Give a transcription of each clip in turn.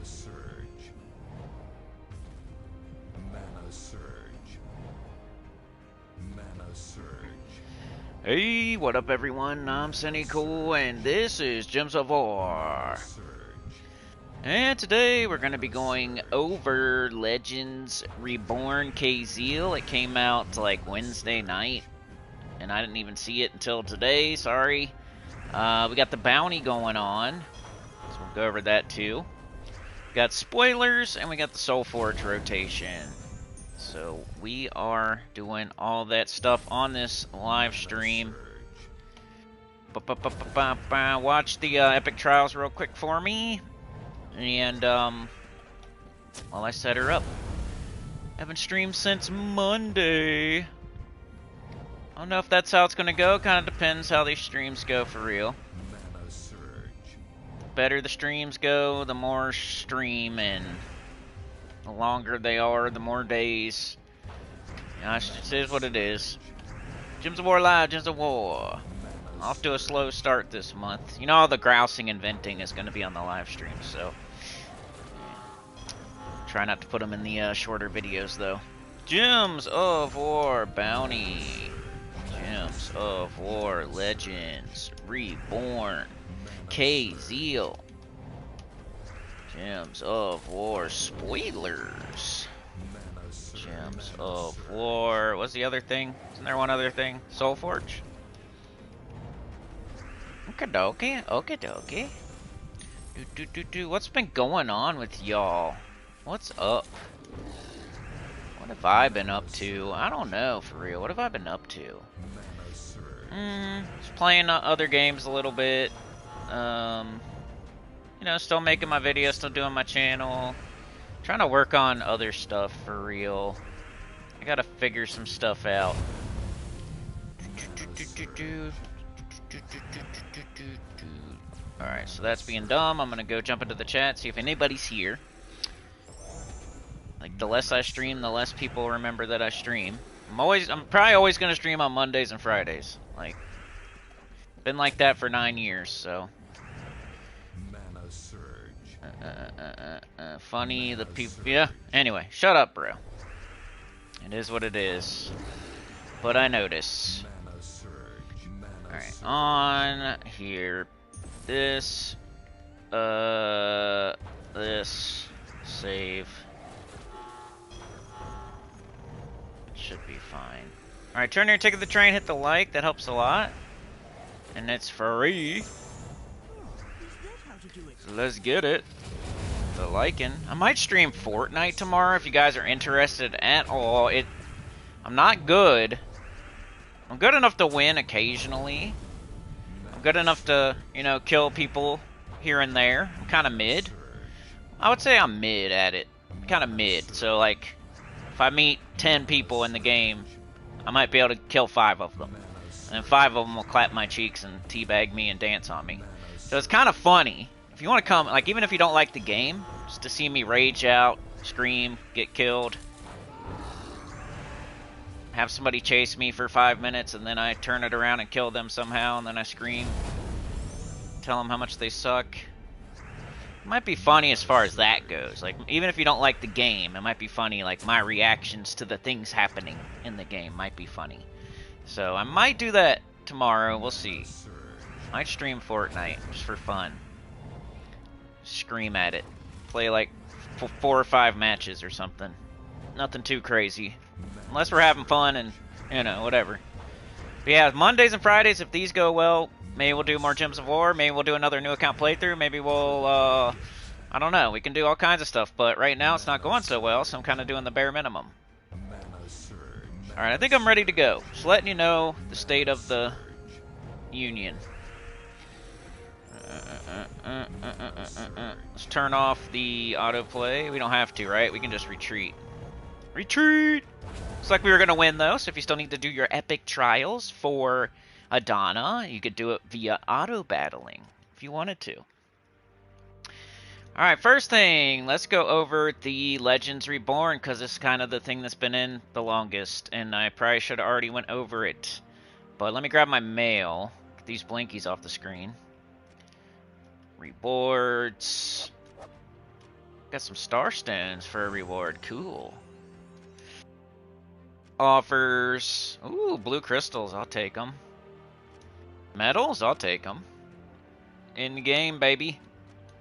surge. Mana surge. Mana surge. Hey, what up everyone? I'm Cool, and this is Gems of War. And today we're going to be going over Legends Reborn Khaziel. It came out like Wednesday night, and I didn't even see it until today, sorry. We got the bounty going on, so we'll go over that too. We got spoilers, and we got the Soulforge rotation. So we are doing all that stuff on this live stream. Watch the Epic Trials real quick for me. And, while I set her up. Haven't streamed since Monday. I don't know if that's how it's gonna go. Kind of depends how these streams go for real. The better the streams go, the more stream, and the longer they are, the more days. Gosh, it is what it is. Gems of War Live, Gems of War. Off to a slow start this month. You know, all the grousing and venting is going to be on the live stream, so try not to put them in the shorter videos, though. Gems of War Bounty. Gems of War Legends Reborn Khaziel. Gems of War spoilers. Gems of War. What's the other thing? Isn't there one other thing? Soulforge? Okie dokie. What's been going on with y'all? What's up? What have I been up to? I don't know, for real. What have I been up to? Just playing other games a little bit. You know, still making my videos, still doing my channel. Trying to work on other stuff for real. I gotta figure some stuff out. Alright, so that's being dumb. I'm gonna go jump into the chat, see if anybody's here. Like, the less I stream, the less people remember that I stream. I'm probably always gonna stream on Mondays and Fridays. Like, been like that for 9 years, so. Funny, the people, yeah. Anyway, shut up, bro. It is what it is. But I notice. Alright, on here. This, save. Should be fine. Alright, turn your ticket to the train, hit the like, that helps a lot. And it's free. So let's get it. The liking. I might stream Fortnite tomorrow if you guys are interested at all. I'm not good. I'm good enough to win occasionally. I'm good enough to, you know, kill people here and there. I'm kind of mid. I would say I'm mid at it. Kind of mid. So, like, if I meet 10 people in the game, I might be able to kill 5 of them. And then 5 of them will clap my cheeks and teabag me and dance on me. So it's kind of funny. If you want to come, like, even if you don't like the game, just to see me rage out, scream, get killed, have somebody chase me for 5 minutes, and then I turn it around and kill them somehow, and then I scream, tell them how much they suck. It might be funny as far as that goes. Like, even if you don't like the game, it might be funny, like, my reactions to the things happening in the game might be funny. So, I might do that tomorrow, we'll see. Might stream Fortnite, just for fun. Scream at it. Play like 4 or 5 matches or something. Nothing too crazy. Unless we're having fun and, you know, whatever. But yeah, Mondays and Fridays, if these go well, maybe we'll do more Gems of War. Maybe we'll do another new account playthrough. Maybe we'll, I don't know. We can do all kinds of stuff. But right now it's not going so well, so I'm kind of doing the bare minimum. Alright, I think I'm ready to go. Just letting you know the state of the union. Let's turn off the autoplay. We don't have to, right? We can just retreat. Retreat! Looks like we were going to win, though, so if you still need to do your epic trials for Adana, you could do it via auto-battling, if you wanted to. Alright, first thing, let's go over the Legends Reborn, because this is kind of the thing that's been in the longest, and I probably should have already went over it. But let me grab my mail, get these blinkies off the screen. Rewards. Got some star stones for a reward. Cool. Offers. Ooh, blue crystals. I'll take them. Medals. I'll take them. In game, baby.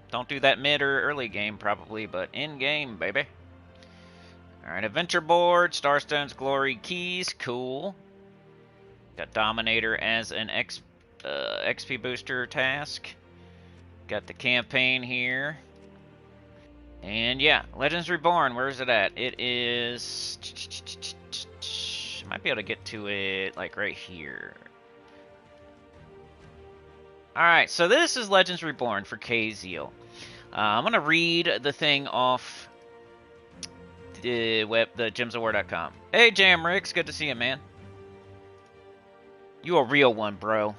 Don't do that mid or early game, probably, but in game, baby. Alright, adventure board. Starstone's glory keys. Cool. Got Dominator as an XP booster task. Got the campaign here. And yeah, Legends Reborn, where is it at? It is... Might be able to get to it, like, right here. Alright, so this is Legends Reborn for Khaziel. I'm going to read the thing off the web, the gemsofwar.com. Hey, Jamrix, good to see you, man. You a real one, bro.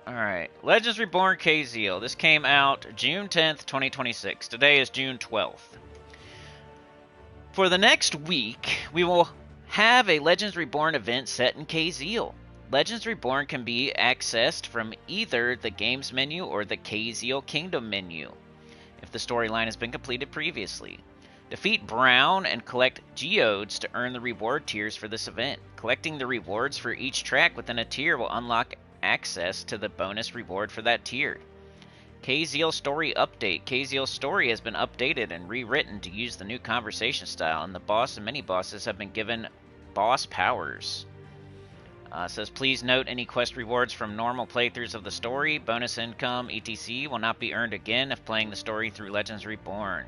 Alright, Legends Reborn Khaziel. This came out June 10th, 2026. Today is June 12th. For the next week, we will have a Legends Reborn event set in Khaziel. Legends Reborn can be accessed from either the Games menu or the Khaziel Kingdom menu, if the storyline has been completed previously. Defeat Brown and collect geodes to earn the reward tiers for this event. Collecting the rewards for each track within a tier will unlock access to the bonus reward for that tier. Khaziel Story Update. Khaziel's story has been updated and rewritten to use the new conversation style, and the boss and mini-bosses have been given boss powers. Says, please note any quest rewards from normal playthroughs of the story, bonus income, etc. will not be earned again if playing the story through Legends Reborn.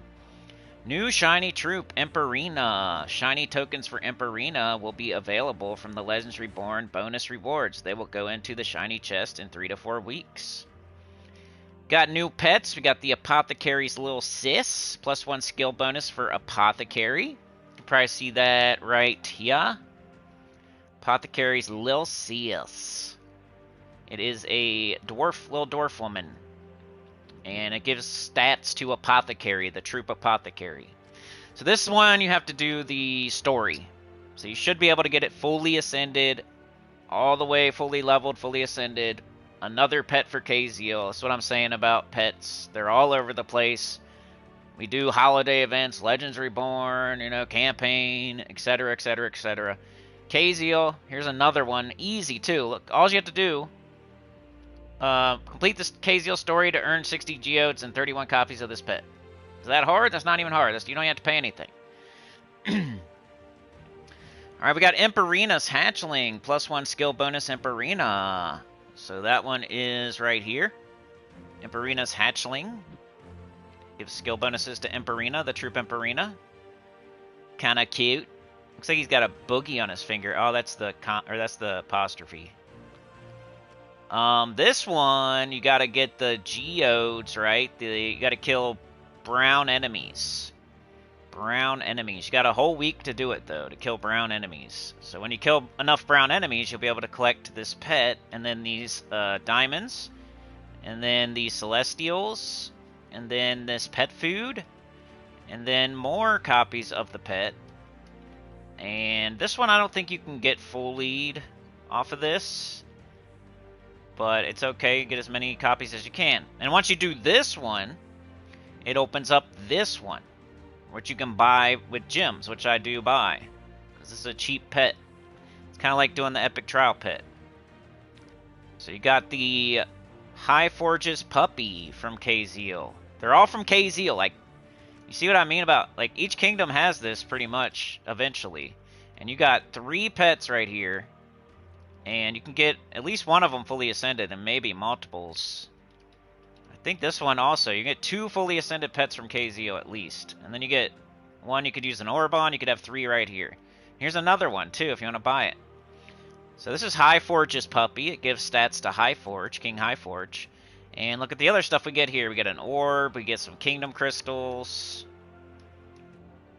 New Shiny Troop, Emperina. Shiny tokens for Emperina will be available from the Legends Reborn bonus rewards. They will go into the Shiny chest in 3 to 4 weeks. Got new pets. We got the Apothecary's Little Sis. +1 skill bonus for Apothecary. You can probably see that right here. Apothecary's Lil Sis. It is a little dwarf woman. And it gives stats to Apothecary, the troop Apothecary. So this one, you have to do the story. So you should be able to get it fully ascended, all the way fully leveled, fully ascended. Another pet for Khaziel. That's what I'm saying about pets. They're all over the place. We do holiday events, Legends Reborn, you know, campaign, etc., etc., etc. Khaziel, here's another one. Easy, too. Look, all you have to do, complete this Khaziel story to earn 60 geodes and 31 copies of this pet. Is that hard? That's not even hard. You don't have to pay anything. Alright, we got Emperina's Hatchling. +1 skill bonus Emperina. So that one is right here. Emperina's Hatchling. Gives skill bonuses to Emperina, the troop Emperina. Kinda cute. Looks like he's got a boogie on his finger. Oh, that's the apostrophe. This one, you gotta get the geodes, right? You gotta kill brown enemies. Brown enemies. You got a whole week to do it, though, to kill brown enemies. So when you kill enough brown enemies, you'll be able to collect this pet, and then these diamonds, and then these celestials, and then this pet food, and then more copies of the pet. And this one, I don't think you can get full lead off of this. But it's okay, get as many copies as you can. And once you do this one, it opens up this one, which you can buy with gems, which I do buy. Because this is a cheap pet. It's kind of like doing the epic trial pet. So you got the High Forge's puppy from Khaziel. They're all from Khaziel. Like, you see what I mean about, like, each kingdom has this pretty much eventually. And you got 3 pets right here. And you can get at least one of them fully ascended and maybe multiples. I think this one also. You get 2 fully ascended pets from Khaziel at least. And then you get one you could use an orb on. You could have 3 right here. Here's another one too if you want to buy it. So this is High Forge's puppy. It gives stats to High Forge, King High Forge. And look at the other stuff we get here. We get an orb. We get some kingdom crystals.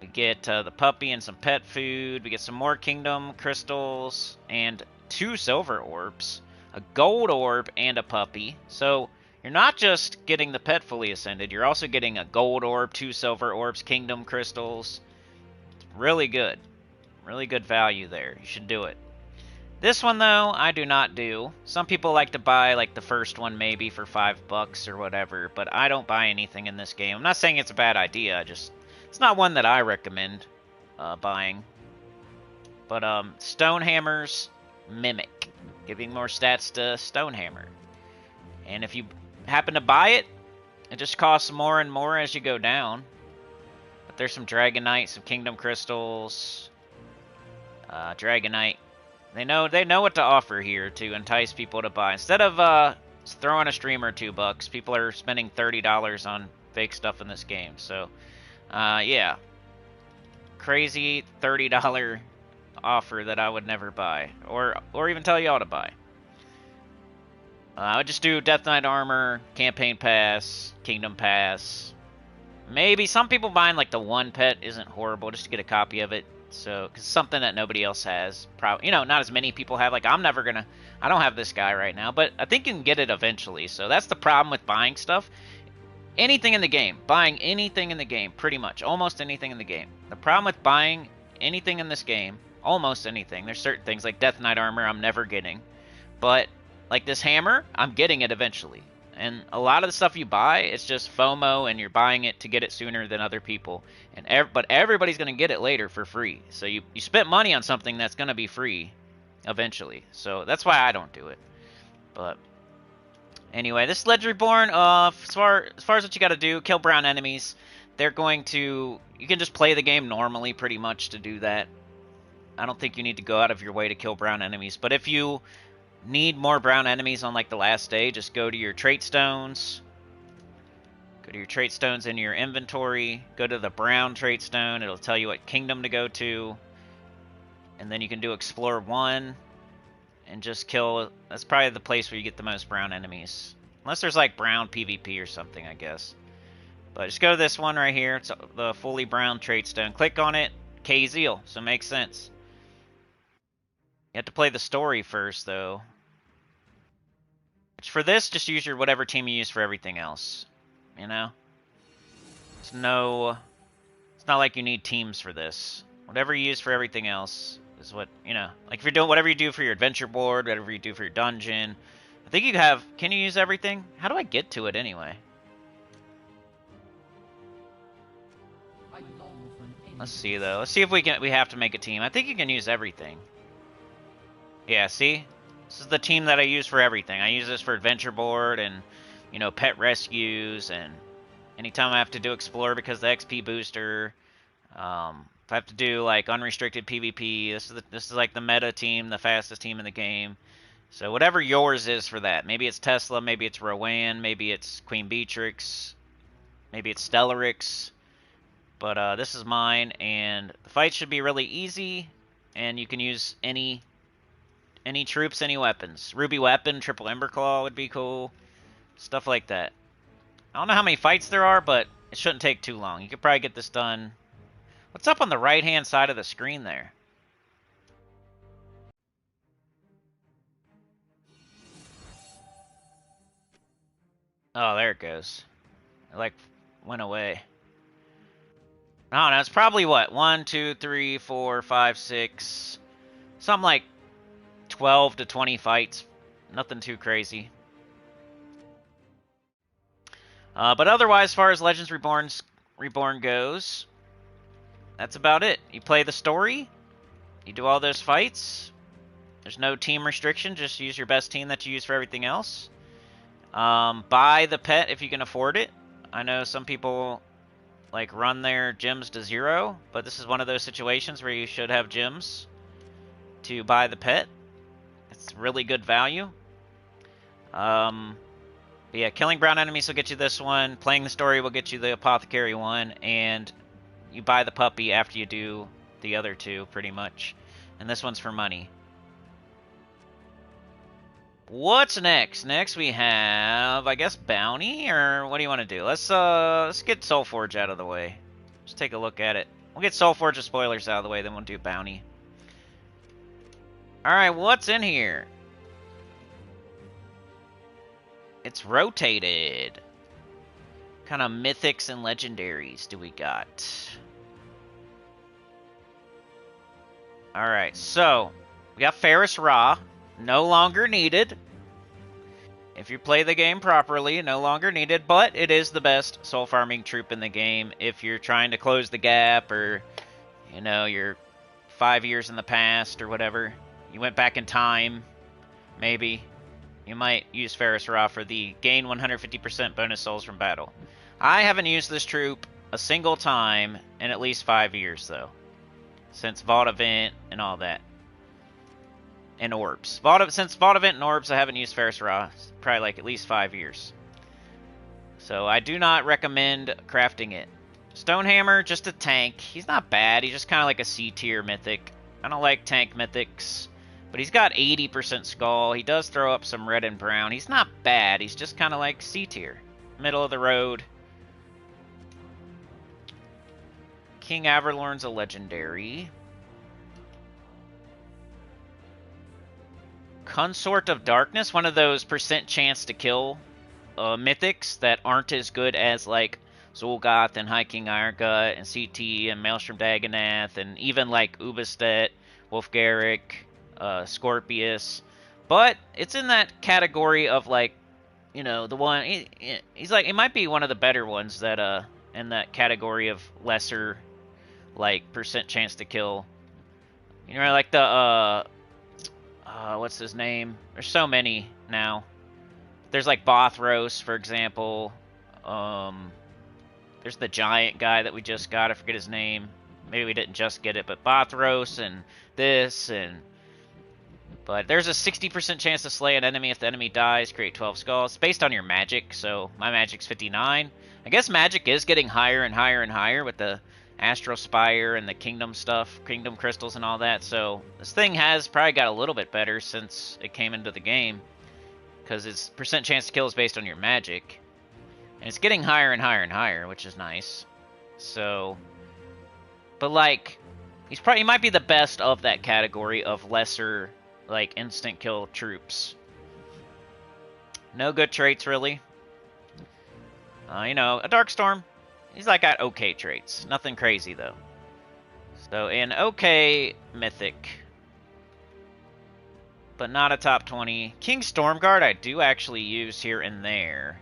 We get the puppy and some pet food. We get some more kingdom crystals and 2 silver orbs, a gold orb, and a puppy. So you're not just getting the pet fully ascended, you're also getting a gold orb, 2 silver orbs, kingdom crystals. It's really good. Really good value there. You should do it. This one, though, I do not do. Some people like to buy, like, the first one maybe for $5 or whatever, but I don't buy anything in this game. I'm not saying it's a bad idea, just... It's not one that I recommend buying. But, Stonehammer's Mimic. Giving more stats to Stonehammer. And if you happen to buy it, it just costs more and more as you go down. But there's some Dragonite, some Kingdom Crystals... Dragonite. They know what to offer here to entice people to buy. Instead of throwing a stream or $2, people are spending $30 on fake stuff in this game. So, yeah, crazy $30 offer that I would never buy, or even tell y'all to buy. I would just do Death Knight armor, campaign pass, kingdom pass. Maybe some people buying like the one pet isn't horrible just to get a copy of it. So, cause something that nobody else has, probably, you know, not as many people have. Like, I don't have this guy right now, but I think you can get it eventually. So that's the problem with buying stuff. Anything in the game, buying anything in the game, pretty much, almost anything in the game. The problem with buying anything in this game, almost anything, there's certain things like Death Knight armor I'm never getting, but like this hammer, I'm getting it eventually. And a lot of the stuff you buy, it's just FOMO, and you're buying it to get it sooner than other people. But everybody's going to get it later for free. So you spent money on something that's going to be free eventually. So that's why I don't do it. But anyway, this Ledge Reborn, as far as what you got to do, kill brown enemies. They're going to... You can just play the game normally pretty much to do that. I don't think you need to go out of your way to kill brown enemies. But if you need more brown enemies on like the last day, just go to your trait stones. Go to your trait stones in your inventory. Go to the brown trait stone. It'll tell you what kingdom to go to. And then you can do Explore 1. And just kill... That's probably the place where you get the most brown enemies. Unless there's like brown PvP or something, I guess. But just go to this one right here. It's the fully brown trait stone. Click on it. Khaziel. So it makes sense. You have to play the story first, though. Which for this, just use your whatever team you use for everything else. You know? It's not like you need teams for this. Whatever you use for everything else is what, you know. Like if you're doing whatever you do for your adventure board, whatever you do for your dungeon. I think you have... Can you use everything? How do I get to it anyway? Let's see, though. Let's see if we have to make a team. I think you can use everything. Yeah, see? This is the team that I use for everything. I use this for adventure board and, you know, pet rescues, and anytime I have to do explore because of the XP booster. If I have to do like unrestricted PvP, this is like the meta team, the fastest team in the game. So whatever yours is for that. Maybe it's Tesla, maybe it's Rowan, maybe it's Queen Beatrix, maybe it's Stellarix. But this is mine, and the fight should be really easy, and you can use any troops, any weapons. Ruby weapon, triple Ember Claw would be cool. Stuff like that. I don't know how many fights there are, but it shouldn't take too long. You could probably get this done. What's up on the right-hand side of the screen there? Oh, there it goes. It, like, went away. I don't know. It's probably, what, 1, 2, 3, 4, 5, 6... Something like 12 to 20 fights. Nothing too crazy. But otherwise, as far as Legends Reborn goes, that's about it. You play the story. You do all those fights. There's no team restriction. Just use your best team that you use for everything else. Buy the pet if you can afford it. I know some people like run their gems to 0, but this is one of those situations where you should have gems to buy the pet. It's really good value. But yeah, killing brown enemies will get you this one. Playing the story will get you the apothecary one, and you buy the puppy after you do the other two, pretty much. And this one's for money. What's next? Next we have, I guess, bounty, or what do you want to do? Let's get Soulforge out of the way. Just take a look at it. We'll get Soulforge's spoilers out of the way, then we'll do bounty. All right, what's in here? It's rotated. What kind of mythics and legendaries do we got? Alright, so We got Ferris Ra, no longer needed. If you play the game properly, no longer needed, but it is the best soul farming troop in the game if you're trying to close the gap, or, you know, you're 5 years in the past or whatever. You went back in time, maybe. You might use Ferris Ra for the gain 150% bonus souls from battle. I haven't used this troop a single time in at least 5 years, though. Since Vault Event and all that. And Orbs. Since Vault Event and Orbs, I haven't used Ferris Ra. Probably like at least 5 years. So I do not recommend crafting it. Stonehammer, just a tank. He's not bad. He's just kind of like a C tier mythic. I don't like tank mythics. But he's got 80% skull. He does throw up some red and brown. He's not bad. He's just kind of like C tier. Middle of the road. King Averlorn's a legendary. Consort of Darkness, one of those percent chance to kill mythics that aren't as good as like Zul'Goth and High King Irongut and CT and Maelstrom Dagonath and even like Ubistet, Wolf-Garrick, Scorpius. But it's in that category of like, you know, the one, he's like, it might be one of the better ones that in that category of lesser like percent chance to kill. You know, like the what's his name? There's so many now. There's like Bothros, for example. There's the giant guy that we just got. I forget his name. Maybe we didn't just get it, but Bothros and this and... But there's a 60% chance to slay an enemy if the enemy dies, create 12 skulls. It's based on your magic, so my magic's 59. I guess magic is getting higher and higher and higher with the Astral Spire and the Kingdom stuff, Kingdom Crystals and all that, so this thing has probably got a little bit better since it came into the game, because its percent chance to kill is based on your magic, and it's getting higher and higher and higher, which is nice. So, but like, he might be the best of that category of lesser, like, instant kill troops. No good traits, really. You know, a Darkstorm. He's like got okay traits. Nothing crazy, though. So, an okay mythic. But not a top 20. King Stormguard I do actually use here and there.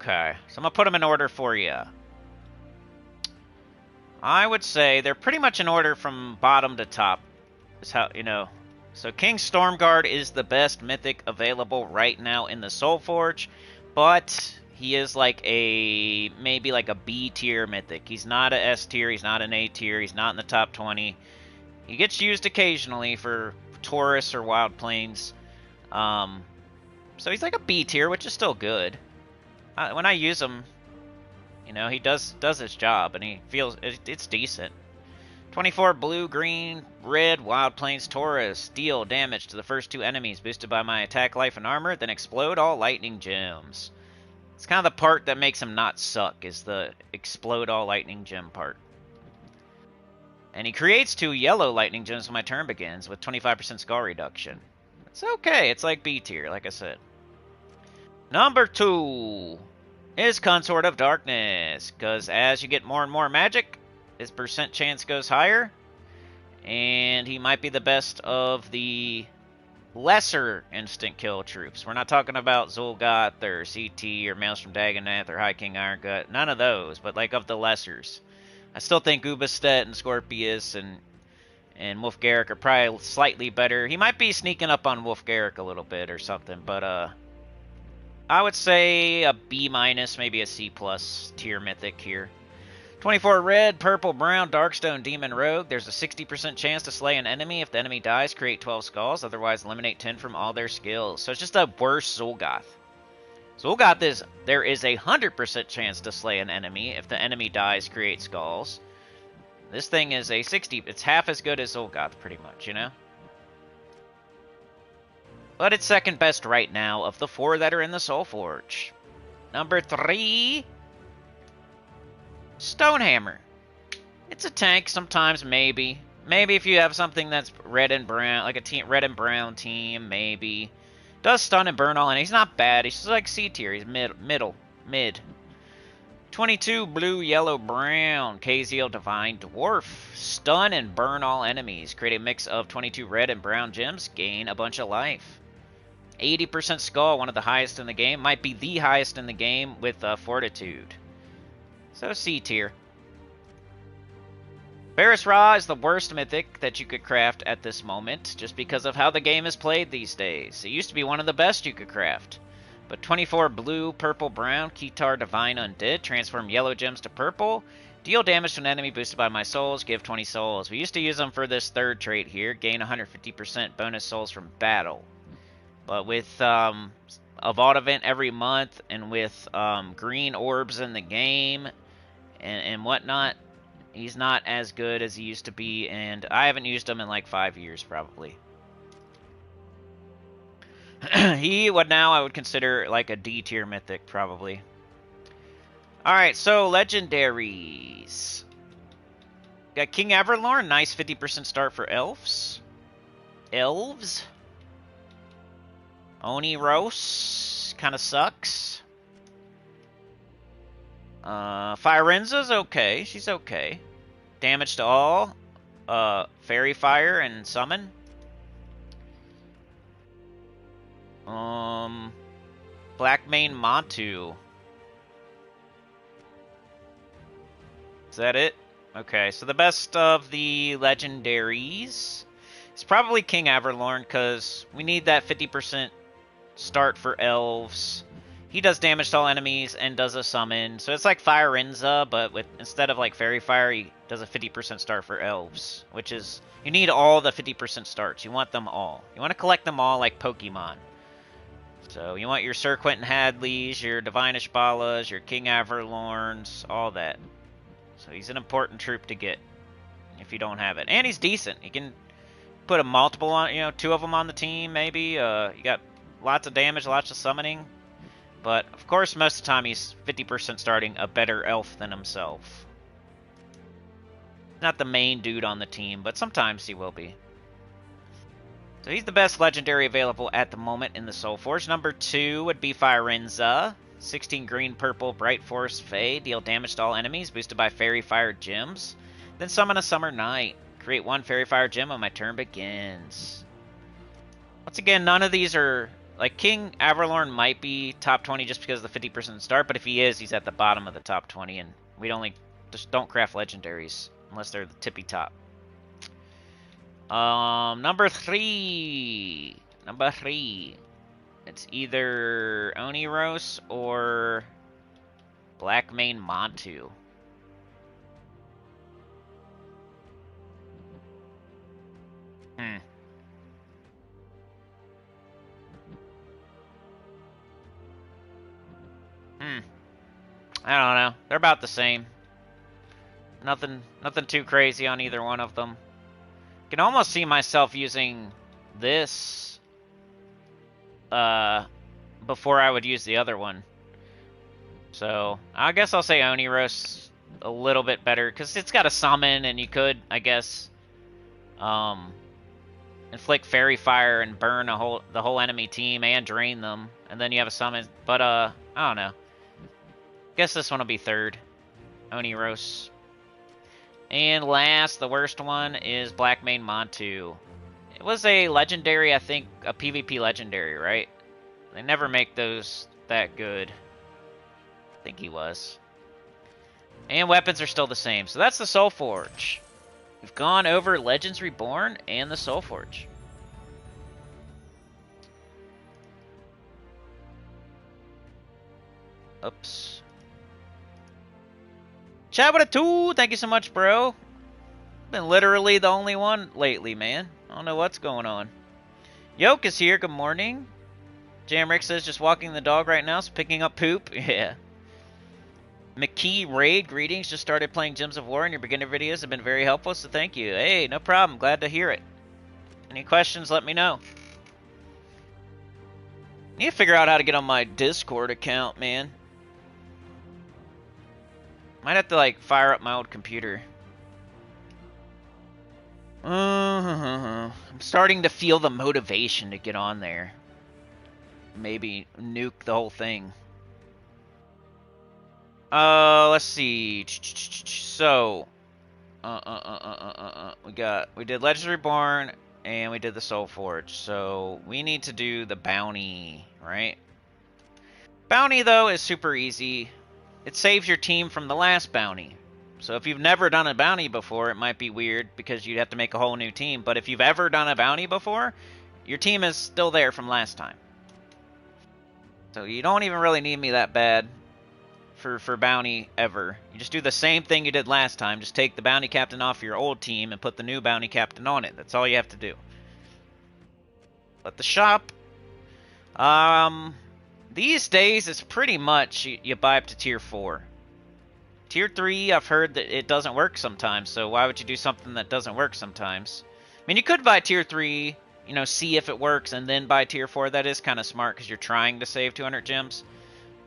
Okay, so I'm going to put them in order for you. I would say they're pretty much in order from bottom to top. Is how, you know. So, King Stormguard is the best mythic available right now in the Soulforge. But... he is like a, maybe like a B tier mythic. He's not a S tier, he's not an A tier, he's not in the top 20. He gets used occasionally for Taurus or Wild Plains. So he's like a B tier, which is still good. When I use him, you know, he does his job, and he feels, it's decent. 24 blue, green, red, Wild Plains Taurus. Deal damage to the first 2 enemies boosted by my attack, life, and armor, then explode all lightning gems. It's kind of the part that makes him not suck, is the explode all lightning gem part. And he creates 2 yellow lightning gems when my turn begins, with 25% skull reduction. It's okay, it's like B tier, like I said. Number 2 is Consort of Darkness, because as you get more and more magic, his percent chance goes higher, and he might be the best of the lesser instant kill troops. We're not talking about Zul'Goth or CT or Maelstrom Dagonath or High King Irongut. None of those, but like of the lessers. I still think Ubistet and Scorpius and Wolf-Garrick are probably slightly better. He might be sneaking up on Wolf-Garrick a little bit or something, but I would say a B-, maybe a C+ tier mythic here. 24 red, purple, brown, Darkstone, Demon, Rogue. There's a 60% chance to slay an enemy. If the enemy dies, create 12 skulls. Otherwise, eliminate 10 from all their skills. So it's just a worse Zul'Goth. Zul'Goth is, there is a 100% chance to slay an enemy. If the enemy dies, create skulls. This thing is a 60, it's half as good as Zul'Goth, pretty much, you know? But it's second best right now of the 4 that are in the Soulforge. Number 3... Stonehammer. It's a tank sometimes, maybe. Maybe if you have something that's red and brown, like a red and brown team, maybe. Does stun and burn all, and he's not bad. He's just like C tier. He's mid. 22 blue, yellow, brown. Khaziel Divine Dwarf. Stun and burn all enemies. Create a mix of 22 red and brown gems. Gain a bunch of life. 80% skull, one of the highest in the game. Might be the highest in the game with fortitude. So C tier. Varus Ra is the worst mythic that you could craft at this moment, just because of how the game is played these days. It used to be one of the best you could craft. But 24 blue, purple, brown, Kitar Divine Undead, transform yellow gems to purple, deal damage to an enemy boosted by my souls, give 20 souls. We used to use them for this third trait here, gain 150% bonus souls from battle. But with a vault event every month, and with green orbs in the game, and whatnot, he's not as good as he used to be, and I haven't used him in like 5 years probably. He would now I would consider like a D tier mythic probably. Alright, so legendaries. Got King Averlorn, nice 50% start for elves. Elves. Oni Rose, kind of sucks. Firenza's okay, she's okay. Damage to all. Fairy Fire and Summon. Blackmane Montu. Is that it? Okay, so the best of the legendaries is probably King Averlorn, because we need that 50% start for elves. He does damage to all enemies and does a summon. So it's like Firenza, but with instead of like Fairy Fire, he does a 50% start for elves, which is, you need all the 50% starts. You want them all. You want to collect them all like Pokemon. So you want your Sir Quentin Hadleys, your Divine Ishbalas, your King Averlorns, all that. So he's an important troop to get if you don't have it. And he's decent. You can put a multiple on, you know, 2 of them on the team maybe. You got lots of damage, lots of summoning. But, of course, most of the time he's 50% starting a better elf than himself. Not the main dude on the team, but sometimes he will be. So he's the best legendary available at the moment in the Soulforge. Number 2 would be Firenza. 16 green, purple, Bright Force Fae. Deal damage to all enemies, boosted by Fairy Fire gems. Then summon a Summer Night. Create 1 Fairy Fire gem when my turn begins. Once again, none of these are... Like, King Averlorn might be top 20 just because of the 50% start, but if he is, he's at the bottom of the top 20, and we just don't craft legendaries unless they're the tippy top. Number 3. Number 3. It's either Oniros or Blackmane Montu. I don't know. They're about the same. Nothing too crazy on either one of them. Can almost see myself using this before I would use the other one. So I guess I'll say Oniros a little bit better because it's got a summon, and you could, I guess, inflict Fairy Fire and burn the whole enemy team and drain them, and then you have a summon. But I don't know. Guess this one will be third. Oniros. And last, the worst one is Blackmane Montu. It was a legendary, I think, a PvP legendary, right? They never make those that good. I think he was. And weapons are still the same. So that's the Soulforge. We've gone over Legends Reborn and the Soulforge. Oops. Chat with a 2, thank you so much, bro. Been literally the only one lately, man. I don't know what's going on. Yoke is here, good morning. Jamrick says, just walking the dog right now, so picking up poop. Yeah. McKee Raid, greetings. Just started playing Gems of War, and your beginner videos have been very helpful, so thank you. Hey, no problem. Glad to hear it. Any questions, let me know. Need to figure out how to get on my Discord account, man. Might have to, like, fire up my old computer. I'm starting to feel the motivation to get on there. Maybe nuke the whole thing. Let's see. So, we did Legends Reborn, and we did the Soulforge. So we need to do the bounty, right? Bounty though is super easy. It saves your team from the last bounty. So if you've never done a bounty before, it might be weird because you'd have to make a whole new team. But if you've ever done a bounty before, your team is still there from last time. So you don't even really need me that bad for bounty ever. You just do the same thing you did last time. Just take the bounty captain off your old team and put the new bounty captain on it. That's all you have to do. But the shop, these days it's pretty much you buy up to tier 4. Tier 3, I've heard that it doesn't work sometimes, so why would you do something that doesn't work sometimes? I mean, you could buy tier 3, you know, see if it works, and then buy tier 4. That is kind of smart because you're trying to save 200 gems.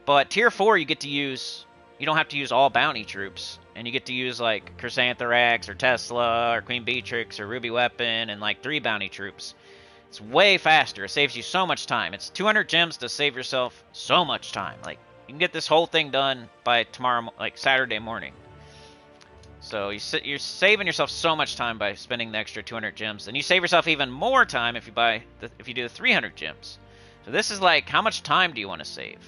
But tier 4, you get to use, you don't have to use all bounty troops. And you get to use, like, Chrysantherax, or Tesla, or Queen Beatrix, or Ruby Weapon, and, like, 3 bounty troops. It's way faster. It saves you so much time. It's 200 gems to save yourself so much time. Like, you can get this whole thing done by tomorrow, like, Saturday morning. So you're saving yourself so much time by spending the extra 200 gems. And you save yourself even more time if you do the 300 gems. So this is like, how much time do you want to save?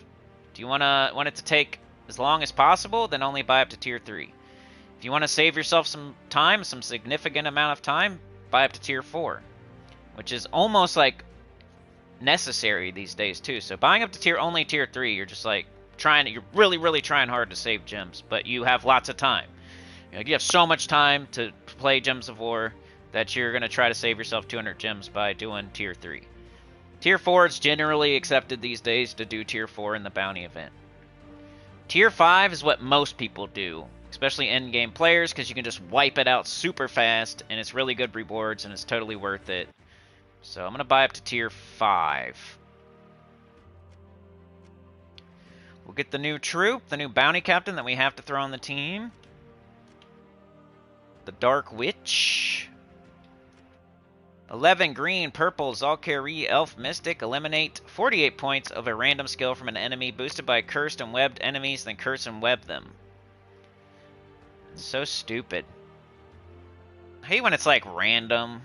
Do you want it to take as long as possible? Then only buy up to tier 3. If you want to save yourself some time, some significant amount of time, buy up to tier 4. Which is almost like necessary these days too. So buying up to only tier 3, you're just like you're really trying hard to save gems, but you have lots of time. You have so much time to play Gems of War that you're going to try to save yourself 200 gems by doing tier 3. Tier 4 is generally accepted these days to do tier 4 in the bounty event. Tier 5 is what most people do, especially end-game players, because you can just wipe it out super fast, and it's really good rewards, and it's totally worth it. So I'm going to buy up to tier 5. We'll get the new troop, the new bounty captain that we have to throw on the team. The Dark Witch. 11 green, purple, Valkyrie, Elf, Mystic. Eliminate 48 points of a random skill from an enemy boosted by cursed and webbed enemies, then curse and web them. It's so stupid. I hate when it's like random.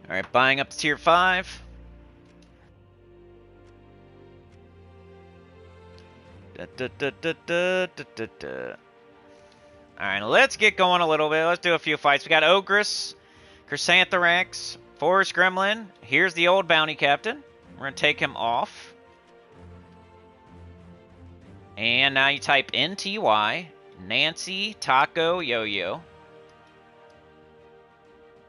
Alright, buying up to tier 5. Alright, let's get going a little bit. Let's do a few fights. We got Ogress, Chrysantherax, Forest Gremlin. Here's the old bounty captain. We're going to take him off. And now you type NTY, Nancy, Taco, Yo-Yo.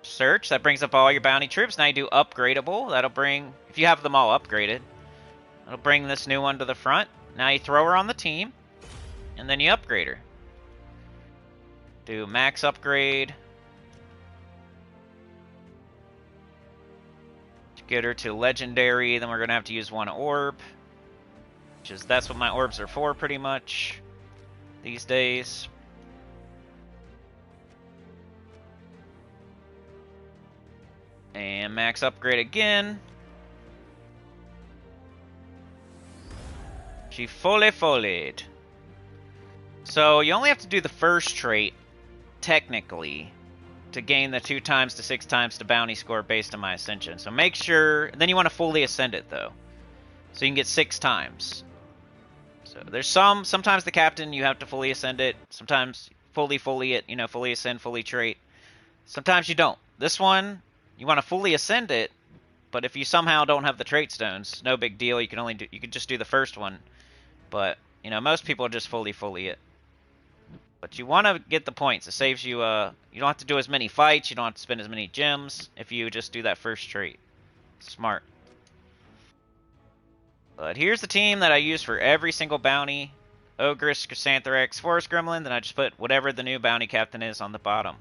Search, that brings up all your bounty troops. Now you do upgradable. That'll bring, if you have them all upgraded, that'll bring this new one to the front. Now you throw her on the team, and then you upgrade her. Do max upgrade. To get her to legendary, then we're going to have to use one orb. That's what my orbs are for pretty much these days. And max upgrade again. She fully. So you only have to do the first trait, technically, to gain the 2 times to 6 times the bounty score based on my ascension. So make sure, then you want to fully ascend it though. So you can get 6 times. So there's sometimes the captain you have to fully ascend it. Sometimes fully it, you know, fully ascend, fully trait. Sometimes you don't. This one, you want to fully ascend it, but if you somehow don't have the trait stones, no big deal. You can just do the first one. But you know, most people just fully it. But you want to get the points. It saves you. You don't have to do as many fights. You don't have to spend as many gems if you just do that first trait. Smart. But here's the team that I use for every single bounty: Ogress, Chrysantherax, Forest Gremlin. Then I just put whatever the new bounty captain is on the bottom.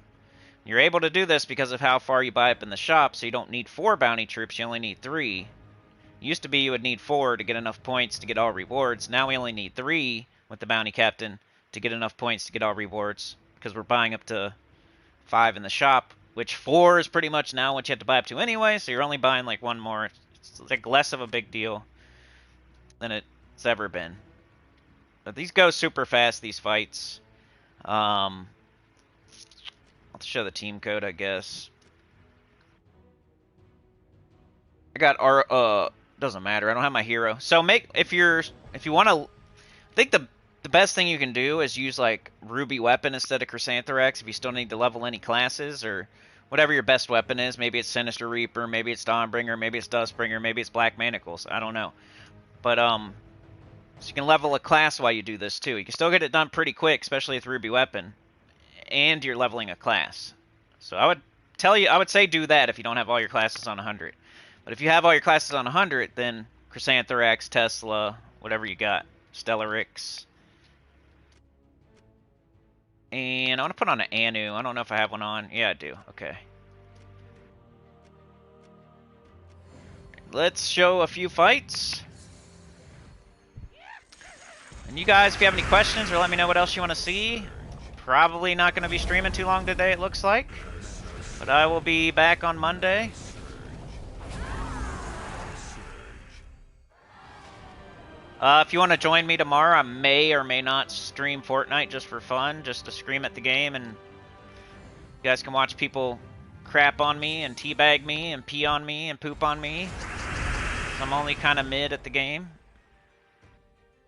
You're able to do this because of how far you buy up in the shop, so you don't need 4 bounty troops, you only need 3. Used to be you would need 4 to get enough points to get all rewards. Now we only need 3 with the bounty captain to get enough points to get all rewards, because we're buying up to 5 in the shop, which 4 is pretty much now what you have to buy up to anyway, so you're only buying like 1 more. It's like less of a big deal than it's ever been. But these go super fast, these fights. I'll show the team code, I guess. I got our doesn't matter. I don't have my hero. So if you want to, I think the best thing you can do is use like Ruby weapon instead of Chrysanthrax if you still need to level any classes, or whatever your best weapon is. Maybe it's Sinister Reaper, maybe it's Dawnbringer, maybe it's Dustbringer, maybe it's Black Manacles. I don't know. But so you can level a class while you do this too. You can still get it done pretty quick, especially with Ruby weapon, and you're leveling a class. So I would say do that if you don't have all your classes on 100. But if you have all your classes on 100, then Chrysanthrax, Tesla, whatever you got, Stellarix. And I want to put on an Anu. I don't know if I have one on. Yeah, I do. Okay. Let's show a few fights. And you guys, if you have any questions or let me know what else you want to see. Probably not going to be streaming too long today, it looks like. But I will be back on Monday. If you want to join me tomorrow, I may or may not stream Fortnite just for fun, just to scream at the game, and you guys can watch people crap on me and teabag me and pee on me and poop on me. So I'm only kind of mid at the game.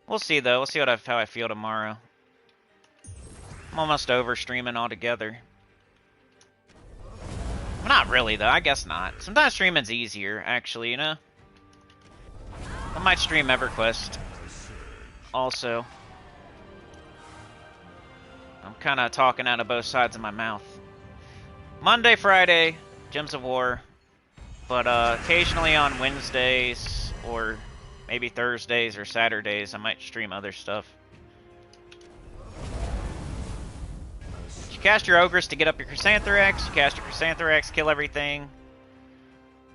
We'll see though. We'll see how I feel tomorrow. I'm almost over streaming altogether. Well, not really though. I guess not. Sometimes streaming's easier, actually. You know. I might stream EverQuest also. I'm kind of talking out of both sides of my mouth. Monday, Friday, Gems of War. But occasionally on Wednesdays or maybe Thursdays or Saturdays, I might stream other stuff. You cast your Ogress to get up your Chrysanthrax. You cast your Chrysanthrax, kill everything.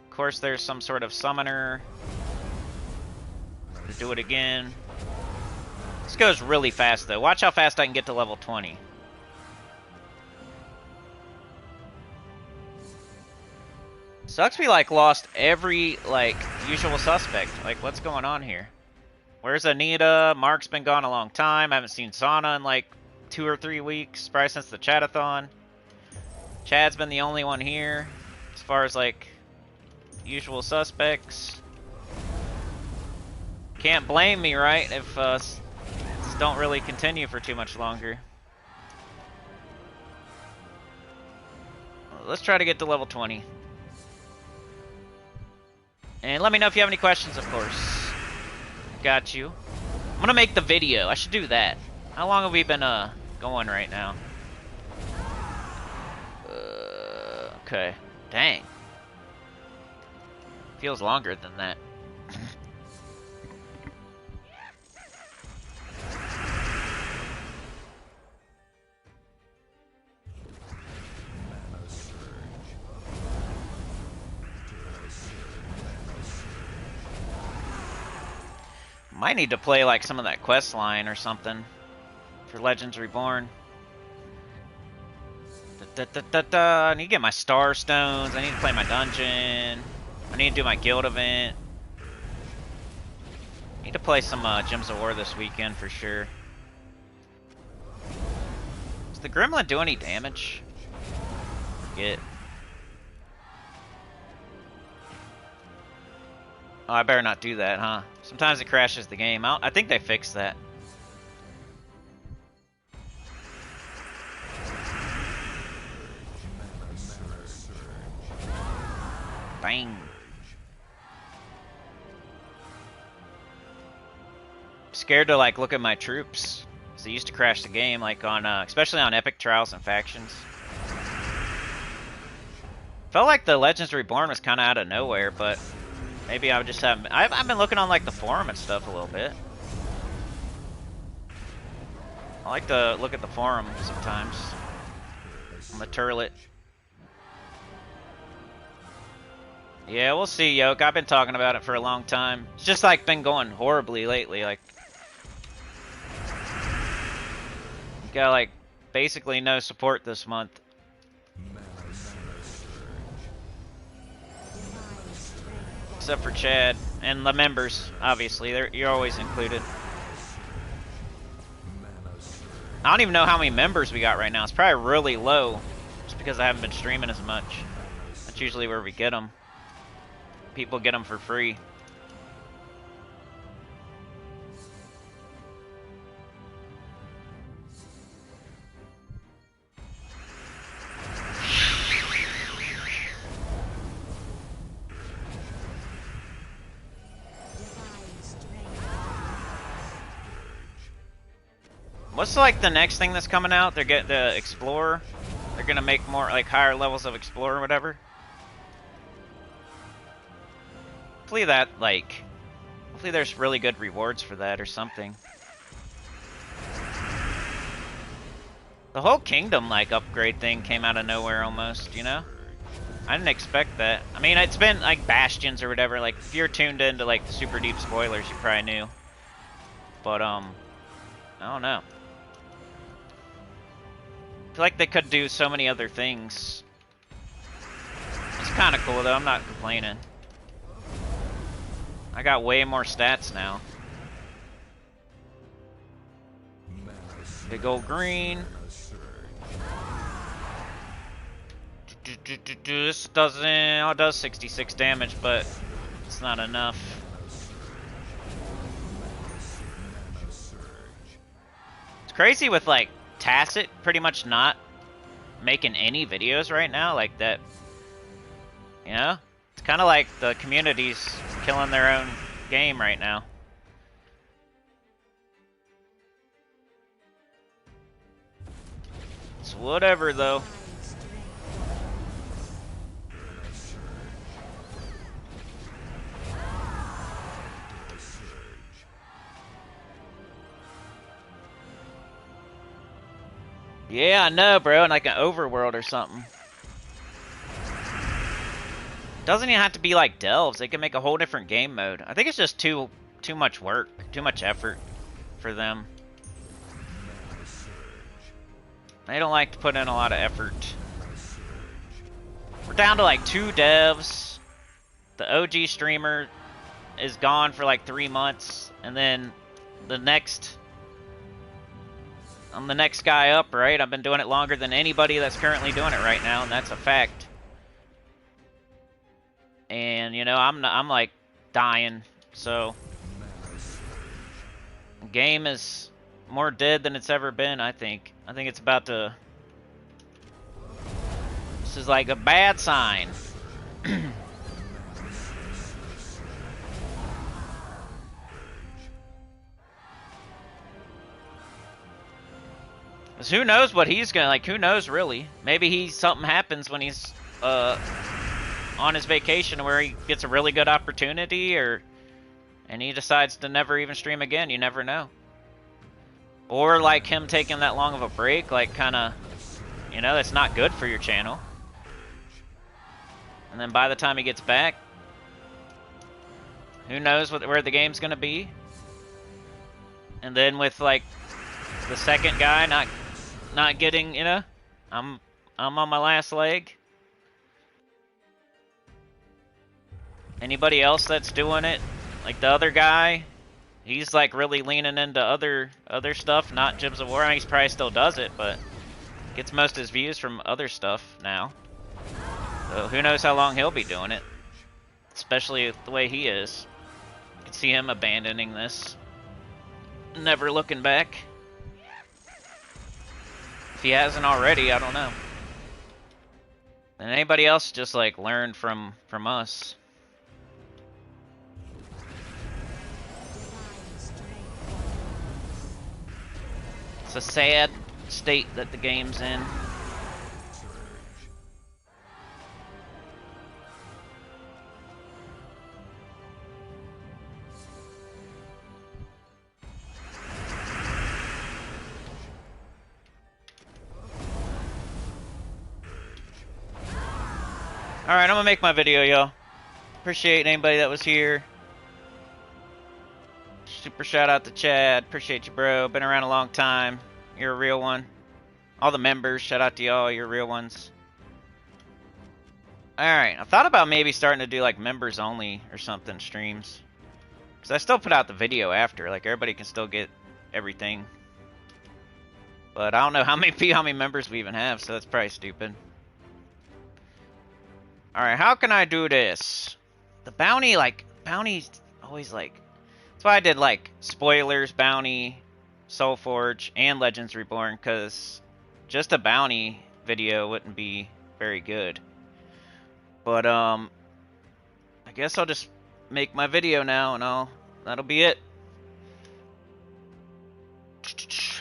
Of course, there's some sort of summoner. Do it again. This goes really fast though. Watch how fast I can get to level 20. Sucks we like lost every usual suspect. Like, what's going on here? Where's Anita? Mark's been gone a long time. I haven't seen Sana in like 2 or 3 weeks, probably since the Chatathon. Chad's been the only one here as far as like usual suspects. Can't blame me, right, if this don't really continue for too much longer. Let's try to get to level 20. And let me know if you have any questions, of course. Got you. I'm gonna make the video. I should do that. How long have we been going right now? Okay. Dang. Feels longer than that. Might need to play like some of that quest line or something for Legends Reborn. I need to get my Star Stones. I need to play my dungeon. I need to do my guild event. I need to play some Gems of War this weekend for sure. Does the Gremlin do any damage? Forget. Oh, I better not do that, huh? Sometimes it crashes the game. I think they fixed that. Bang. Scared to like look at my troops. So they used to crash the game, like on, especially on Epic Trials and Factions. Felt like the Legends Reborn was kind of out of nowhere, but maybe I just haven't. I've been looking on like the forum and stuff a little bit. I like to look at the forum sometimes on the turlet. Yeah, we'll see, Yoke. I've been talking about it for a long time. It's just like been going horribly lately. Like, you got like basically no support this month. Except for Chad and the members, obviously. You're always included. I don't even know how many members we got right now. It's probably really low, just because I haven't been streaming as much. That's usually where we get them. People get them for free. What's like the next thing that's coming out? They're getting the Explorer. They're gonna make more like higher levels of Explorer or whatever. Hopefully that like, hopefully there's really good rewards for that or something. The whole Kingdom like upgrade thing came out of nowhere almost, you know? I didn't expect that. I mean, it's been like Bastions or whatever. Like if you're tuned into like the super deep spoilers, you probably knew. But I don't know. I feel like they could do so many other things. It's kind of cool though. I'm not complaining. I got way more stats now. Big old green. This doesn't... Oh, it does 66 damage, but it's not enough. It's crazy with, like, Tacit pretty much not making any videos right now like that. You know? It's kind of like the community's killing their own game right now. It's whatever, though. Yeah, I know, bro. In like an overworld or something. Doesn't even have to be like Delves. They can make a whole different game mode. I think it's just too much work, too much effort for them. They don't like to put in a lot of effort. We're down to like 2 devs. The OG streamer is gone for like 3 months, and then the next... I'm the next guy up, right? I've been doing it longer than anybody that's currently doing it right now, and that's a fact. And you know, I'm like dying, so the game is more dead than it's ever been. I think it's about to. This is like a bad sign. Cause who knows what he's gonna like? Who knows really? Maybe something happens when he's on his vacation where he gets a really good opportunity, and he decides to never even stream again. You never know. Or like him taking that long of a break, like kind of, you know, that's not good for your channel. And then by the time he gets back, who knows where the game's gonna be? And then with like the second guy not getting, you know, I'm on my last leg. Anybody else that's doing it, like the other guy, he's like really leaning into other stuff, not Gems of War. I mean, he probably still does it, but gets most of his views from other stuff now. So who knows how long he'll be doing it, especially the way he is. You can see him abandoning this, never looking back. If he hasn't already, I don't know. And anybody else just like learned from us. It's a sad state that the game's in. Alright, I'm gonna make my video, y'all. Appreciate anybody that was here. Super shout out to Chad. Appreciate you, bro. Been around a long time. You're a real one. All the members, shout out to y'all. You're real ones. Alright, I thought about maybe starting to do like members only or something streams. Because I still put out the video after. Like everybody can still get everything. But I don't know how many members we even have, so that's probably stupid. Alright, how can I do this? The bounty's always like... That's why I did like spoilers, bounty, Soulforge, and Legends Reborn, because just a bounty video wouldn't be very good. But I guess I'll just make my video now and that'll be it.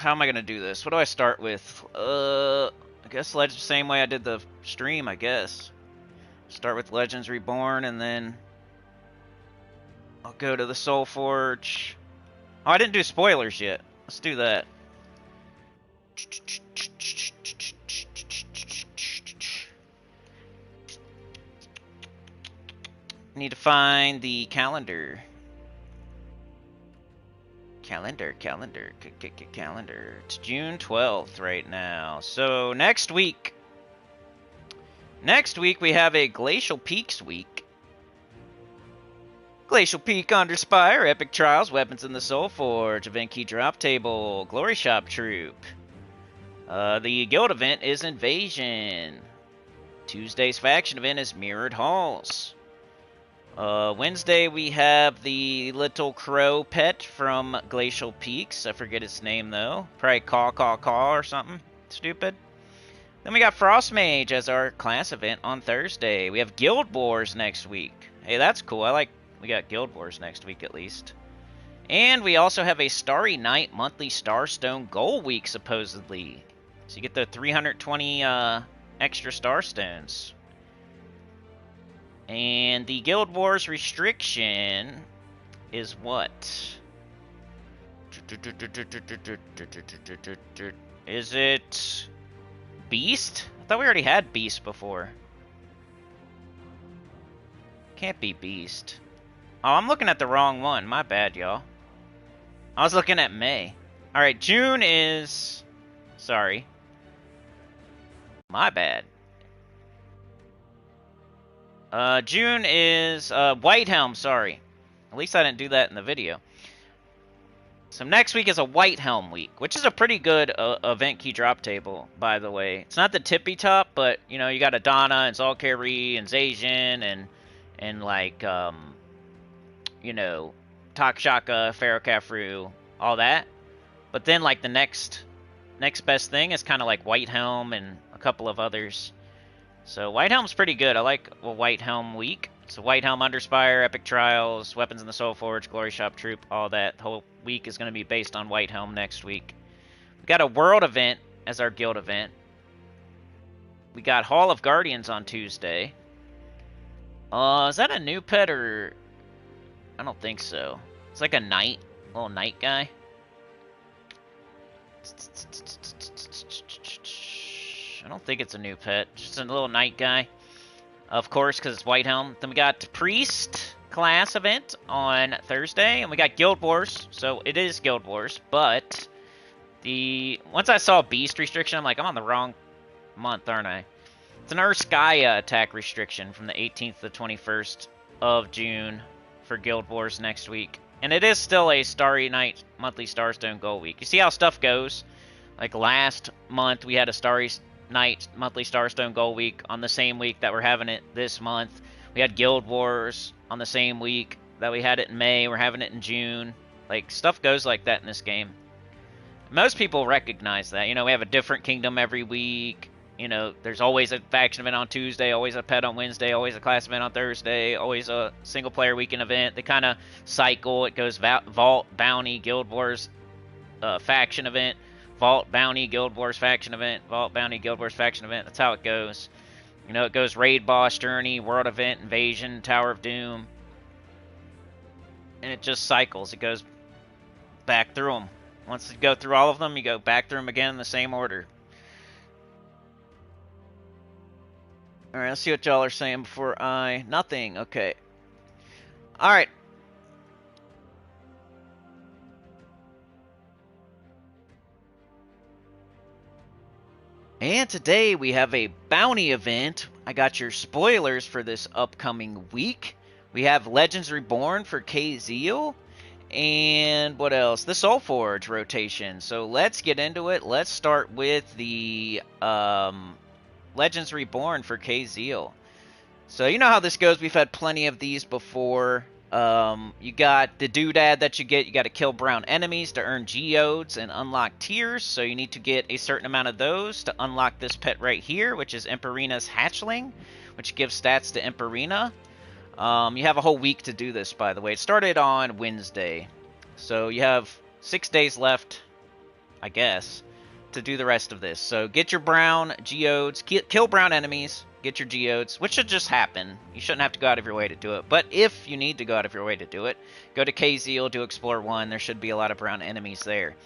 How am I gonna do this? What do I start with? I guess same way I did the stream, I guess. Start with Legends Reborn and then I'll go to the Soulforge. Oh, I didn't do spoilers yet. Let's do that. Need to find the calendar. Calendar. It's June 12th right now. So next week we have a Glacial Peaks week. Glacial Peak under Spire, Epic Trials, Weapons in the Soulforge, Event Key Drop Table, Glory Shop Troop. The guild event is Invasion. Tuesday's faction event is Mirrored Halls. Wednesday we have the little crow pet from Glacial Peaks. I forget its name though. Probably Caw or something stupid. Then we got Frost Mage as our class event on Thursday. We have Guild Wars next week. Hey, that's cool. We got Guild Wars next week at least. And we also have a Starry Night monthly Starstone goal week supposedly. So you get the 320 extra Starstones. And the Guild Wars restriction is what? Is it Beast? I thought we already had Beast before. Can't be Beast. Oh, I'm looking at the wrong one. My bad, y'all. I was looking at May. Alright, June is... Sorry. My bad. June is White Helm, sorry. At least I didn't do that in the video. So next week is a White Helm week, which is a pretty good event key drop table, by the way. It's not the tippy top, but, you know, you got Adana and Zalkari and Zajan and like, you know, Takshaka, Pharaoh all that. But then, like, the next best thing is kind of like White Helm and a couple of others. So White Helm's pretty good. I like a White Helm week. So White Helm, Underspire, Epic Trials, Weapons in the Soulforge, Glory Shop Troop, all that. The whole week is going to be based on White Helm next week. We got a World event as our guild event. We got Hall of Guardians on Tuesday. Is that a new pet or... I don't think so. It's like a knight, little knight guy. I don't think it's a new pet. Just a little knight guy. Of course, because it's White Helm. Then we got Priest class event on Thursday. And we got Guild Wars. So it is Guild Wars. But once I saw Beast restriction, I'm like, I'm on the wrong month, aren't I? It's an Urskaya attack restriction from the 18th to the 21st of June for Guild Wars next week. And it is still a Starry Night monthly Starstone goal week. You see how stuff goes? Like last month, we had a Starry Night monthly Starstone goal week on the same week that we're having it this month. We had Guild Wars on the same week that we had it in May. We're having it in June. Like, stuff goes like that in this game. Most people recognize that. You know, we have a different kingdom every week. You know, there's always a faction event on Tuesday, always a pet on Wednesday, always a class event on Thursday, always a single-player weekend event. They kind of cycle. It goes Vault, Bounty, Guild Wars, faction event, Vault, Bounty, Guild Wars, faction event, Vault, Bounty, Guild Wars, faction event. That's how it goes. You know, it goes Raid Boss, Journey, World Event, Invasion, Tower of Doom. And it just cycles. It goes back through them. Once you go through all of them, you go back through them again in the same order. Alright, let's see what y'all are saying before I... Nothing, okay. Alright. And today we have a bounty event. I got your spoilers for this upcoming week. We have Legends Reborn for Khaziel. And what else? The Soulforge rotation. So let's get into it. Let's start with the Legends Reborn for Khaziel. So you know how this goes. We've had plenty of these before. You got the doodad that you get. You got to kill brown enemies to earn geodes and unlock tiers. So you need to get a certain amount of those to unlock this pet right here, which is Emperina's Hatchling, which gives stats to Emperina. You have a whole week to do this, by the way. It started on Wednesday. So you have 6 days left, I guess, to do the rest of this. So get your brown geodes, kill brown enemies, get your geodes, which should just happen. You shouldn't have to go out of your way to do it. But if you need to go out of your way to do it, go to Khaziel, do Explore 1. There should be a lot of brown enemies there.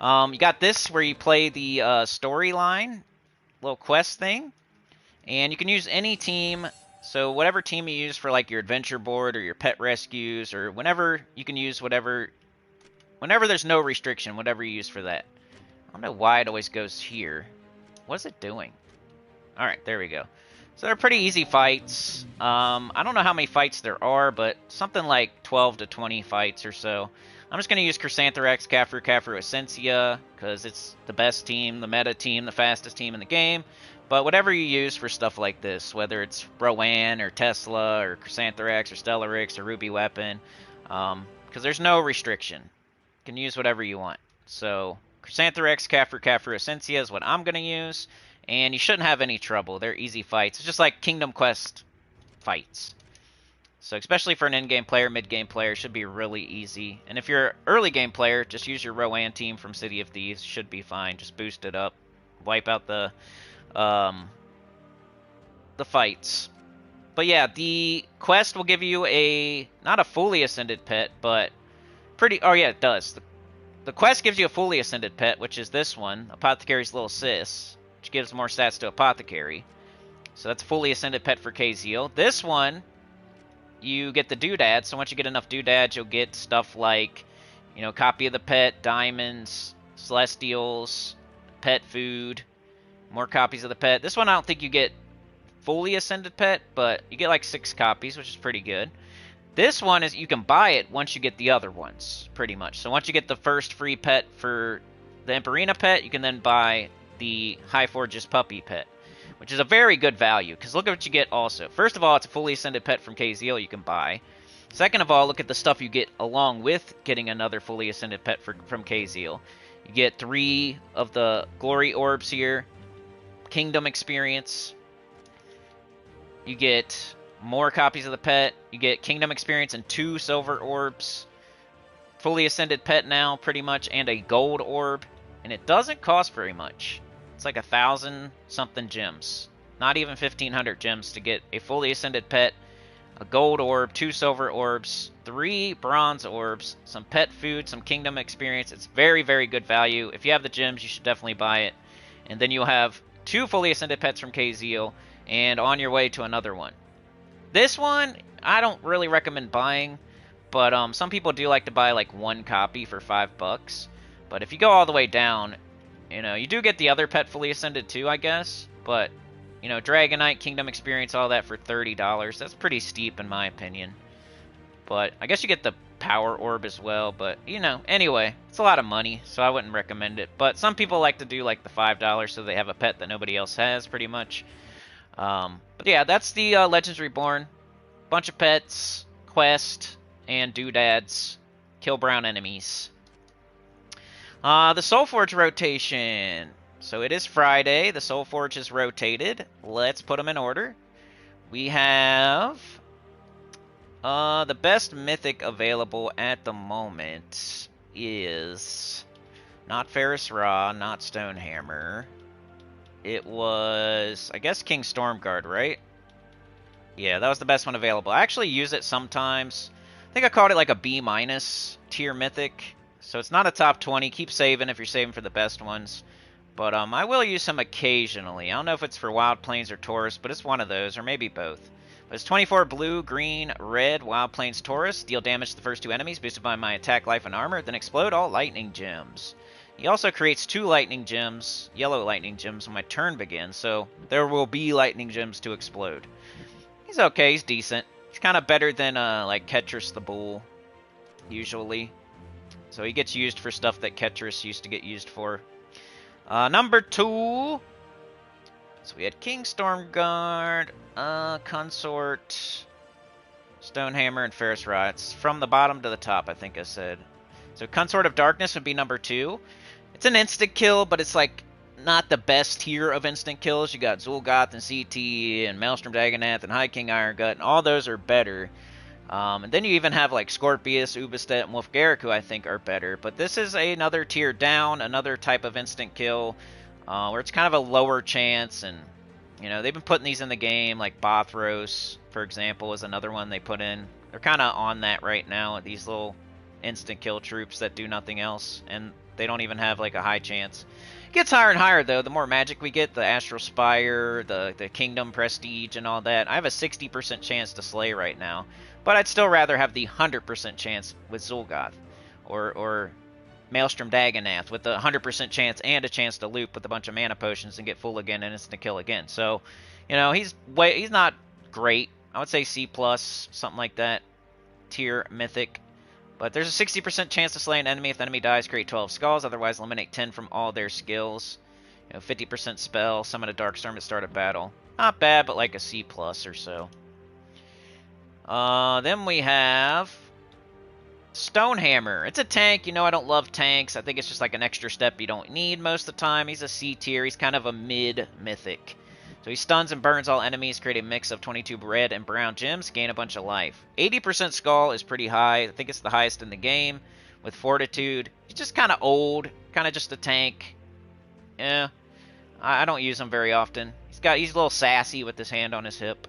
You got this where you play the storyline, little quest thing. And you can use any team. So whatever team you use for like your adventure board or your pet rescues or whenever, you can use whatever, whenever there's no restriction, whatever you use for that. I don't know why it always goes here. What is it doing? Alright, there we go. So they're pretty easy fights. I don't know how many fights there are, but something like 12 to 20 fights or so. I'm just going to use Chrysantherax, Caffru, Essentia, because it's the best team, the meta team, the fastest team in the game. But whatever you use for stuff like this, whether it's Rowan or Tesla or Chrysantherax or Stellarix or Ruby Weapon, because there's no restriction. You can use whatever you want. So Chrysantherax, Caffru, Essentia is what I'm going to use. And you shouldn't have any trouble. They're easy fights. It's just like Kingdom Quest fights. So especially for an in-game player, mid-game player, should be really easy. And if you're an early-game player, just use your Rowan team from City of Thieves. Should be fine. Just boost it up. Wipe out the fights. But yeah, the quest will give you a, not a fully ascended pet, but pretty, oh yeah, it does. The quest gives you a fully ascended pet, which is this one, Apothecary's Little Sis, which gives more stats to Apothecary. So that's a fully ascended pet for Khaziel. This one, you get the doodads, so once you get enough doodads, you'll get stuff like, you know, copy of the pet, diamonds, celestials, pet food, more copies of the pet. This one I don't think you get fully ascended pet, but you get like 6 copies, which is pretty good. This one is you can buy it once you get the other ones, pretty much. So once you get the first free pet for the Emperina pet, you can then buy the Highforge's puppy pet, which is a very good value, because look at what you get also. First of all, it's a fully ascended pet from Khaziel you can buy. Second of all, look at the stuff you get along with getting another fully ascended pet from Khaziel. You get 3 of the glory orbs here, Kingdom experience. You get more copies of the pet. You get Kingdom experience and 2 silver orbs. Fully ascended pet now, pretty much, and a gold orb. And it doesn't cost very much. It's like 1,000 something gems. Not even 1,500 gems to get a fully ascended pet, a gold orb, 2 silver orbs, 3 bronze orbs, some pet food, some Kingdom experience. It's very, very good value. If you have the gems, you should definitely buy it. And then you'll have 2 fully ascended pets from Khaziel, and on your way to another one. This one, I don't really recommend buying, but some people do like to buy like 1 copy for $5. But if you go all the way down, you know, you do get the other pet fully ascended too, I guess. But, you know, Dragonite, Kingdom experience, all that for $30. That's pretty steep in my opinion. But I guess you get the power orb as well, but you know, anyway, it's a lot of money, so I wouldn't recommend it. But some people like to do like the $5 so they have a pet that nobody else has, pretty much. But yeah, that's the Legends Reborn. Bunch of pets, quest, and doodads. Kill brown enemies. The Soulforge rotation. So it is Friday. The Soulforge is rotated. Let's put them in order. We have the best mythic available at the moment is not Ferrous Ra, not Stonehammer. It was, I guess, King Stormguard, right? Yeah, that was the best one available. I actually use it sometimes. I think I called it like a B- tier mythic. So it's not a top 20. Keep saving if you're saving for the best ones. But I will use him occasionally. I don't know if it's for Wild Plains or Taurus, but it's one of those, or maybe both. It's 24 blue, green, red, Wild Plains Taurus. Deal damage to the first 2 enemies, boosted by my attack, life, and armor. Then explode all lightning gems. He also creates 2 lightning gems, yellow lightning gems, when my turn begins. So there will be lightning gems to explode. He's okay. He's decent. He's kind of better than like Ketris the Bull, usually. So he gets used for stuff that Ketris used to get used for. Number 2. So we had King Stormguard, Consort, Stonehammer, and Ferris Ra. It's from the bottom to the top, I think I said. So Consort of Darkness would be number 2. It's an instant kill, but it's like not the best tier of instant kills. You got Zul'Goth and CT and Maelstrom Dagonath and High King Irongut, and all those are better. And then you even have like Scorpius, Ubistet, and Wolfgarrick, who I think are better. But this is another tier down, another type of instant kill, where it's kind of a lower chance. And, you know, they've been putting these in the game, like Bothros, for example, is another one they put in. They're kind of on that right now, these little instant kill troops that do nothing else, and they don't even have like a high chance. It gets higher and higher though, the more magic we get, the Astral Spire, the Kingdom Prestige and all that. I have a 60% chance to slay right now, but I'd still rather have the 100% chance with Zul'Goth, or Maelstrom Dagonath with the 100% chance and a chance to loop with a bunch of mana potions and get full again and instant kill again. So, you know, he's not great. I would say C+, something like that, tier mythic. But there's a 60% chance to slay an enemy. If the enemy dies, create 12 skulls. Otherwise, eliminate 10 from all their skills. You know, 50% spell. Summon a Darkstorm at start of battle. Not bad, but like a C+ or so. Then we have Stonehammer. It's a tank. You know, I don't love tanks. I think it's just like an extra step you don't need most of the time. He's a C tier. He's kind of a mid-mythic. So he stuns and burns all enemies, create a mix of 22 red and brown gems, gain a bunch of life. 80% skull is pretty high. I think it's the highest in the game. With fortitude, he's just kind of old, kind of just a tank. Yeah, I don't use him very often. He's a little sassy with his hand on his hip.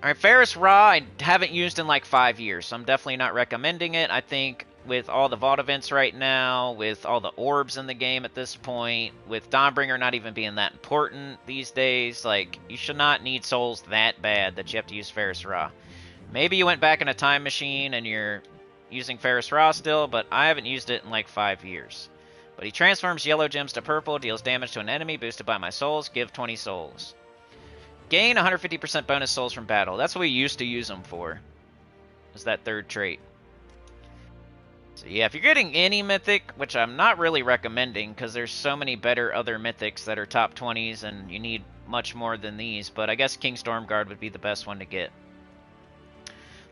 Alright, Ferris Ra, I haven't used in like 5 years, so I'm definitely not recommending it. I think with all the Vault events right now, with all the orbs in the game at this point, with Dawnbringer not even being that important these days, like, you should not need souls that bad that you have to use Ferris Ra. Maybe you went back in a time machine and you're using Ferris Ra still, but I haven't used it in like 5 years. But he transforms yellow gems to purple, deals damage to an enemy, boosted by my souls, give 20 souls. Gain 150% bonus souls from battle. That's what we used to use them for, is that third trait. So yeah, if you're getting any mythic, which I'm not really recommending because there's so many better other mythics that are top 20s and you need much more than these, but I guess King Stormguard would be the best one to get.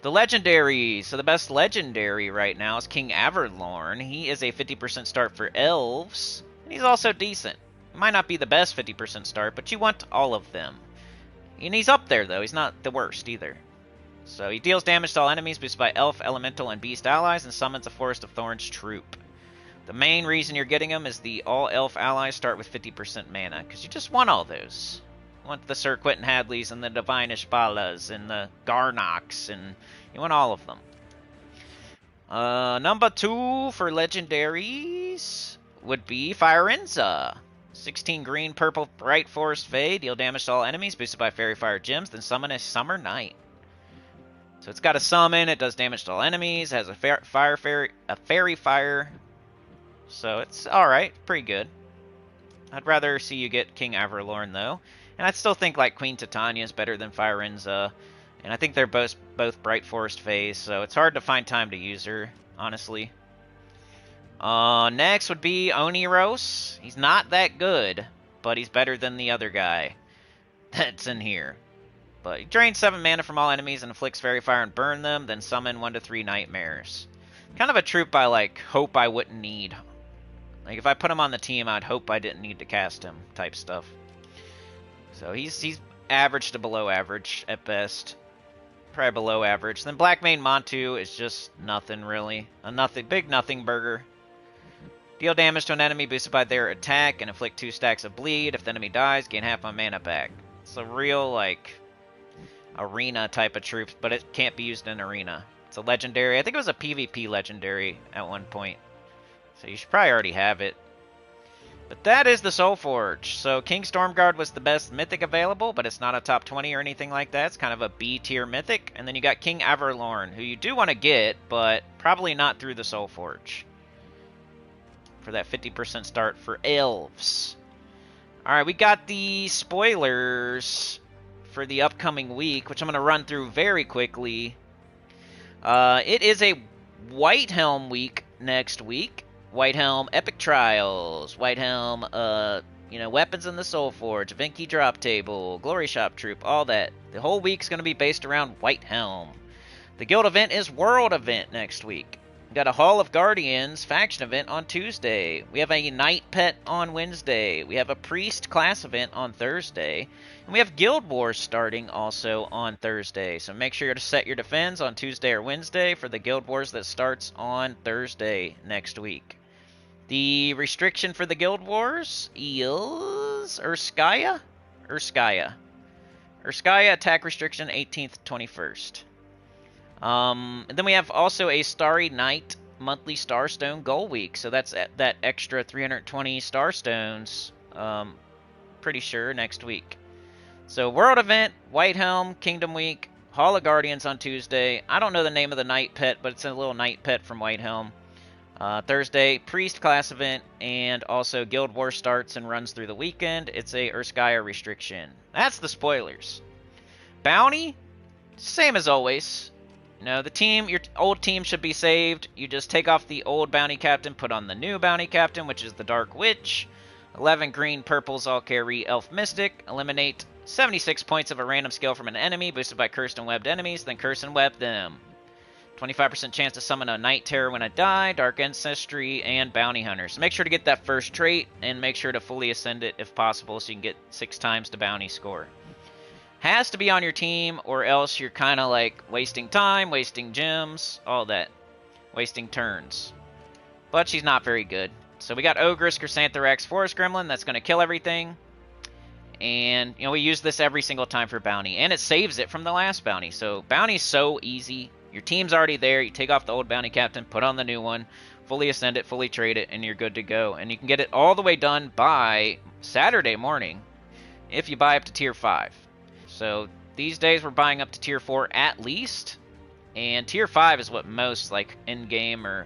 The legendary. So the best legendary right now is King Averlorn. He is a 50% start for elves, and he's also decent. He might not be the best 50% start, but you want all of them. And he's up there though, he's not the worst either. So he deals damage to all enemies, boosted by Elf, Elemental, and Beast allies, and summons a Forest of Thorns troop. The main reason you're getting him is the all Elf allies start with 50% mana, because you just want all those. You want the Sir Quentin Hadleys, and the Divine Ishbalas, and the Garnoks, and you want all of them. Number 2 for legendaries would be Firenza. 16 green, purple, bright forest fey, deal damage to all enemies, boosted by Fairy Fire gems, then summon a Summer Night. So it's got a summon, it does damage to all enemies, it has a fairy fire. So it's alright, pretty good. I'd rather see you get King Averlorn though. And I'd still think like Queen Titania is better than Firenza. And I think they're both Bright Forest Fays, so it's hard to find time to use her, honestly. Next would be Oniros. He's not that good, but he's better than the other guy that's in here. But he drains 7 mana from all enemies and inflicts Fairy Fire and burn them, then summon 1 to 3 Nightmares. Kind of a troop I like hope I wouldn't need. Like if I put him on the team, I'd hope I didn't need to cast him type stuff. So he's average to below average at best. Probably below average. Then Blackmane Montu is just nothing really. A big nothing burger. Deal damage to an enemy boosted by their attack and inflict 2 stacks of bleed. If the enemy dies, gain half my mana back. It's a real like arena type of troop, but it can't be used in arena. It's a legendary. I think it was a PvP legendary at one point. So you should probably already have it. But that is the Soulforge. So King Stormguard was the best mythic available, but it's not a top 20 or anything like that. It's kind of a B tier mythic. And then you got King Averlorn, who you do want to get, but probably not through the Soulforge. For that 50% start for elves. Alright, we got the spoilers for the upcoming week, which I'm going to run through very quickly. It is a White Helm week next week. White Helm Epic Trials, White Helm, Weapons in the Soulforge, Event Key Drop Table, Glory Shop Troop, all that. The whole week's going to be based around White Helm. The guild event is World Event next week. We got a Hall of Guardians faction event on Tuesday. We have a Knight Pet on Wednesday. We have a Priest class event on Thursday. And we have Guild Wars starting also on Thursday. So make sure to set your defense on Tuesday or Wednesday for the Guild Wars that starts on Thursday next week. The restriction for the Guild Wars is Urskaya? Urskaya attack restriction 18th, 21st. And then we have also a Starry Night monthly Starstone goal week. So that's that extra 320 Starstones, pretty sure, next week. So World Event, White Helm, Kingdom Week, Hall of Guardians on Tuesday. I don't know the name of the Knight Pet, but it's a little Knight Pet from White Helm. Thursday, Priest class event, and also Guild Wars starts and runs through the weekend. It's a Urskaya restriction. That's the spoilers. Bounty, same as always. The team, your old team should be saved. You just take off the old bounty captain, put on the new bounty captain, which is the Dark Witch. 11 green purples all carry Elf Mystic. Eliminate 76 points of a random skill from an enemy, boosted by cursed and webbed enemies, then curse and web them. 25% chance to summon a Night Terror when I die, Dark Ancestry, and Bounty Hunter. So make sure to get that first trait, and make sure to fully ascend it if possible so you can get 6 times the bounty score. Has to be on your team, or else you're kind of like wasting time, wasting gems, all that. Wasting turns. But she's not very good. So we got Ogress, Chrysantherax, Forest Gremlin, that's going to kill everything. And, we use this every single time for bounty. And it saves it from the last bounty. So bounty's so easy. Your team's already there. You take off the old bounty captain, put on the new one, fully ascend it, fully trade it, and you're good to go. And you can get it all the way done by Saturday morning if you buy up to tier 5. So these days we're buying up to tier 4 at least. And tier 5 is what most like in-game or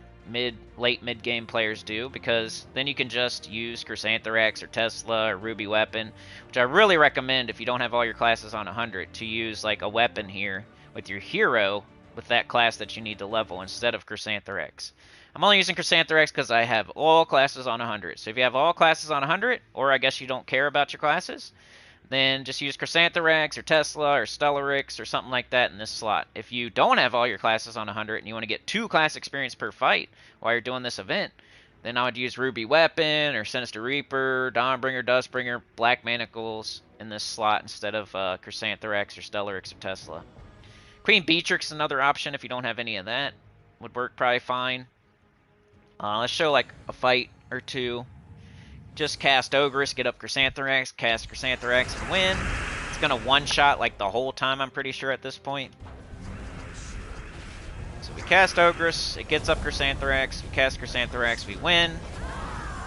late mid-game players do, because then you can just use Chrysantherax or Tesla or Ruby Weapon, which I really recommend if you don't have all your classes on 100 to use like a weapon here with your hero with that class that you need to level instead of Chrysantherax. I'm only using Chrysantherax because I have all classes on 100. So if you have all classes on 100, or I guess you don't care about your classes, then just use Chrysantherax or Tesla or Stellarix or something like that in this slot. If you don't have all your classes on 100 and you want to get 2 class experience per fight while you're doing this event, then I would use Ruby Weapon or Sinister Reaper, Dawnbringer, Dustbringer, Black Manacles in this slot instead of Chrysantherax or Stellarix or Tesla. Queen Beatrix is another option if you don't have any of that. Would work probably fine. Let's show like a fight or two. Just cast Ogress, get up Chrysantherax, cast Chrysantherax, and win. It's going to one-shot like the whole time, I'm pretty sure, at this point. So we cast Ogress, it gets up Chrysantherax, we cast Chrysantherax, we win.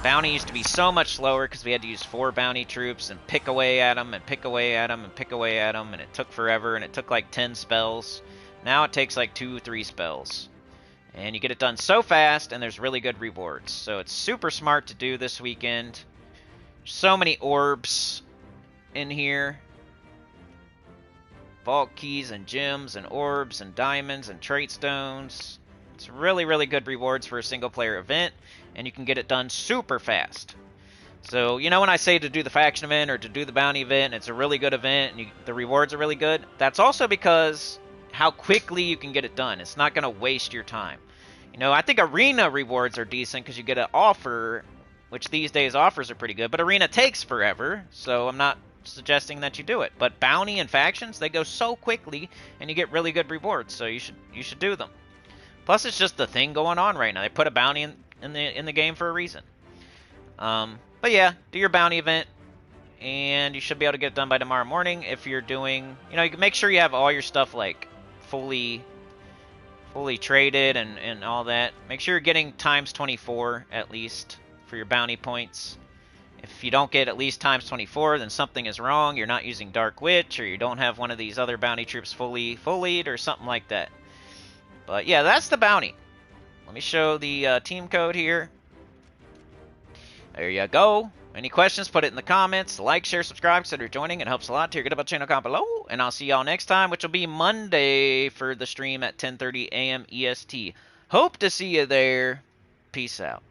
Bounty used to be so much slower because we had to use 4 bounty troops and pick away at them and pick away at them and pick away at them, and it took forever, and it took like 10 spells. Now it takes like 2-3 spells. And you get it done so fast, and there's really good rewards. So it's super smart to do this weekend. So many orbs in here. Vault keys and gems and orbs and diamonds and trait stones. It's really, really good rewards for a single player event, and you can get it done super fast. So, when I say to do the faction event or to do the bounty event, it's a really good event, and the rewards are really good. That's also because how quickly you can get it done. It's not going to waste your time. I think arena rewards are decent because you get an offer, which these days offers are pretty good, but arena takes forever, so I'm not suggesting that you do it. But bounty and factions, they go so quickly, and you get really good rewards, so you should do them. Plus, it's just the thing going on right now. They put a bounty in the game for a reason. But yeah, do your bounty event, and you should be able to get it done by tomorrow morning. If you're doing, you can make sure you have all your stuff like fully traded and all that. Make sure you're getting times 24 at least for your bounty points. If you don't get at least times 24, then something is wrong. You're not using Dark Witch, or you don't have one of these other bounty troops fully fullied, or something like that. But yeah, that's the bounty. Let me show the team code here. There you go. Any questions, put it in the comments. Like, share, subscribe, consider joining. It helps a lot. Here, get about channel comment below. And I'll see y'all next time, which will be Monday for the stream at 10:30 a.m. EST. Hope to see you there. Peace out.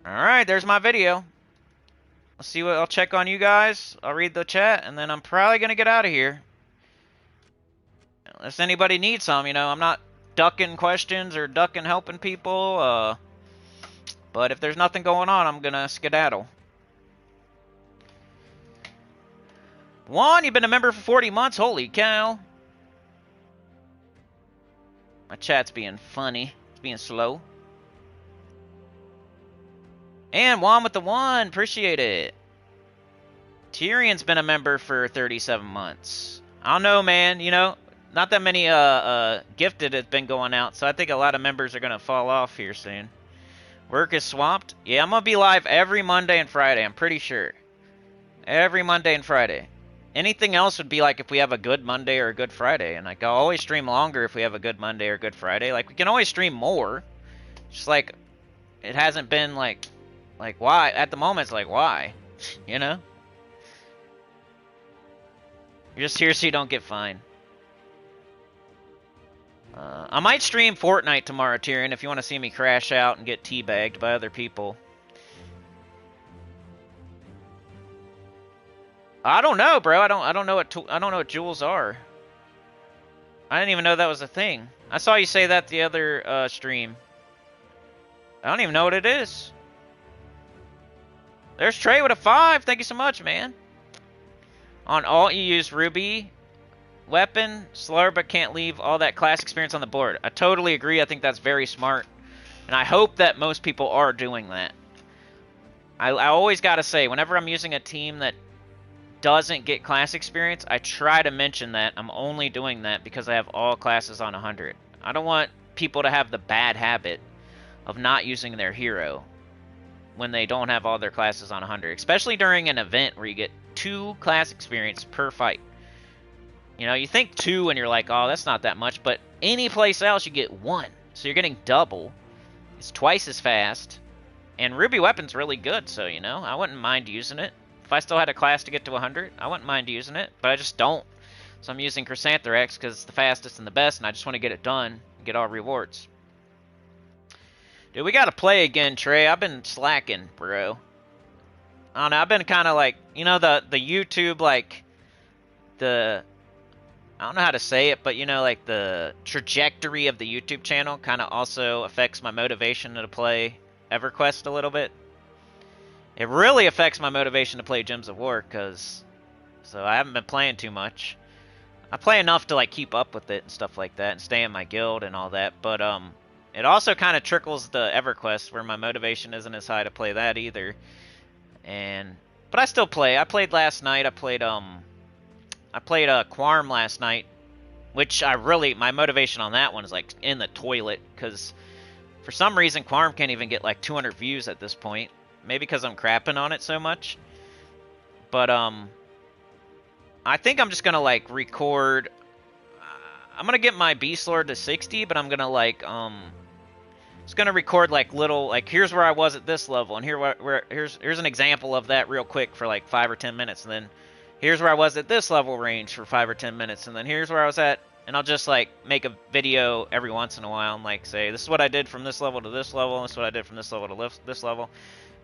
Alright, there's my video. I'll check on you guys. I'll read the chat, and then I'm probably going to get out of here. Unless anybody needs some, you know, I'm not ducking questions or ducking helping people. But if there's nothing going on, I'm going to skedaddle. Juan, you've been a member for 40 months. Holy cow. My chat's being funny. It's being slow. And Juan with the 1. Appreciate it. Tyrion's been a member for 37 months. I don't know, man. You know, not that many gifted has been going out, so I think a lot of members are going to fall off here soon. Work is swamped. Yeah, I'm going to be live every Monday and Friday, I'm pretty sure. Every Monday and Friday. Anything else would be like if we have a good Monday or a good Friday. And like, I'll always stream longer if we have a good Monday or good Friday. Like, we can always stream more. Just like, it hasn't been like why? At the moment, it's like, why? You know? You're just here so you don't get fined. I might stream Fortnite tomorrow, Tyrion, if you want to see me crash out and get teabagged by other people. I don't know, bro. I don't know what jewels are. I didn't even know that was a thing. I saw you say that the other stream. I don't even know what it is. There's Trey with a 5. Thank you so much, man. On alt, you use Ruby. Weapon, slur, but can't leave all that class experience on the board. I totally agree. I think that's very smart. And I hope that most people are doing that. I always got to say, whenever I'm using a team that doesn't get class experience, I try to mention that I'm only doing that because I have all classes on 100. I don't want people to have the bad habit of not using their hero when they don't have all their classes on 100. Especially during an event where you get 2 class experience per fight. You know, you think 2 and you're like, oh, that's not that much. But any place else, you get 1. So you're getting double. It's twice as fast. And Ruby Weapon's really good, so, you know, I wouldn't mind using it. If I still had a class to get to 100, I wouldn't mind using it. But I just don't. So I'm using Chrysanthrax because it's the fastest and the best, and I just want to get it done and get all rewards. Dude, we got to play again, Trey. I've been slacking, bro. I don't know. I've been kind of like, you know, the YouTube, like, I don't know how to say it, but you know, like the trajectory of the YouTube channel kind of also affects my motivation to play EverQuest a little bit. It really affects my motivation to play Gems of War, so I haven't been playing too much. I play enough to like keep up with it and stuff like that and stay in my guild and all that, but it also kind of trickles the EverQuest where my motivation isn't as high to play that either. But I still play. I played last night. I played Quarm last night, which my motivation on that one is like in the toilet, because for some reason Quarm can't even get like 200 views at this point. Maybe because I'm crapping on it so much. But I think I'm just gonna like record. I'm gonna get my Beast Lord to 60, but I'm gonna like just gonna record like little, like, here's where I was at this level, and here's an example of that real quick for like 5 or 10 minutes, and then here's where I was at this level range for 5 or 10 minutes, and then here's where I was at, and I'll just like make a video every once in a while and like say, this is what I did from this level to this level, and this is what I did from this level to this level.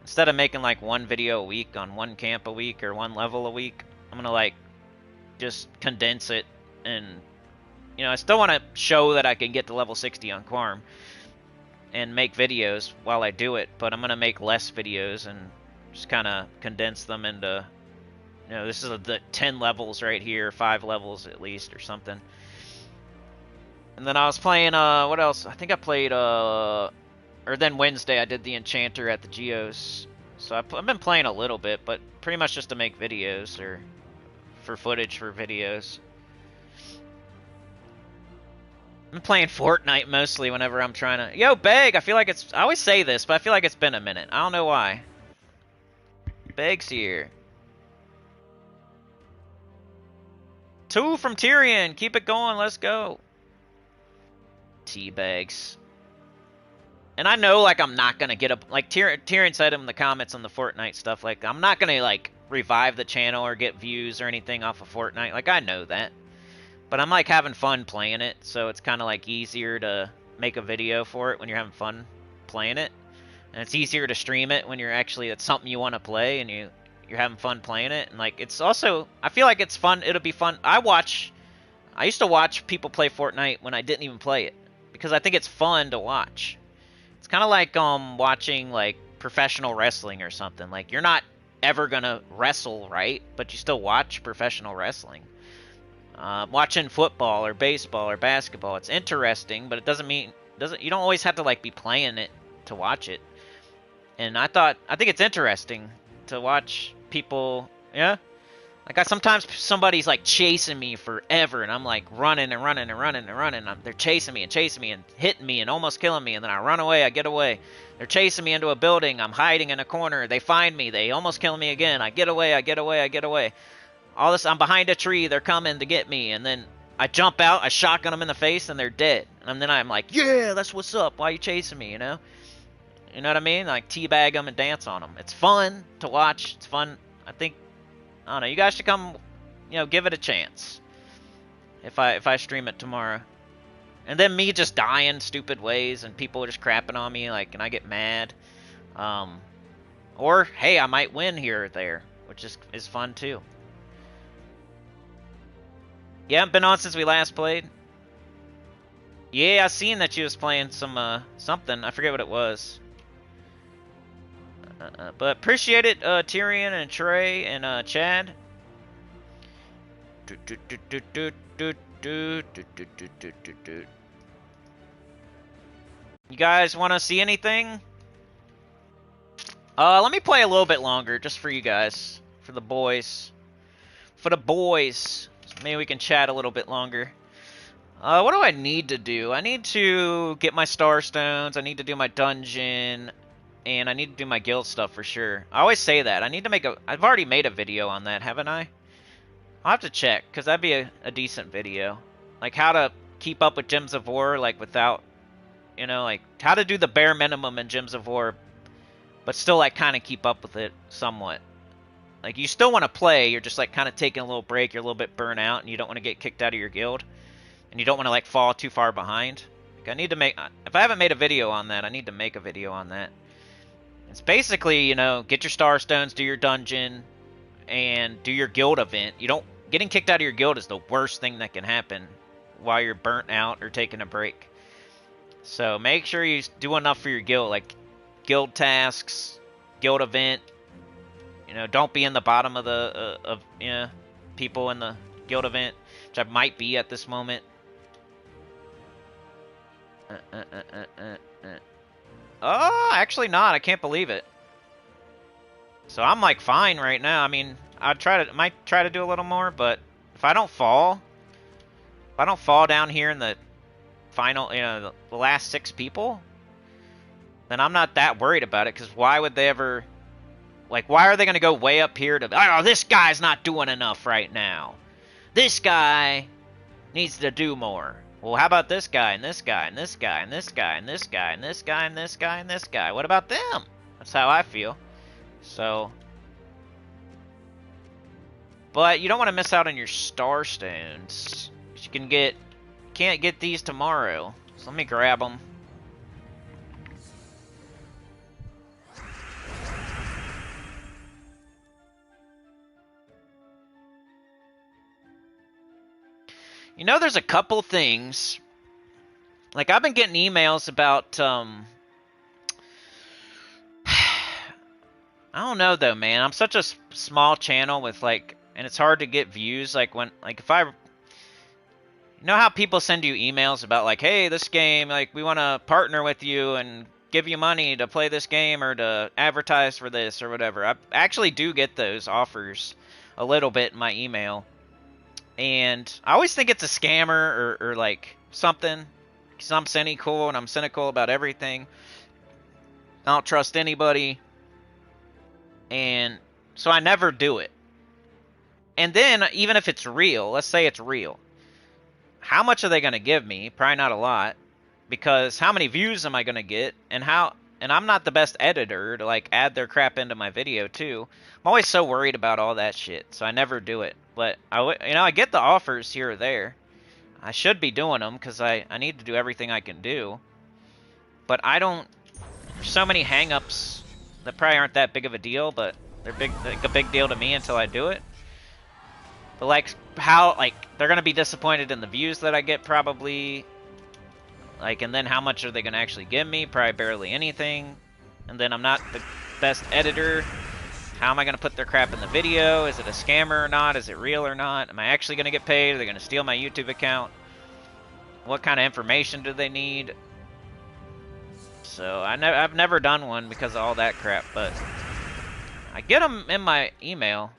Instead of making like one video a week on one camp a week or one level a week, I'm gonna like just condense it, and you know, I still want to show that I can get to level 60 on Quarm and make videos while I do it, but I'm gonna make less videos and just kind of condense them into, you know, this is the 10 levels right here, 5 levels at least or something. And then I was playing, what else? I think I played, or then Wednesday I did the Enchanter at the Geos. So I've been playing a little bit, but pretty much just to make videos or for footage for videos. I'm playing Fortnite mostly whenever I'm trying to... Yo, Beg, I feel like it's... I always say this, but I feel like it's been a minute. I don't know why. Beg's here. 2 from Tyrion. Keep it going. Let's go. Teabags. And I know, like, I'm not gonna get up... Like, Tyrion said in the comments on the Fortnite stuff, like, I'm not gonna, like, revive the channel or get views or anything off of Fortnite. Like, I know that. But I'm, like, having fun playing it, so it's kind of, like, easier to make a video for it when you're having fun playing it. And it's easier to stream it when you're actually... It's something you want to play and you're having fun playing it. And, like, it's also... I feel like it's fun. It'll be fun. I used to watch people play Fortnite when I didn't even play it. Because I think it's fun to watch. It's kind of like watching like professional wrestling or something. Like you're not ever gonna wrestle, right? But you still watch professional wrestling. Watching football or baseball or basketball, it's interesting, but it doesn't mean you don't always have to like be playing it to watch it. And I think it's interesting to watch people, yeah. Like, sometimes somebody's, like, chasing me forever, and I'm, like, running and running and running and running. They're chasing me and hitting me and almost killing me, and then I run away, I get away. They're chasing me into a building, I'm hiding in a corner, they find me, they almost kill me again. I get away, I get away, I get away. All this, I'm behind a tree, they're coming to get me, and then I jump out, I shotgun them in the face, and they're dead. And then I'm like, yeah, that's what's up, why are you chasing me, you know? You know what I mean? Like, teabag them and dance on them. It's fun to watch, it's fun, I think. I don't know. You guys should come, give it a chance. If I stream it tomorrow, and then me just dying stupid ways, and people just crapping on me, like, and I get mad. Or hey, I might win here or there, which is fun too. Yeah, been on since we last played. Yeah, I seen that you was playing some something. I forget what it was. But appreciate it, Tyrion and Trey and Chad. You guys want to see anything? Let me play a little bit longer, just for you guys, for the boys, Maybe we can chat a little bit longer. What do I need to do? I need to get my star stones. I need to do my dungeon. And I need to do my guild stuff for sure. I always say that. I need to make I've already made a video on that, haven't I? I'll have to check, because that'd be a decent video. Like, how to keep up with Gems of War, like, without, like, how to do the bare minimum in Gems of War, but still, like, kind of keep up with it somewhat. Like, you still want to play, you're just, like, kind of taking a little break, you're a little bit burnt out, and you don't want to get kicked out of your guild. And you don't want to, like, fall too far behind. Like, I need to make... If I haven't made a video on that, I need to make a video on that. It's basically, get your star stones, do your dungeon, and do your guild event. Getting kicked out of your guild is the worst thing that can happen while you're burnt out or taking a break. So make sure you do enough for your guild, like guild tasks, guild event. Don't be in the bottom of the people in the guild event, which I might be at this moment. Oh, actually not. I can't believe it. So I'm like fine right now. I mean, might try to do a little more, but if I don't fall down here in the final, the last 6 people, then I'm not that worried about it. Because why would they ever, like, why are they going to go way up here to, oh, this guy's not doing enough right now. This guy needs to do more. Well, how about this guy, and this guy, and this guy, and this guy, and this guy, and this guy, and this guy, and this guy? What about them? That's how I feel. So, but you don't want to miss out on your star stones. You can't get these tomorrow. So let me grab them. There's a couple things. Like, I've been getting emails about, I don't know, though, man. I'm such a small channel with, like, and it's hard to get views. Like, if I... how people send you emails about, like, hey, this game, like, we want to partner with you and give you money to play this game or to advertise for this or whatever. I actually do get those offers a little bit in my email. And I always think it's a scammer or like something. Because I'm cynical and I'm cynical about everything. I don't trust anybody. And so I never do it. And then, even if it's real, let's say it's real. How much are they going to give me? Probably not a lot. Because how many views am I going to get? And I'm not the best editor to, like, add their crap into my video, too. I'm always so worried about all that shit. So I never do it. But, I get the offers here or there. I should be doing them because I need to do everything I can do. But I don't... There's so many hang-ups that probably aren't that big of a deal, but they're a big deal to me until I do it. But like they're gonna be disappointed in the views that I get probably. Like, and then how much are they gonna actually give me? Probably barely anything. And then I'm not the best editor. How am I gonna put their crap in the video? Is it a scammer or not? Is it real or not? Am I actually gonna get paid? Are they gonna steal my YouTube account? What kind of information do they need? So I've never done one because of all that crap, but I get them in my email,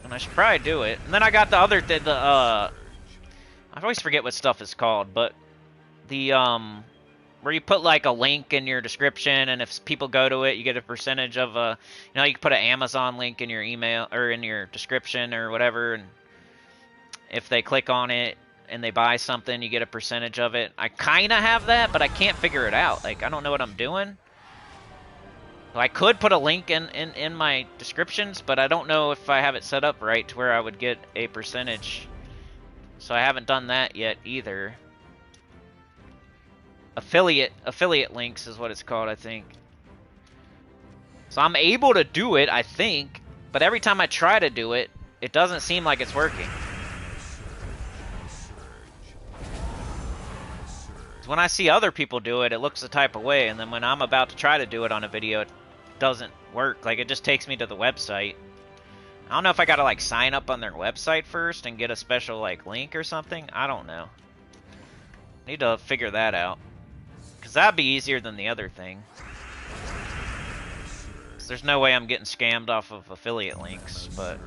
and I should probably do it. And then I got the other I always forget what stuff is called, but the where you put like a link in your description, and if people go to it, you get a percentage of you can put an Amazon link in your email or in your description or whatever, and if they click on it and they buy something, you get a percentage of it. I kind of have that, but I can't figure it out. Like, I don't know what I'm doing. So I could put a link in my descriptions, but I don't know if I have it set up right to where I would get a percentage. So I haven't done that yet either. Affiliate links is what it's called, I think. So I'm able to do it, I think, but every time I try to do it, it doesn't seem like it's working. When I see other people do it, it looks the type of way, and then when I'm about to try to do it on a video, it doesn't work. Like, it just takes me to the website. I don't know if I gotta, like, sign up on their website first and get a special, like, link or something. I don't know. Need to figure that out. Because that'd be easier than the other thing. 'Cause there's no way I'm getting scammed off of affiliate links, but...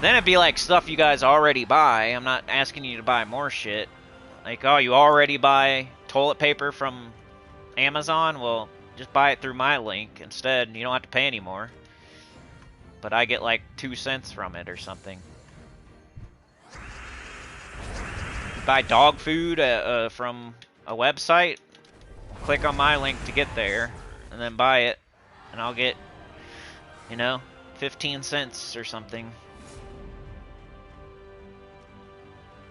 Then it'd be like stuff you guys already buy. I'm not asking you to buy more shit. Like, oh, you already buy toilet paper from Amazon? Well, just buy it through my link instead. You don't have to pay anymore. But I get like 2 cents from it or something. Buy dog food from a website. Click on my link to get there. And then buy it. And I'll get, 15 cents or something.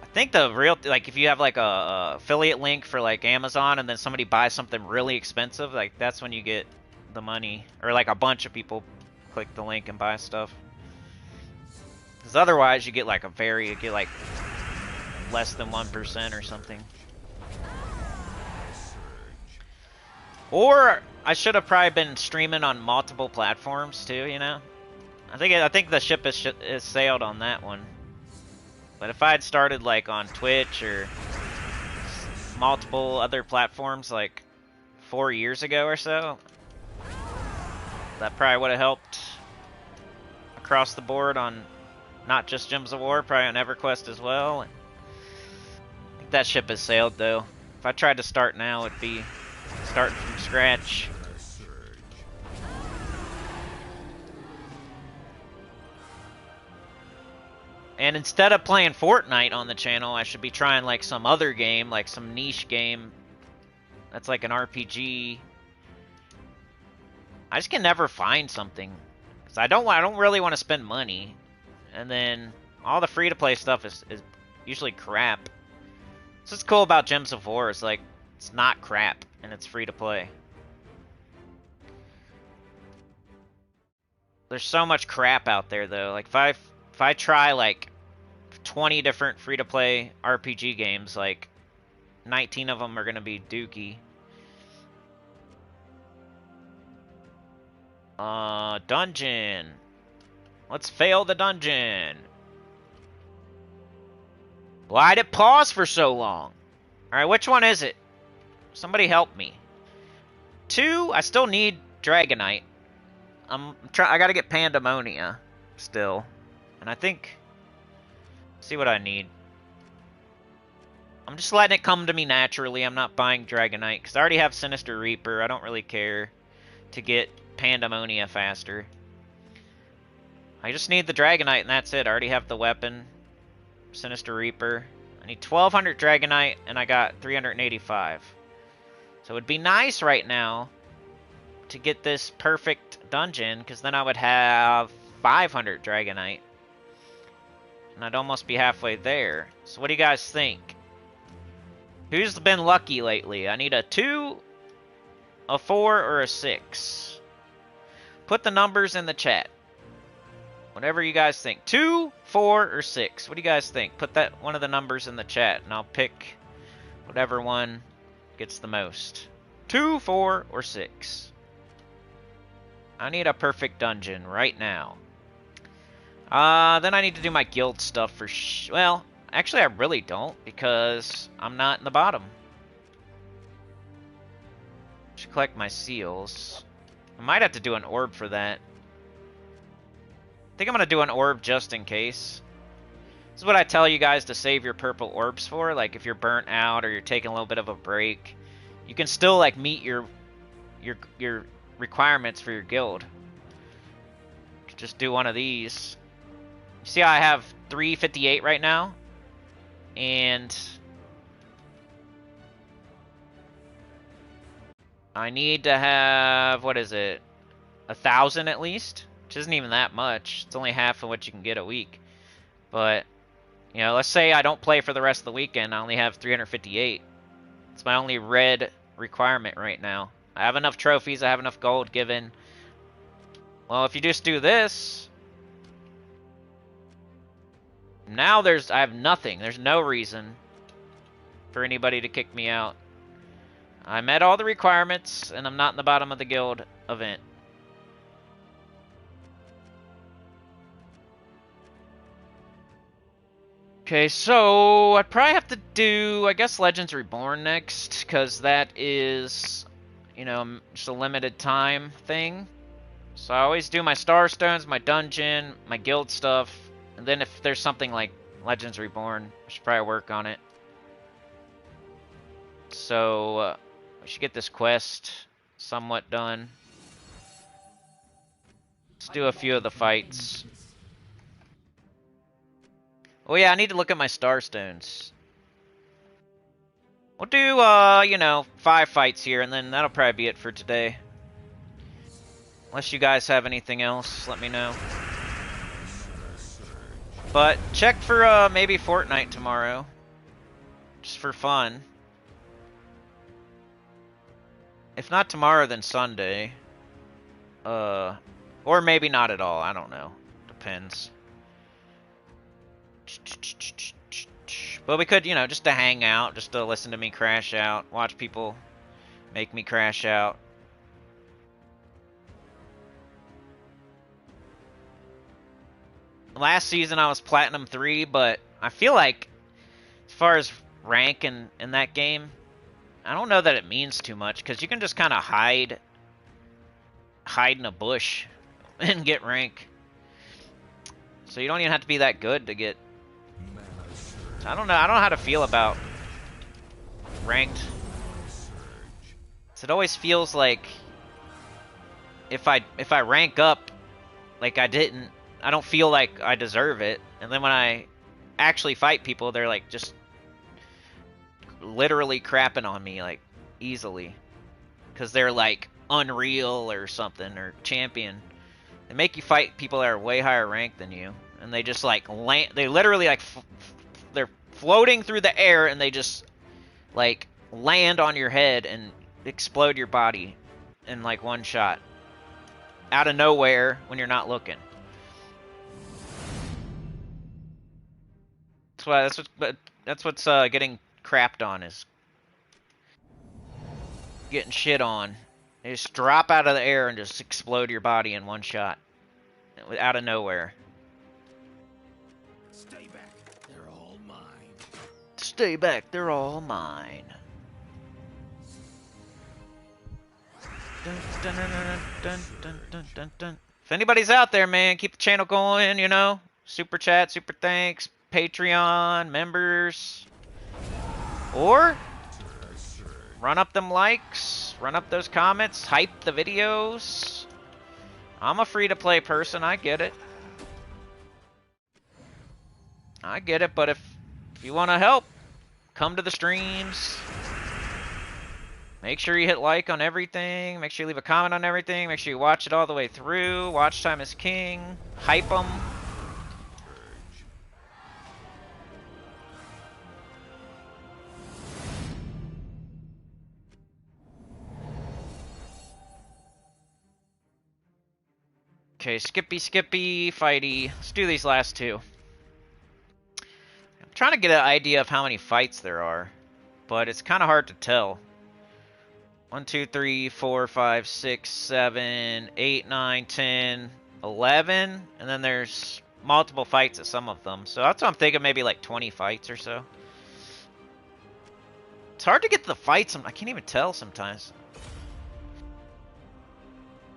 I think the real, like, if you have like a affiliate link for like Amazon and then somebody buys something really expensive, like, that's when you get the money. Or like a bunch of people click the link and buy stuff. Because otherwise you get like less than 1% or something. Or I should have probably been streaming on multiple platforms too, I think the ship has sailed on that one. But if I had started like on Twitch or multiple other platforms like 4 years ago or so, that probably would have helped across the board on not just Gems of War, probably on EverQuest as well. I think that ship has sailed though. If I tried to start now, it'd be starting from scratch. And instead of playing Fortnite on the channel, I should be trying like some other game, like some niche game that's like an RPG. I just can never find something. 'Cause I don't really want to spend money. And then all the free-to-play stuff is usually crap. So what's cool about Gems of War is like it's not crap and it's free to play. There's so much crap out there though. Like if I try like 20 different free-to-play RPG games, like 19 of them are gonna be dookie. Dungeon. Let's fail the dungeon. Why'd it pause for so long? Alright, which one is it? Somebody help me. 2, I still need Dragonite. I gotta get Pandemonia still. And I think... see what I need. I'm just letting it come to me naturally. I'm not buying Dragonite, because I already have Sinister Reaper. I don't really care to get Pandemonia faster. I just need the Dragonite, and that's it. I already have the weapon. Sinister Reaper. I need 1,200 Dragonite, and I got 385. So it would be nice right now to get this perfect dungeon, because then I would have 500 Dragonite. And I'd almost be halfway there. So what do you guys think? Who's been lucky lately? I need a 2, a 4, or a 6. Put the numbers in the chat. Whatever you guys think. 2, 4, or 6. What do you guys think? Put that one of the numbers in the chat, and I'll pick whatever one gets the most. 2, 4, or 6. I need a perfect dungeon right now. Then I need to do my guild stuff for well, actually I really don't, because I'm not in the bottom. Should collect my seals. I might have to do an orb for that. I think I'm going to do an orb just in case. This is what I tell you guys to save your purple orbs for. Like, if you're burnt out or you're taking a little bit of a break, you can still, like, meet your requirements for your guild. Just do one of these. You see how I have 358 right now? And I need to have, what is it, 1,000 at least? Which isn't even that much. It's only half of what you can get a week. But, you know, let's say I don't play for the rest of the weekend. I only have 358. It's my only red requirement right now. I have enough trophies. I have enough gold given. Well, if you just do this, now I have nothing. There's no reason for anybody to kick me out. I met all the requirements, and I'm not in the bottom of the guild event. Okay, so I'd probably have to do, I guess, Legends Reborn next, because that is, you know, just a limited time thing. So I always do my Star Stones, my dungeon, my guild stuff, and then if there's something like Legends Reborn, I should probably work on it. So we should get this quest somewhat done. Let's do a few of the fights. Oh yeah, I need to look at my Star Stones. We'll do, you know, 5 fights here, and then that'll probably be it for today. Unless you guys have anything else, let me know. But check for, maybe Fortnite tomorrow. Just for fun. If not tomorrow, then Sunday. Or maybe not at all, I don't know. Depends. But we could, you know, just to hang out, just to listen to me crash out, watch people make me crash out. Last season I was Platinum 3, but I feel like as far as rank in that game, I don't know that it means too much, because you can just kind of hide in a bush and get rank. So you don't even have to be that good to get. I don't know. I don't know how to feel about ranked. So it always feels like if I rank up like I don't feel like I deserve it. And then when I actually fight people, they're like just literally crapping on me like easily, because they're like unreal or something, or champion. They make you fight people that are way higher ranked than you, and they just like land. They literally like they're floating through the air, and they just like land on your head and explode your body in like one shot out of nowhere when you're not looking. That's what's getting crapped on, is getting shit on. They just drop out of the air and just explode your body in one shot out of nowhere. Stay back. They're all mine. Stay back. They're all mine. Dun, dun, dun. If anybody's out there, man, keep the channel going, you know. Super chat, super thanks, Patreon, members. Or run up them likes, run up those comments, hype the videos. I'm a free-to-play person, I get it. I get it, but if you want to help, come to the streams. Make sure you hit like on everything. Make sure you leave a comment on everything. Make sure you watch it all the way through. Watch time is king. Hype them. Okay, skippy, fighty. Let's do these last two. I'm trying to get an idea of how many fights there are, but it's kind of hard to tell. 1, 2, 3, 4, 5, 6, 7, 8, 9, 10, 11, and then there's multiple fights at some of them. So that's what I'm thinking, maybe like 20 fights or so. It's hard to get to the fights. I can't even tell sometimes.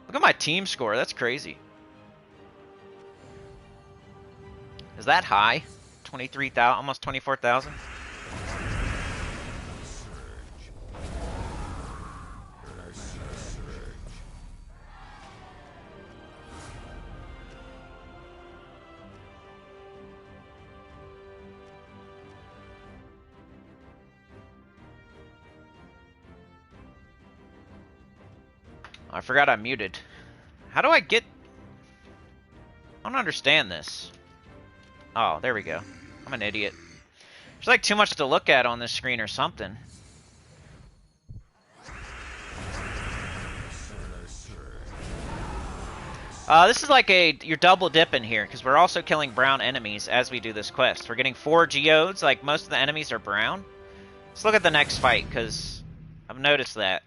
Look at my team score. That's crazy. Is that high? 23,000, almost 24,000. I forgot I'm muted. How do I get... I don't understand this. Oh, there we go. I'm an idiot. There's like too much to look at on this screen or something. This is like you're double dipping here, because we're also killing brown enemies as we do this quest. We're getting 4 geodes, like most of the enemies are brown. Let's look at the next fight, because I've noticed that.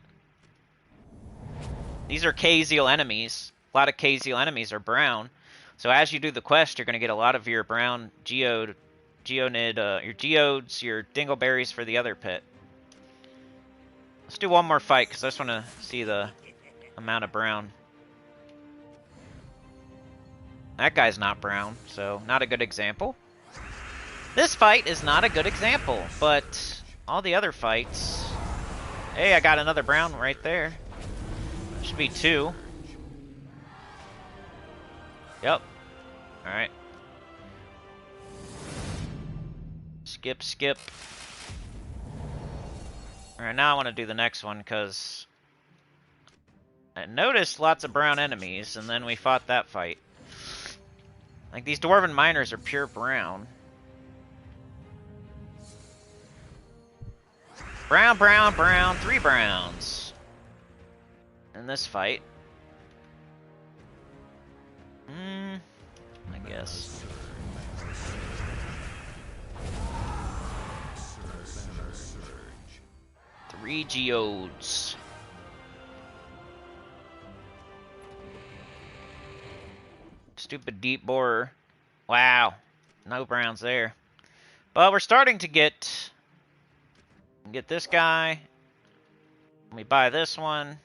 These are Khaziel enemies. A lot of Khaziel enemies are brown. So as you do the quest, you're going to get a lot of your brown geonid, your geodes, your dingleberries for the other pit. Let's do one more fight, because I just want to see the amount of brown. That guy's not brown, so not a good example. This fight is not a good example, but all the other fights... Hey, I got another brown right there. Should be 2. Yep. Alright. Skip. Alright, now I want to do the next one, because I noticed lots of brown enemies, and then we fought that fight. Like, these Dwarven Miners are pure brown. Brown, 3 browns. In this fight. I guess. Three geodes. Stupid deep borer. Wow. No browns there. But we're starting to get this guy. Let me buy this one.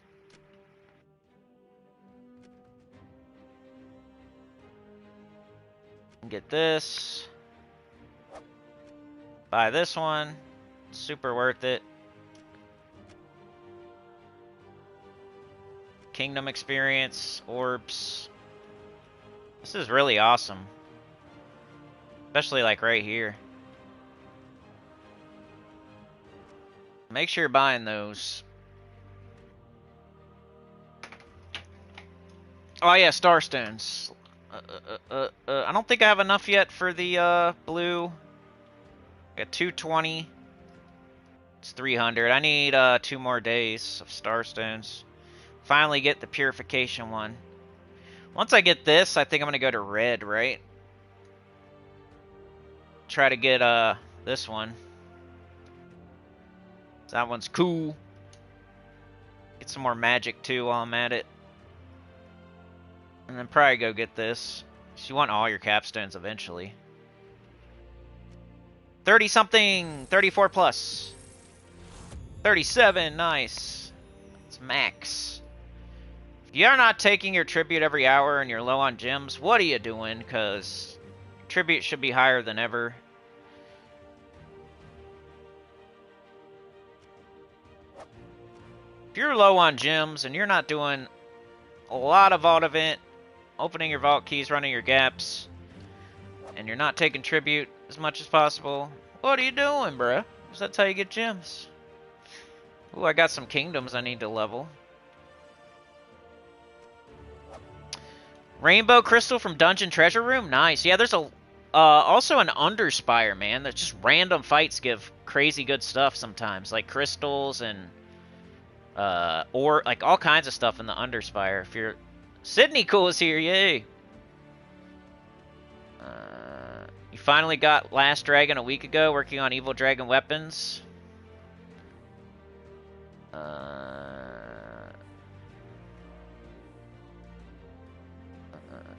Get this. Buy this one. Super worth it. Kingdom experience, orbs. This is really awesome. Especially like right here. Make sure you're buying those. Oh yeah, Starstones. I don't think I have enough yet for the blue. I got 220. It's 300. I need 2 more days of Starstones. Finally get the purification one. Once I get this, I think I'm gonna go to red, right? Try to get this one. That one's cool. Get some more magic too while I'm at it. And then probably go get this. You want all your capstones eventually. 30 something, 34 plus. 37, nice. It's max. If you're not taking your tribute every hour and you're low on gems, what are you doing? Because tribute should be higher than ever. you're low on gems and you're not doing a lot of vault event, opening your vault keys, running your gaps, and you're not taking tribute as much as possible, what are you doing, bruh? Because that's how you get gems. Ooh, I got some kingdoms I need to level. Rainbow crystal from dungeon treasure room? Nice. Yeah, there's a also an underspire, man. There's just random fights give crazy good stuff sometimes, like crystals and or like all kinds of stuff in the underspire. If you're Sydney Cool is here, yay! You finally got Last Dragon a week ago, working on Evil Dragon weapons.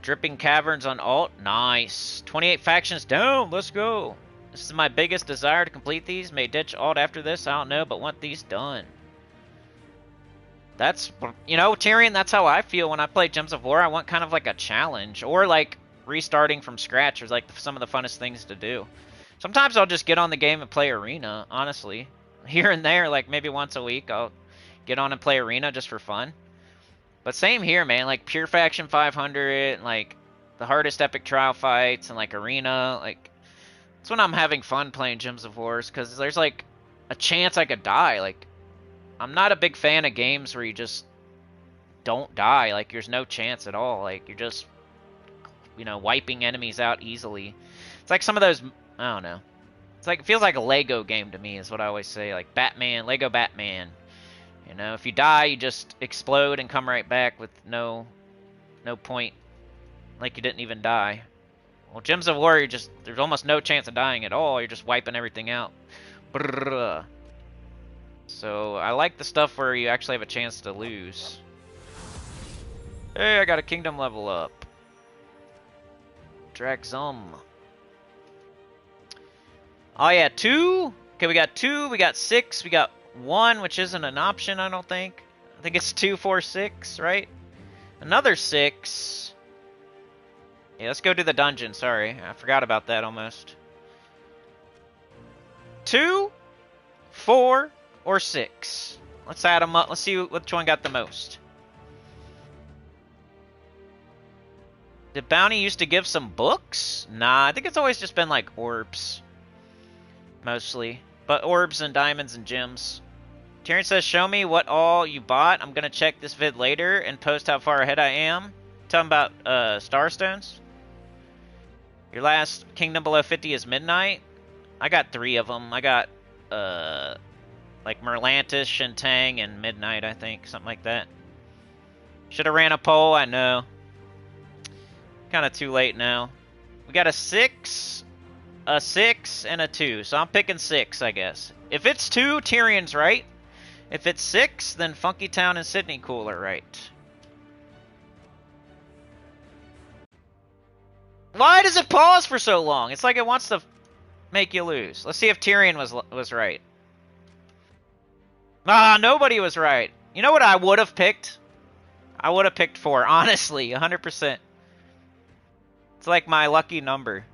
Dripping Caverns on alt. Nice. 28 factions down. Let's go. This is my biggest desire to complete these. May ditch alt after this. I don't know, but want these done. That's, you know, Tyrion, that's how I feel when I play Gems of War. I want kind of like a challenge. Or like restarting from scratch is like some of the funnest things to do. Sometimes I'll just get on the game and play Arena, honestly. Here and there, like maybe once a week, I'll get on and play Arena just for fun. But same here, man. Like Pure Faction 500, and like the hardest epic trial fights, and like Arena. Like that's when I'm having fun playing Gems of Wars, because there's like a chance I could die. Like I'm not a big fan of games where you just don't die. Like there's no chance at all. Like you're just, you know, wiping enemies out easily. It's like some of those. I don't know. It's like it feels like a Lego game to me, is what I always say. Like Batman, Lego Batman. You know, if you die, you just explode and come right back with no point. Like you didn't even die. Well, Gems of War, there's almost no chance of dying at all. You're just wiping everything out. Brrr. So I like the stuff where you actually have a chance to lose. Hey, I got a kingdom level up. Dragzum. Oh yeah, 2. Okay, we got 2, we got 6, we got 1, which isn't an option, I don't think. I think it's 2, 4, 6, right? Another 6. Yeah, let's go to the dungeon. Sorry, I forgot about that almost. 2, 4, or 6. Let's add them up. Let's see which one got the most. Did Bounty used to give some books? Nah, I think it's always just been like orbs. Mostly. But orbs and diamonds and gems. Tyrion says, show me what all you bought. I'm going to check this vid later and post how far ahead I am. Tell him about Starstones. Your last Kingdom Below 50 is Midnight. I got 3 of them. I got like Merlantis, Shintang, and Midnight, I think. Something like that. Should have ran a poll, I know. Kind of too late now. We got a 6, a 6, and a 2. So I'm picking 6, I guess. If it's 2, Tyrion's right. If it's 6, then Funky Town and Sydney Cool are right. Why does it pause for so long? It's like it wants to make you lose. Let's see if Tyrion was right. Ah, nobody was right. You know what I would have picked? I would have picked 4, honestly, 100%. It's like my lucky number.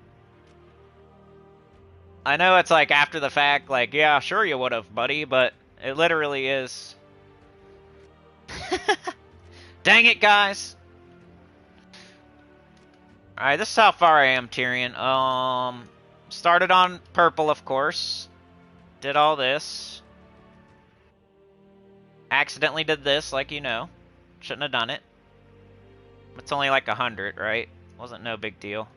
I know it's like after the fact, like, yeah, sure you would have, buddy, but it literally is. Dang it, guys. Alright, this is how far I am, Tyrion. Started on purple, of course. Did all this. Accidentally did this, like you know. Shouldn't have done it. It's only like 100, right? Wasn't no big deal.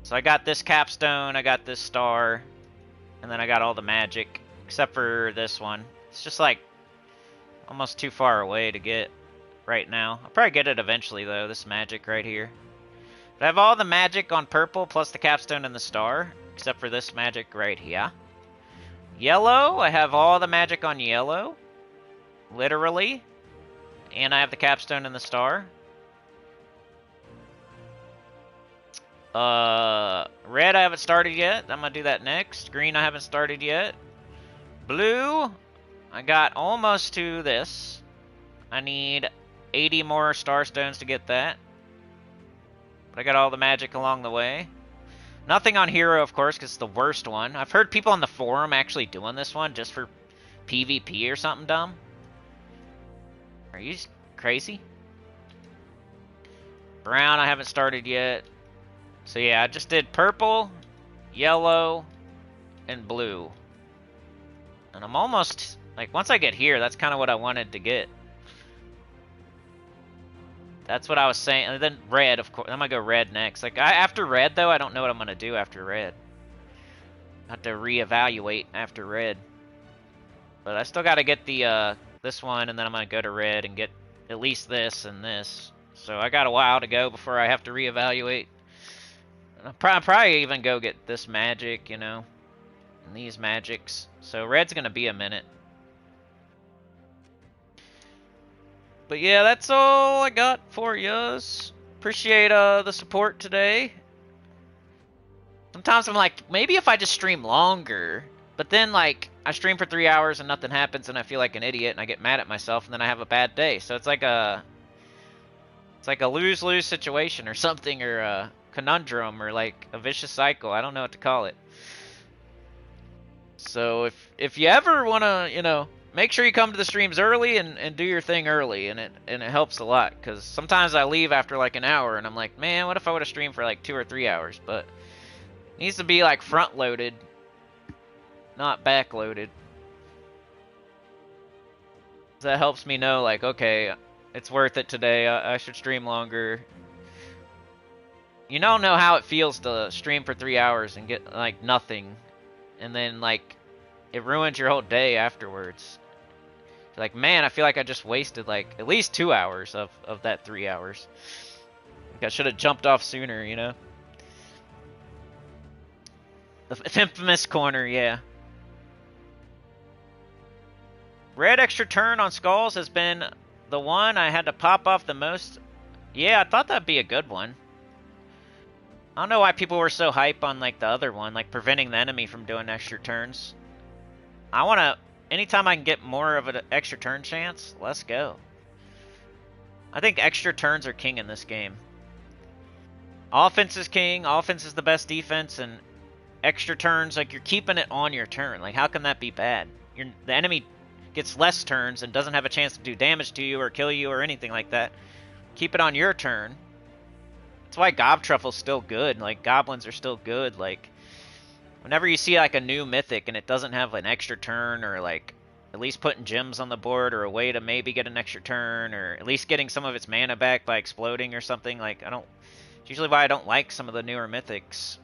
So I got this capstone, I got this star, and then I got all the magic, except for this one. It's just like almost too far away to get right now. I'll probably get it eventually though, this magic right here. But I have all the magic on purple plus the capstone and the star, except for this magic right here. Yellow, I have all the magic on yellow, literally, and I have the capstone and the star. Red I haven't started yet. I'm gonna do that next. Green I haven't started yet. Blue, I got almost to this. I need 80 more star stones to get that. But I got all the magic along the way. Nothing on hero, of course, because it's the worst one. I've heard people on the forum actually doing this one just for PvP or something dumb? Are you crazy? Brown, I haven't started yet. So yeah, I just did purple, yellow, and blue. And I'm almost, like, once I get here, that's kind of what I wanted to get. That's what I was saying. And then red, of course. I'm going to go red next. Like, after red, though, I don't know what I'm going to do after red. I have to reevaluate after red. But I still got to get the this one, and then I'm going to go to red and get at least this and this. So I got a while to go before I have to reevaluate. I'll probably even go get this magic, you know, and these magics. So red's going to be a minute. But yeah, that's all I got for yous. Appreciate the support today. Sometimes I'm like, maybe if I just stream longer. But then, like, I stream for 3 hours and nothing happens and I feel like an idiot and I get mad at myself and then I have a bad day. So it's like a lose-lose situation or something, or a conundrum, or like a vicious cycle. I don't know what to call it. So if you ever want to, you know, make sure you come to the streams early and do your thing early, and it helps a lot, because sometimes I leave after like an hour and I'm like, man, what if I would have streamed for like 2 or 3 hours? But it needs to be like front loaded, not back loaded. That helps me know, like, okay, it's worth it today. I should stream longer. You don't know how it feels to stream for 3 hours and get like nothing, and then like it ruins your whole day afterwards. You're like, man, I feel like I just wasted like at least 2 hours of that 3 hours. Like I should have jumped off sooner, you know? The infamous corner, yeah. Red extra turn on skulls has been the one I had to pop off the most. Yeah, I thought that'd be a good one. I don't know why people were so hype on like the other one, like preventing the enemy from doing extra turns. I want to, anytime I can get more of an extra turn chance, let's go. I think extra turns are king in this game. Offense is king, offense is the best defense, and extra turns, like you're keeping it on your turn. Like how can that be bad? The enemy gets less turns and doesn't have a chance to do damage to you or kill you or anything like that. Keep it on your turn. That's why Gob Truffle's still good. Like, goblins are still good. Like, whenever you see, like, a new mythic and it doesn't have an extra turn, or, like, at least putting gems on the board, or a way to maybe get an extra turn, or at least getting some of its mana back by exploding or something, like, it's usually why I don't like some of the newer mythics.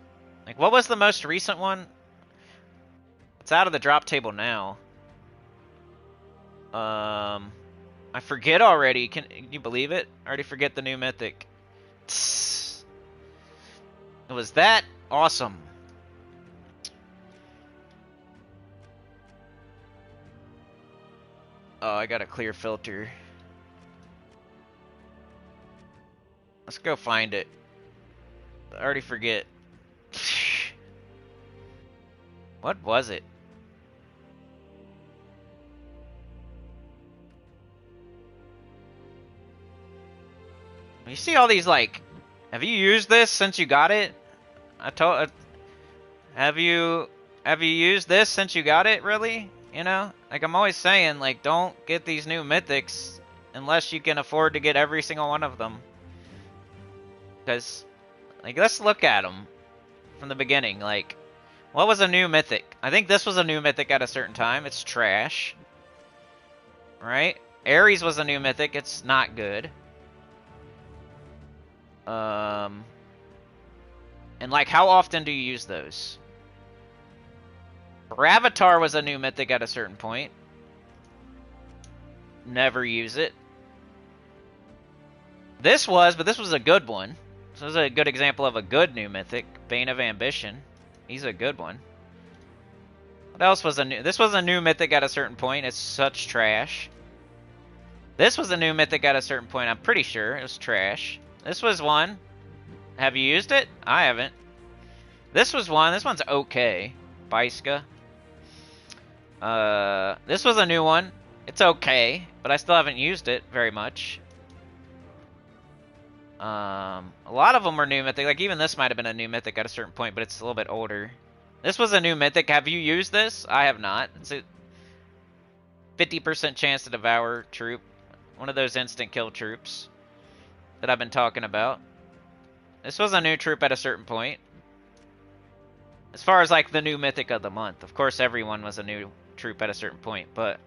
Like, what was the most recent one? It's out of the drop table now. I forget already. Can you believe it? I already forget the new mythic. It was that awesome. Oh, I got a clear filter. Let's go find it. I already forget. What was it? You see all these, like, have you used this since you got it? Have you used this since you got it, really? You know? Like, I'm always saying, like, don't get these new mythics unless you can afford to get every single one of them. Because, like, let's look at them from the beginning. Like, what was a new mythic? I think this was a new mythic at a certain time. It's trash. Right? Ares was a new mythic. It's not good. And like, how often do you use those? Gravatar was a new mythic at a certain point. Never use it. But this was a good one. This was a good example of a good new mythic. Bane of Ambition. He's a good one. What else was a new? This was a new mythic at a certain point. It's such trash. This was a new mythic at a certain point. I'm pretty sure it was trash. This was one. Have you used it? I haven't. This was one. This one's okay. Baiska. This was a new one. It's okay, but I still haven't used it very much. A lot of them were new mythic. Like, even this might have been a new mythic at a certain point, but it's a little bit older. This was a new mythic. Have you used this? I have not. 50% chance to devour troop. One of those instant kill troops that I've been talking about. This was a new troop at a certain point. As far as like the new mythic of the month. Of course everyone was a new troop at a certain point, but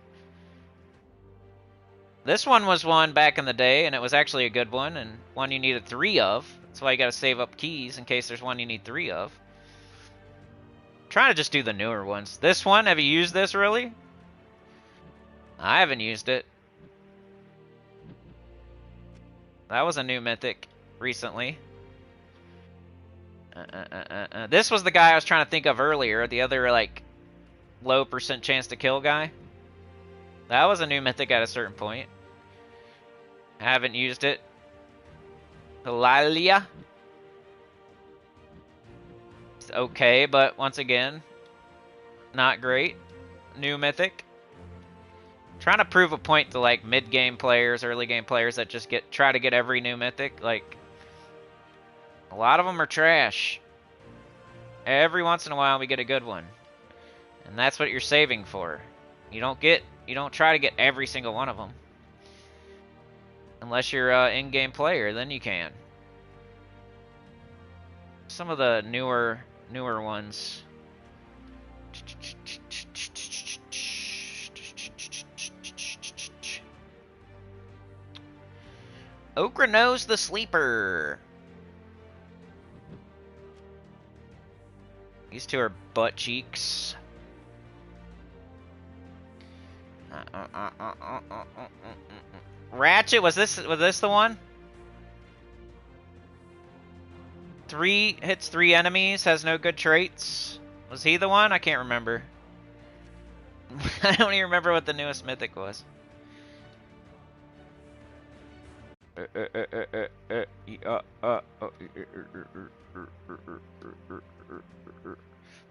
this one was one back in the day, and it was actually a good one, and one you needed 3 of. That's why you gotta save up keys in case there's one you need 3 of. I'm trying to just do the newer ones. This one, have you used this really? I haven't used it. That was a new mythic recently. This was the guy I was trying to think of earlier. The other, like, low % chance to kill guy. That was a new mythic at a certain point. Haven't used it. Hilalia. It's okay, but once again, not great. New mythic. Trying to prove a point to like mid-game players, early game players that just try to get every new mythic. Like, a lot of them are trash. Every once in a while we get a good one, and that's what you're saving for. You don't try to get every single one of them unless you're an in-game player. Then you can. Some of the newer ones. Okra Nose the Sleeper. These two are butt cheeks. Ratchet, was this the one? 3 hits 3 enemies, has no good traits. Was he the one? I can't remember. I don't even remember what the newest mythic was.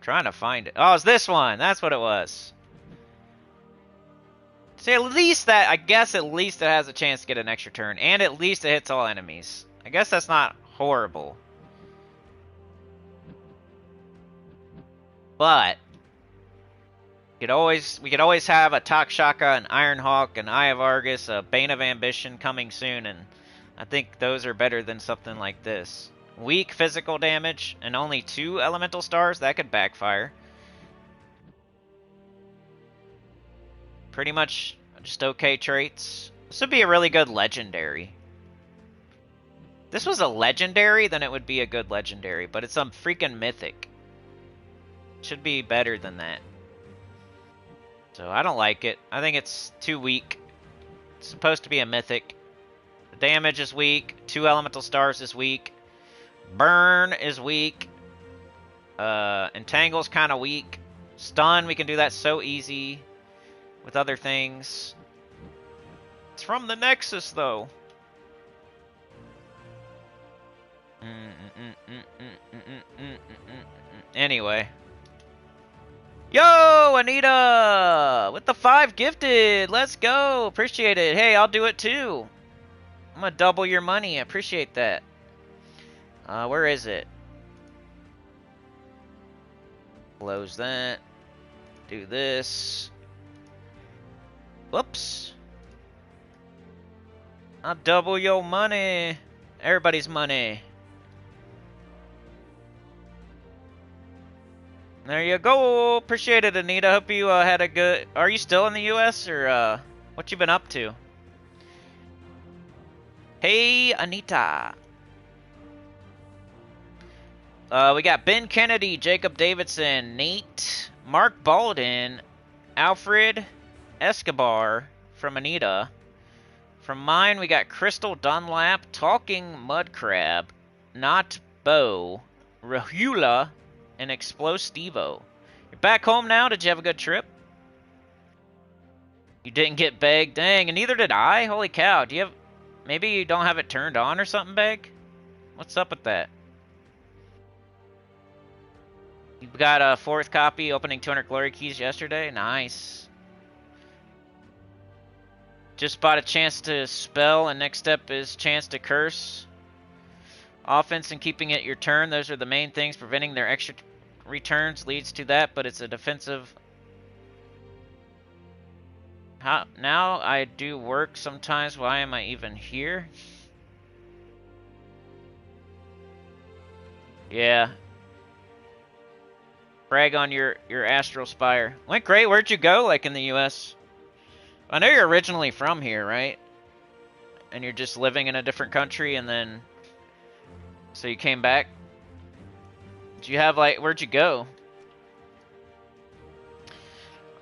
Trying to find it. Oh, it's this one. That's what it was. See, at least that, I guess at least it has a chance to get an extra turn. And at least it hits all enemies. I guess that's not horrible. But we could always have a Takshaka, an Ironhawk, an Eye of Argus, a Bane of Ambition coming soon, and I think those are better than something like this. Weak physical damage and only 2 elemental stars, that could backfire. Pretty much just okay traits. This would be a really good legendary. If this was a legendary, then it would be a good legendary, but it's some freaking mythic. Should be better than that. So I don't like it. I think it's too weak. It's supposed to be a mythic. The damage is weak. 2 elemental stars is weak. Burn is weak. Entangle's kind of weak. Stun, we can do that so easy with other things. It's from the Nexus, though. Anyway. Yo, Anita! With the 5 gifted! Let's go! Appreciate it. Hey, I'll do it too. I'm gonna double your money. I appreciate that. Where is it? Close that. Do this. Whoops. I'll double your money. Everybody's money. There you go. Appreciate it, Anita. Hope you had a good... Are you still in the U.S. or what you been up to? Hey, Anita. We got Ben Kennedy, Jacob Davidson, Nate, Mark Baldwin, Alfred Escobar from Anita. From mine, we got Crystal Dunlap, Talking Mudcrab, Not Bo, Rahula, and Explosivo. You're back home now? Did you have a good trip? You didn't get Beg? Dang, and neither did I? Holy cow. Do you have... Maybe you don't have it turned on or something, Beg? What's up with that? You got a 4th copy, opening 200 glory keys yesterday? Nice. Just bought a chance to spell, and next step is chance to curse. Offense and keeping it your turn, those are the main things. Preventing their extra returns leads to that, but it's a defensive How now I do work sometimes. Why am I even here? Yeah. Brag on your astral spire. Went great. Where'd you go? Like in the U.S. I know you're originally from here, right? And you're just living in a different country, and then so you came back. Do you have like where'd you go?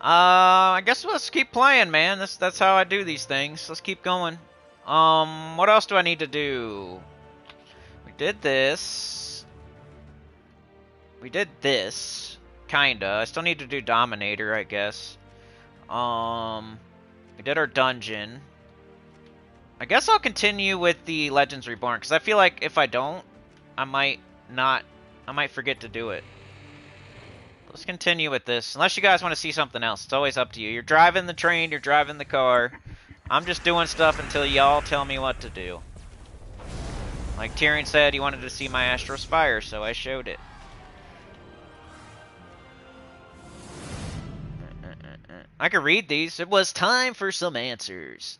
I guess let's keep playing, man. That's how I do these things. Let's keep going. What else do I need to do? We did this. We did this. Kinda. I still need to do Dominator, I guess. We did our dungeon. I guess I'll continue with the Legends Reborn, because I feel like if I don't, I might forget to do it. Let's continue with this. Unless you guys want to see something else. It's always up to you. You're driving the train, you're driving the car. I'm just doing stuff until y'all tell me what to do. Like Tyrion said, he wanted to see my Astral Spire, so I showed it. I could read these. It was time for some answers.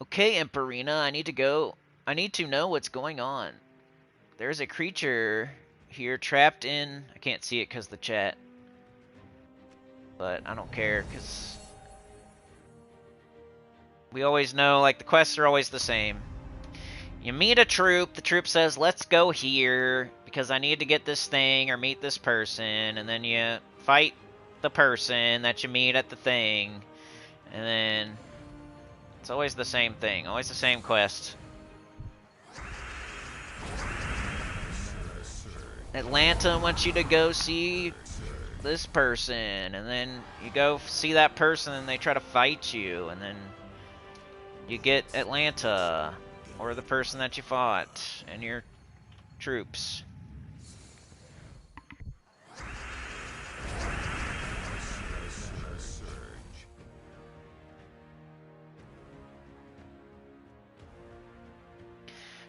Okay, Emperina, I need to go. I need to know what's going on. There's a creature here trapped in... I can't see it because of the chat. But I don't care, because... we always know, like, the quests are always the same. You meet a troop, the troop says, let's go here, because I need to get this thing or meet this person, and then you fight the person that you meet at the thing, and then... it's always the same thing, always the same quest. Atlanta wants you to go see this person, and then you go see that person and they try to fight you, and then you get Atlanta, or the person that you fought, and your troops.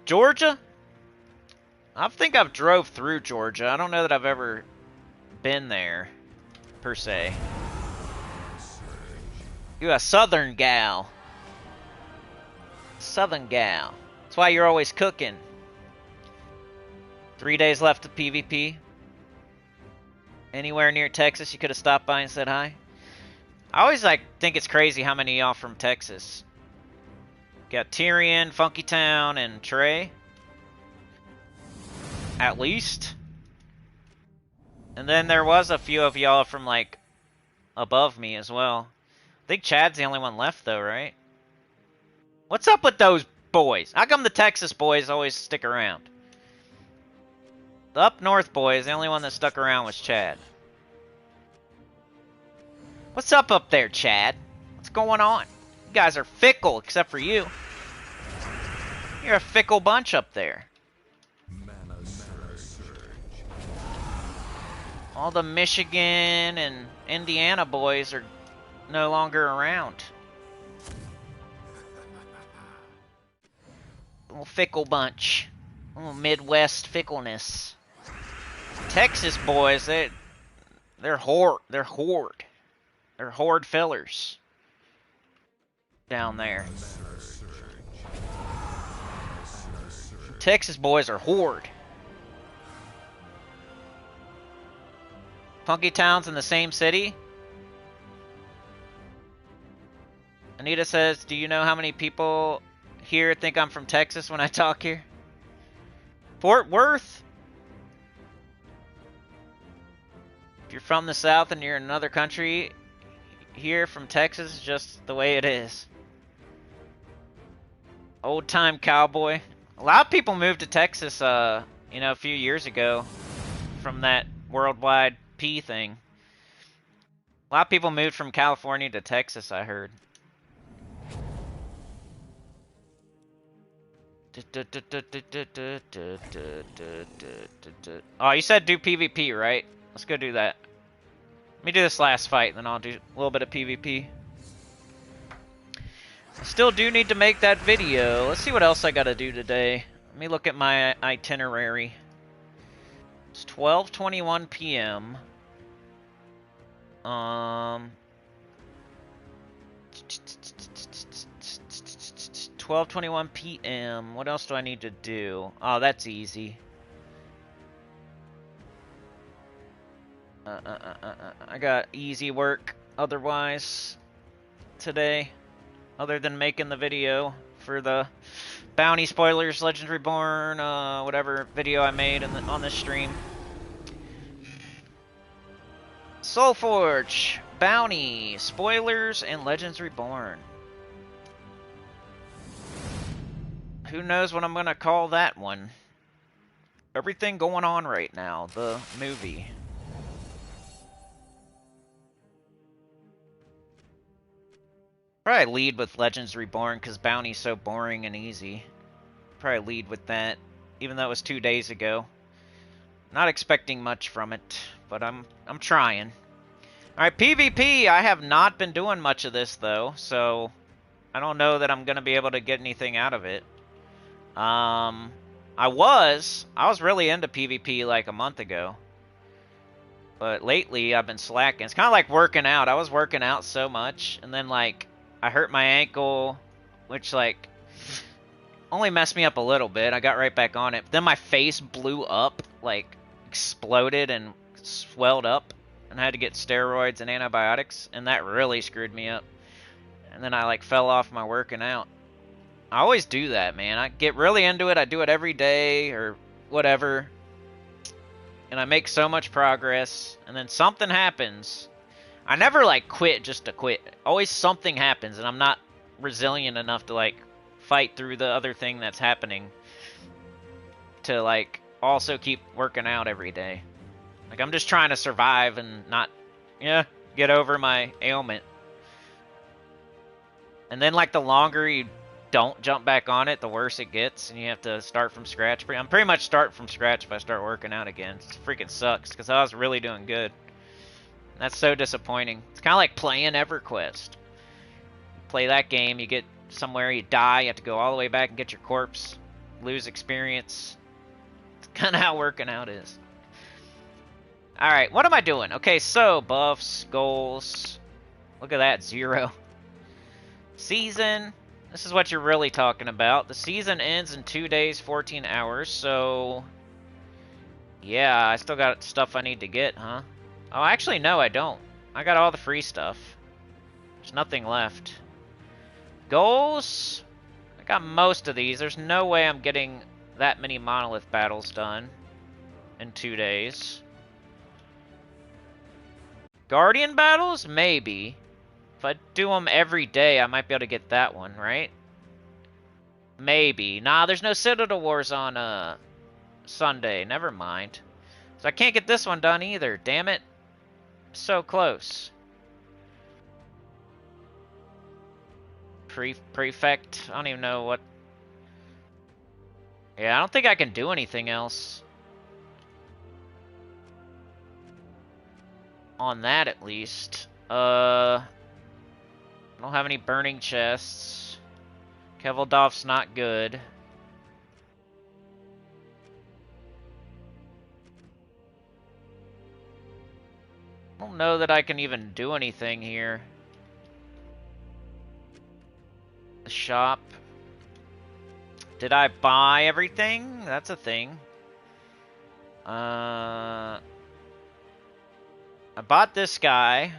Georgia? I think I've drove through Georgia. I don't know that I've ever been there, per se. You a southern gal. Southern gal. That's why you're always cooking. 3 days left of PvP. Anywhere near Texas you could have stopped by and said hi. I always think it's crazy how many of y'all from Texas. Got Tyrion, Funky Town, and Trey. At least. And then there was a few of y'all from, like, above me as well. I think Chad's the only one left, though, right? What's up with those boys? How come the Texas boys always stick around? The up north boys, the only one that stuck around was Chad. What's up there, Chad? What's going on? You guys are fickle, except for you. You're a fickle bunch up there. All the Michigan and Indiana boys are no longer around. Little fickle bunch. Little Midwest fickleness. Texas boys, they're horde. They're horde fillers. Down there. Texas boys are horde. Funky Town's in the same city? Anita says, do you know how many people here think I'm from Texas when I talk here? Fort Worth? If you're from the South and you're in another country, here from Texas is just the way it is. Old time cowboy. A lot of people moved to Texas, a few years ago from that worldwide P thing. A lot of people moved from California to Texas, I heard. Oh, you said do PvP, right? Let's go do that. Let me do this last fight, then I'll do a little bit of PvP. I still do need to make that video. Let's see what else I gotta do today. Let me look at my itinerary. It's 12:21 p.m. 12:21 p.m. What else do I need to do? Oh, that's easy. I got easy work otherwise today, other than making the video for the Bounty Spoilers, Legends Reborn, whatever video I made on this stream. Soulforge, Bounty, Spoilers, and Legends Reborn. Who knows what I'm gonna call that one? Everything going on right now, the movie. Probably lead with Legends Reborn because Bounty's so boring and easy. Probably lead with that, even though it was 2 days ago. Not expecting much from it, but I'm trying. Alright, PvP, I have not been doing much of this though, so I don't know that I'm gonna be able to get anything out of it. I was really into PvP like a month ago. But lately I've been slacking. It's kind of like working out. I was working out so much, and then like I hurt my ankle, which like only messed me up a little bit. I got right back on it. But then my face blew up, like exploded and swelled up, and I had to get steroids and antibiotics, and that really screwed me up. And then I like fell off my working out. I always do that, man. I get really into it. I do it every day or whatever. And I make so much progress, and then something happens. I never like quit just to quit. Always something happens, and I'm not resilient enough to like fight through the other thing that's happening to like also keep working out every day. Like I'm just trying to survive and not, get over my ailment. And then like the longer you don't jump back on it, the worse it gets, and you have to start from scratch. I'm pretty much starting from scratch if I start working out again. It freaking sucks because I was really doing good. That's so disappointing. It's kind of like playing EverQuest. You play that game, you get somewhere, you die, you have to go all the way back and get your corpse, lose experience. It's kind of how working out is. Alright, what am I doing? Okay, so buffs, goals. Look at that, 0. Season. This is what you're really talking about. The season ends in 2 days, 14 hours, so yeah, I still got stuff I need to get, huh? Oh, actually, no, I don't. I got all the free stuff. There's nothing left. Goals? I got most of these. There's no way I'm getting that many monolith battles done in 2 days. Guardian battles? Maybe. If I do them every day, I might be able to get that one, right? Maybe. Nah, there's no Citadel Wars on Sunday. Never mind. So I can't get this one done either. Damn it. So close. Prefect. I don't even know what... Yeah, I don't think I can do anything else. On that, at least. I don't have any burning chests. Keveldov's not good. I don't know that I can even do anything here. The shop. Did I buy everything? That's a thing. I bought this guy.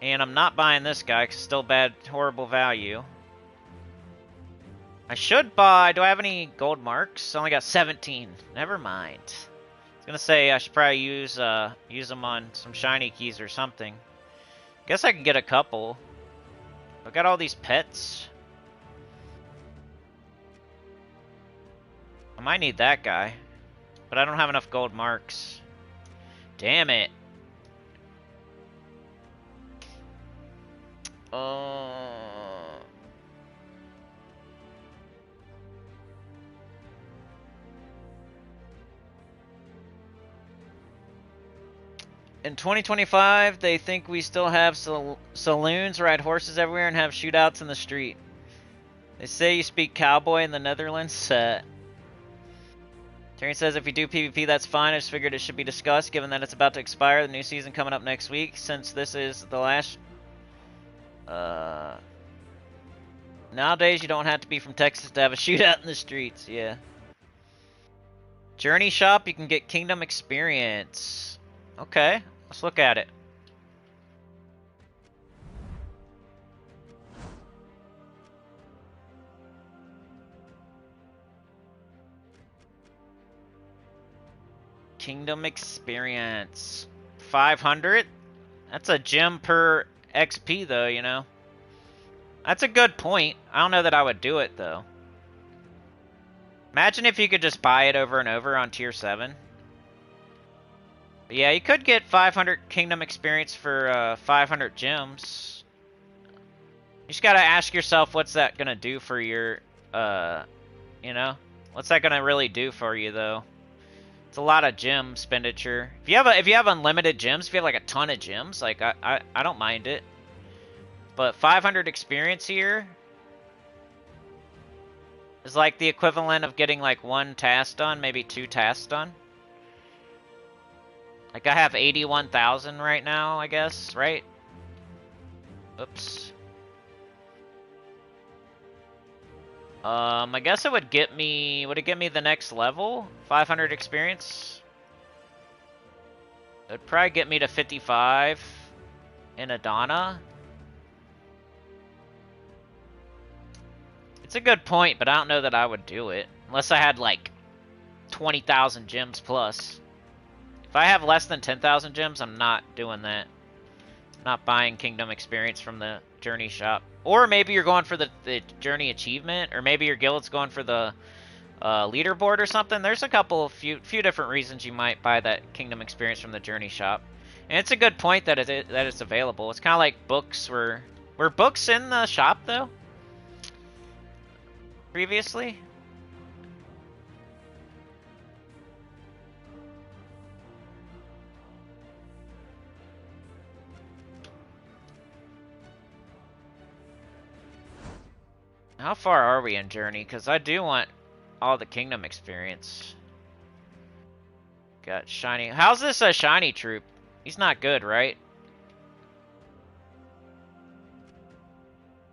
And I'm not buying this guy because still bad, horrible value. I should buy... Do I have any gold marks? I only got 17. Never mind. I was gonna say I should probably use them on some shiny keys or something. Guess I can get a couple. I got all these pets. I might need that guy. But I don't have enough gold marks. Damn it. In 2025, they think we still have saloons, ride horses everywhere, and have shootouts in the street. They say you speak cowboy in the Netherlands. Terry says if you do PvP, that's fine. I just figured it should be discussed, given that it's about to expire. The new season coming up next week. Since this is the last Nowadays, you don't have to be from Texas to have a shootout in the streets. Yeah. Journey shop, you can get Kingdom experience. Okay, let's look at it. Kingdom experience. 500? That's a gem per XP, though, you know? That's a good point. I don't know that I would do it, though. Imagine if you could just buy it over and over on tier 7. But yeah, you could get 500 Kingdom experience for 500 gems. You just gotta ask yourself, what's that gonna do for your, you know? What's that gonna really do for you, though? It's a lot of gem expenditure. If you have unlimited gems, if you have like a ton of gems, like I don't mind it. But 500 experience here is like the equivalent of getting like 1 task done, maybe 2 tasks done. Like I have 81,000 right now, I guess, right? Oops. I guess it would get me, would it get me the next level? 500 experience? It would probably get me to 55 in Adana. It's a good point, but I don't know that I would do it. Unless I had like 20,000 gems plus. If I have less than 10,000 gems, I'm not doing that. Not buying Kingdom experience from the Journey shop. Or maybe you're going for the Journey achievement, or maybe your guild's going for the leaderboard or something. There's a few different reasons you might buy that Kingdom experience from the Journey shop. And it's a good point that it's available. It's kind of like books were books in the shop though? Previously? How far are we in Journey? Because I do want all the Kingdom experience. Got shiny. How's this a shiny troop? He's not good, right?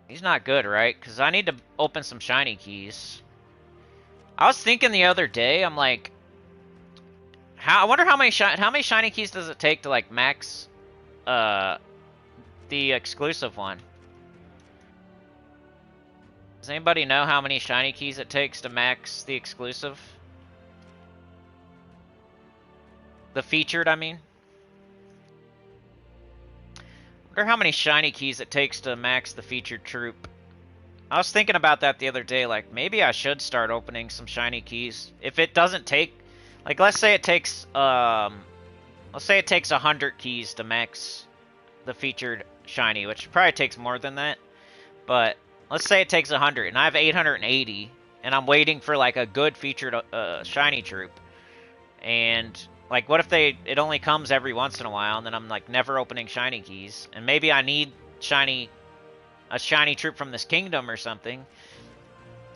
He's not good, right? Because I need to open some shiny keys. I was thinking the other day, I'm like, I wonder how many shiny keys does it take to like max the exclusive one? Does anybody know how many shiny keys it takes to max the exclusive? The featured, I mean. Wonder how many shiny keys it takes to max the featured troop. I was thinking about that the other day, like, maybe I should start opening some shiny keys. If it doesn't take, like, let's say it takes 100 keys to max the featured shiny, which probably takes more than that. But let's say it takes 100, and I have 880, and I'm waiting for, like, a good featured shiny troop. And, like, what if it only comes every once in a while, and then I'm, like, never opening shiny keys? And maybe I need a shiny troop from this kingdom or something.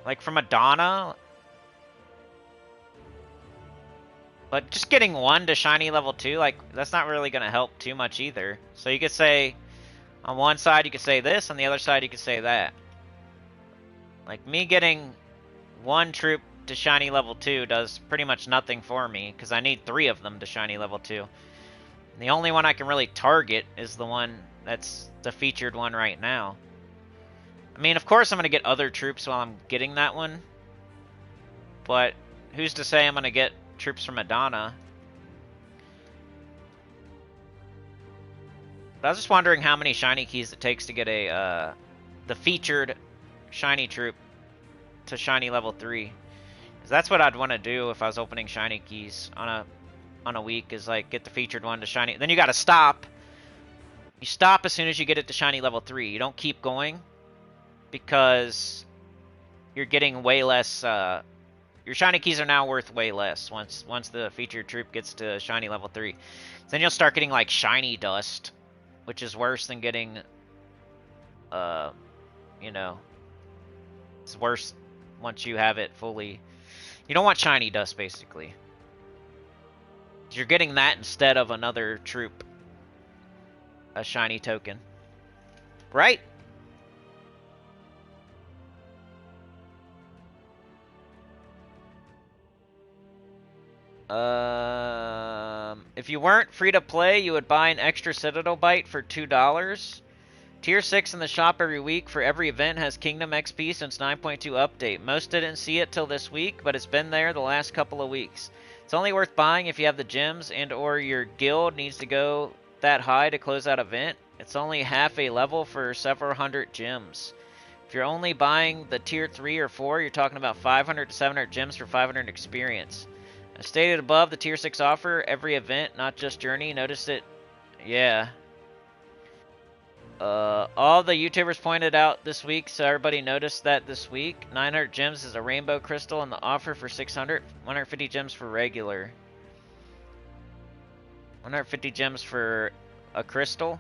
Like, from Adana. But just getting 1 to shiny level 2, like, that's not really going to help too much either. So you could say, on one side you could say this, on the other side you could say that. Like, me getting 1 troop to shiny level 2 does pretty much nothing for me, because I need 3 of them to shiny level 2. And the only one I can really target is the one that's the featured one right now. I mean, of course I'm going to get other troops while I'm getting that one. But who's to say I'm going to get troops from Adana? But I was just wondering how many shiny keys it takes to get the featured shiny troop to shiny level 3. Because that's what I'd want to do if I was opening shiny keys on a week, is like get the featured one to shiny. Then you got to stop. You stop as soon as you get it to shiny level 3. You don't keep going, because you're getting way less. Your shiny keys are now worth way less once the featured troop gets to shiny level 3. Then you'll start getting like shiny dust, which is worse than getting, you know, it's worse once you have it fully. You don't want shiny dust, basically. You're getting that instead of another troop, a shiny token. Right? If you weren't free to play, you would buy an extra Citadel Bite for $2. Tier 6 in the shop every week for every event has Kingdom XP since 9.2 update. Most didn't see it till this week, but it's been there the last couple of weeks. It's only worth buying if you have the gems and or your guild needs to go that high to close that event. It's only half a level for several hundred gems. If you're only buying the tier 3 or 4, you're talking about 500 to 700 gems for 500 experience. As stated above, the tier 6 offer every event, not just Journey. Notice it. Yeah. All the YouTubers pointed out this week, so everybody noticed that this week. 900 gems is a rainbow crystal, and the offer for 600, 150 gems for regular. 150 gems for a crystal.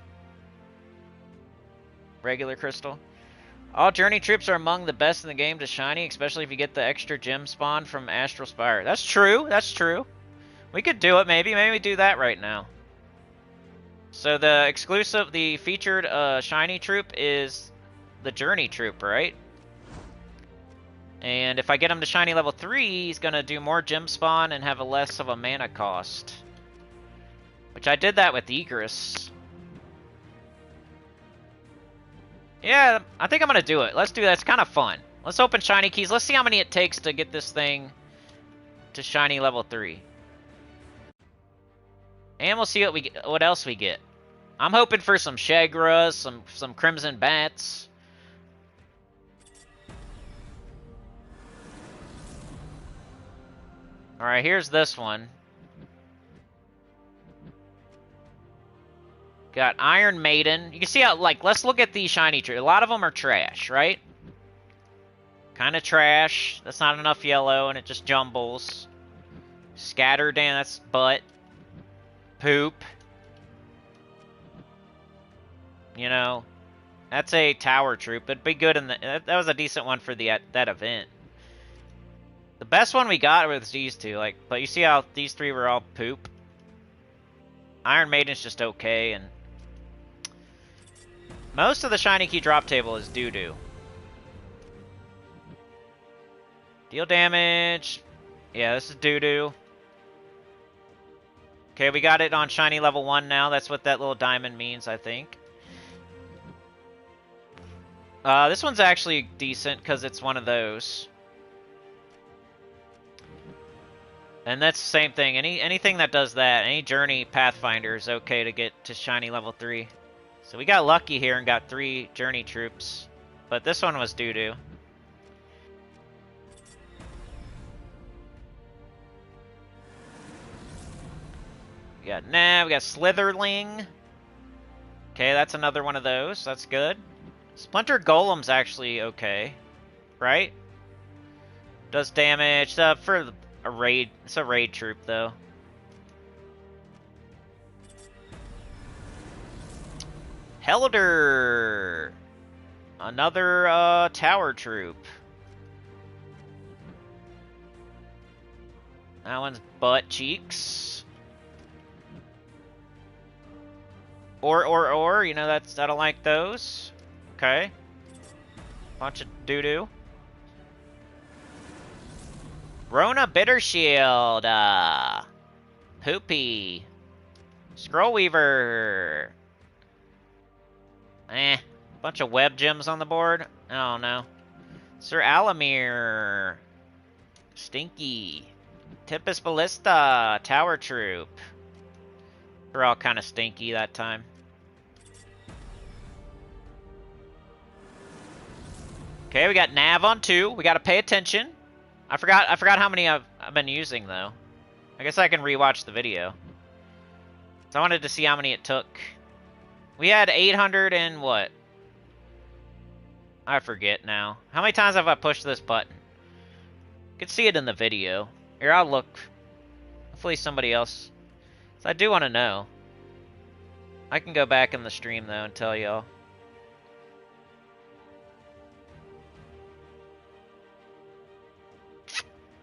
Regular crystal. All Journey troops are among the best in the game to shiny, especially if you get the extra gem spawn from Astral Spire. That's true, that's true. We could do it maybe. Maybe we do that right now. So the exclusive, the featured shiny troop is the Journey troop, right? And if I get him to shiny level 3, he's going to do more gem spawn and have a less of a mana cost. Which I did that with Egress. Yeah, I think I'm going to do it. Let's do that. It's kind of fun. Let's open shiny keys. Let's see how many it takes to get this thing to shiny level 3. And we'll see what else we get. I'm hoping for some Shagras, some Crimson Bats. Alright, here's this one. Got Iron Maiden. You can see how, like, let's look at these shiny trees. A lot of them are trash, right? Kind of trash. That's not enough yellow, and it just jumbles. Scatter, damn, that's butt. Poop. You know, that's a tower troop. It'd be good in the... That was a decent one for that event. The best one we got was these two, like, but you see how these three were all poop? Iron Maiden's just okay, and most of the shiny key drop table is doo-doo. Deal damage. Yeah, this is doo-doo. Okay, we got it on shiny level 1 now. That's what that little diamond means, I think. This one's actually decent because it's one of those. And that's the same thing. Anything that does that, any Journey Pathfinder is okay to get to shiny level 3. So we got lucky here and got 3 Journey troops. But this one was doo-doo. We got we got Slitherling. Okay, that's another one of those. That's good. Splinter Golem's actually okay, right? Does damage for a raid. It's a raid troop though. Helder, another tower troop. That one's butt cheeks. Or, you know, I don't like those. Okay. Bunch of doo-doo. Rona Bittershield. Poopy. Scrollweaver. Bunch of web gems on the board. I don't know. Sir Alamir. Stinky. Tempest Ballista. Tower Troop. They're all kind of stinky that time. Okay, we got Nav on 2. We got to pay attention. I forgot how many I've been using though. I guess I can rewatch the video. So I wanted to see how many it took. We had 800 and what? I forget now. How many times have I pushed this button? You can see it in the video. Here, I'll look. Hopefully somebody else. So I do want to know. I can go back in the stream though and tell y'all.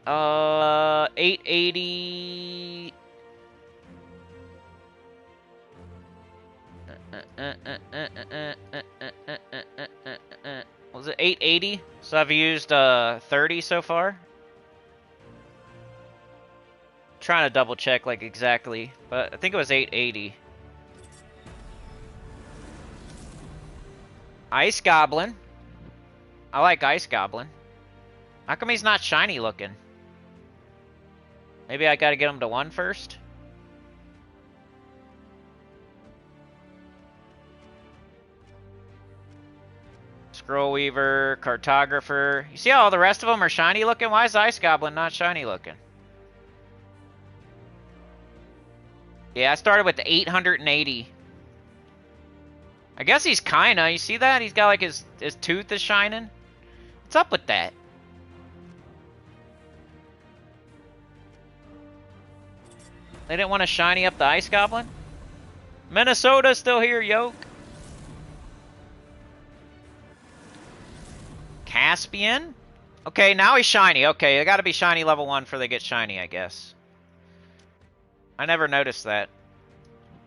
$880. Was it 880? So I've used 30 so far. trying to double check like exactly, but I think it was 880. Ice Goblin. I like Ice Goblin. How come he's not shiny looking? Maybe I gotta get him to 1 first? Scroll Weaver, Cartographer. You see how all the rest of them are shiny looking? Why is Ice Goblin not shiny looking? Yeah, I started with 880. I guess he's kinda. You see that? He's got like his tooth is shining. What's up with that? They didn't want to shiny up the Ice Goblin? Minnesota's still here, yoke. Caspian? Okay, now he's shiny. Okay, they gotta be shiny level 1 before they get shiny, I guess. I never noticed that.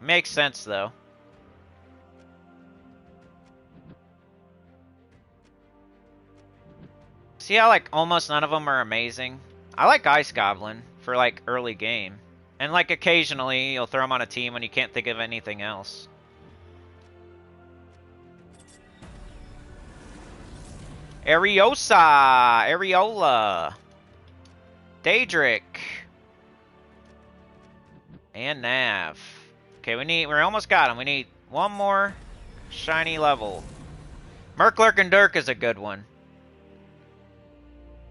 Makes sense, though. See how, like, almost none of them are amazing? I like Ice Goblin for, like, early game. And, like, occasionally you'll throw him on a team when you can't think of anything else. Areola, Daedric, and Nav. Okay, we almost got him. We need one more shiny level. Merklurk and Dirk is a good one.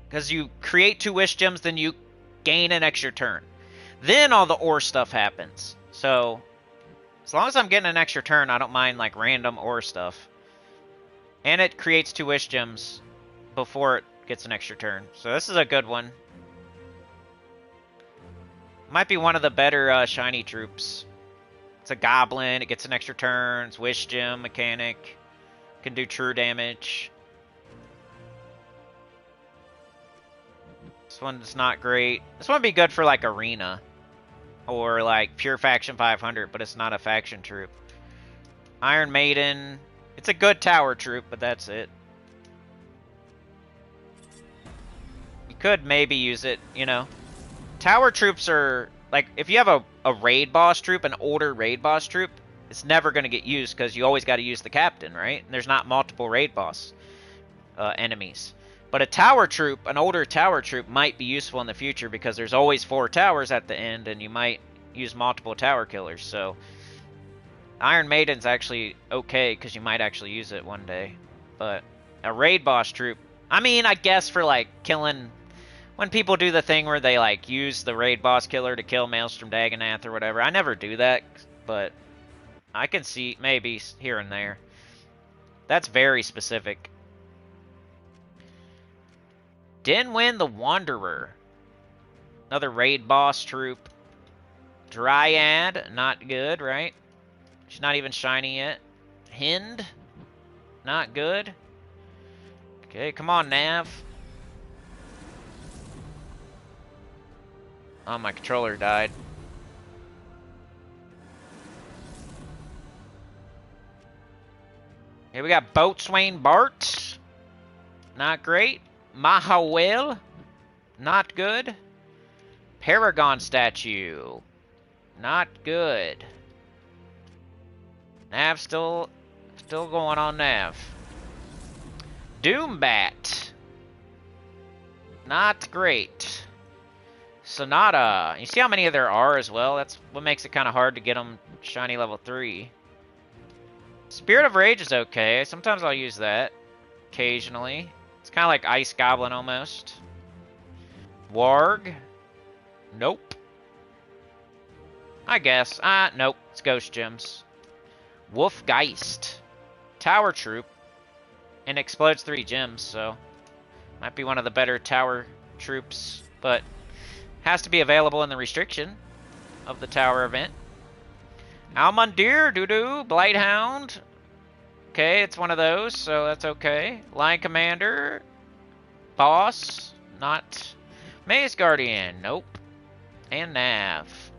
Because you create 2 wish gems, then you gain an extra turn. Then all the ore stuff happens. So, as long as I'm getting an extra turn, I don't mind like random ore stuff. And it creates 2 wish gems before it gets an extra turn. So this is a good one. Might be one of the better shiny troops. It's a goblin, it gets an extra turn, it's wish gem mechanic, can do true damage. This one's not great. This one would be good for like arena or like pure faction 500, but it's not a faction troop. Iron Maiden, it's a good tower troop, but that's it. You could maybe use it, you know. Tower troops are, like, if you have a raid boss troop, an older raid boss troop, it's never going to get used because you always got to use the captain, right? And there's not multiple raid boss enemies. But a tower troop, an older tower troop, might be useful in the future because there's always 4 towers at the end and you might use multiple tower killers. So Iron Maiden's actually okay because you might actually use it one day. But a raid boss troop, I mean, I guess for like killing, when people do the thing where they like use the raid boss killer to kill Maelstrom Dagonath or whatever, I never do that, but I can see maybe here and there. That's very specific. Dinwin the Wanderer. Another raid boss troop. Dryad, not good, right? She's not even shiny yet. Hind, not good. Okay, come on, Nav. Oh, my controller died. Here we got Boatswain Bart. Not great. Mahawel. Not good. Paragon Statue. Not good. Nav still going on Nav. Doombat. Not great. Sonata. You see how many there are as well? That's what makes it kind of hard to get them shiny level 3. Spirit of Rage is okay. Sometimes I'll use that. Occasionally. It's kind of like Ice Goblin almost. Warg. Nope. I guess. Nope. It's Ghost Gems. Wolfgeist. Tower Troop. And explodes 3 gems, so might be one of the better tower troops, but has to be available in the restriction of the tower event. Almundir, Doo-Doo, Blighthound. Okay, it's one of those, so that's okay. Line Commander. Boss. Not. Maze Guardian. Nope. And Nav.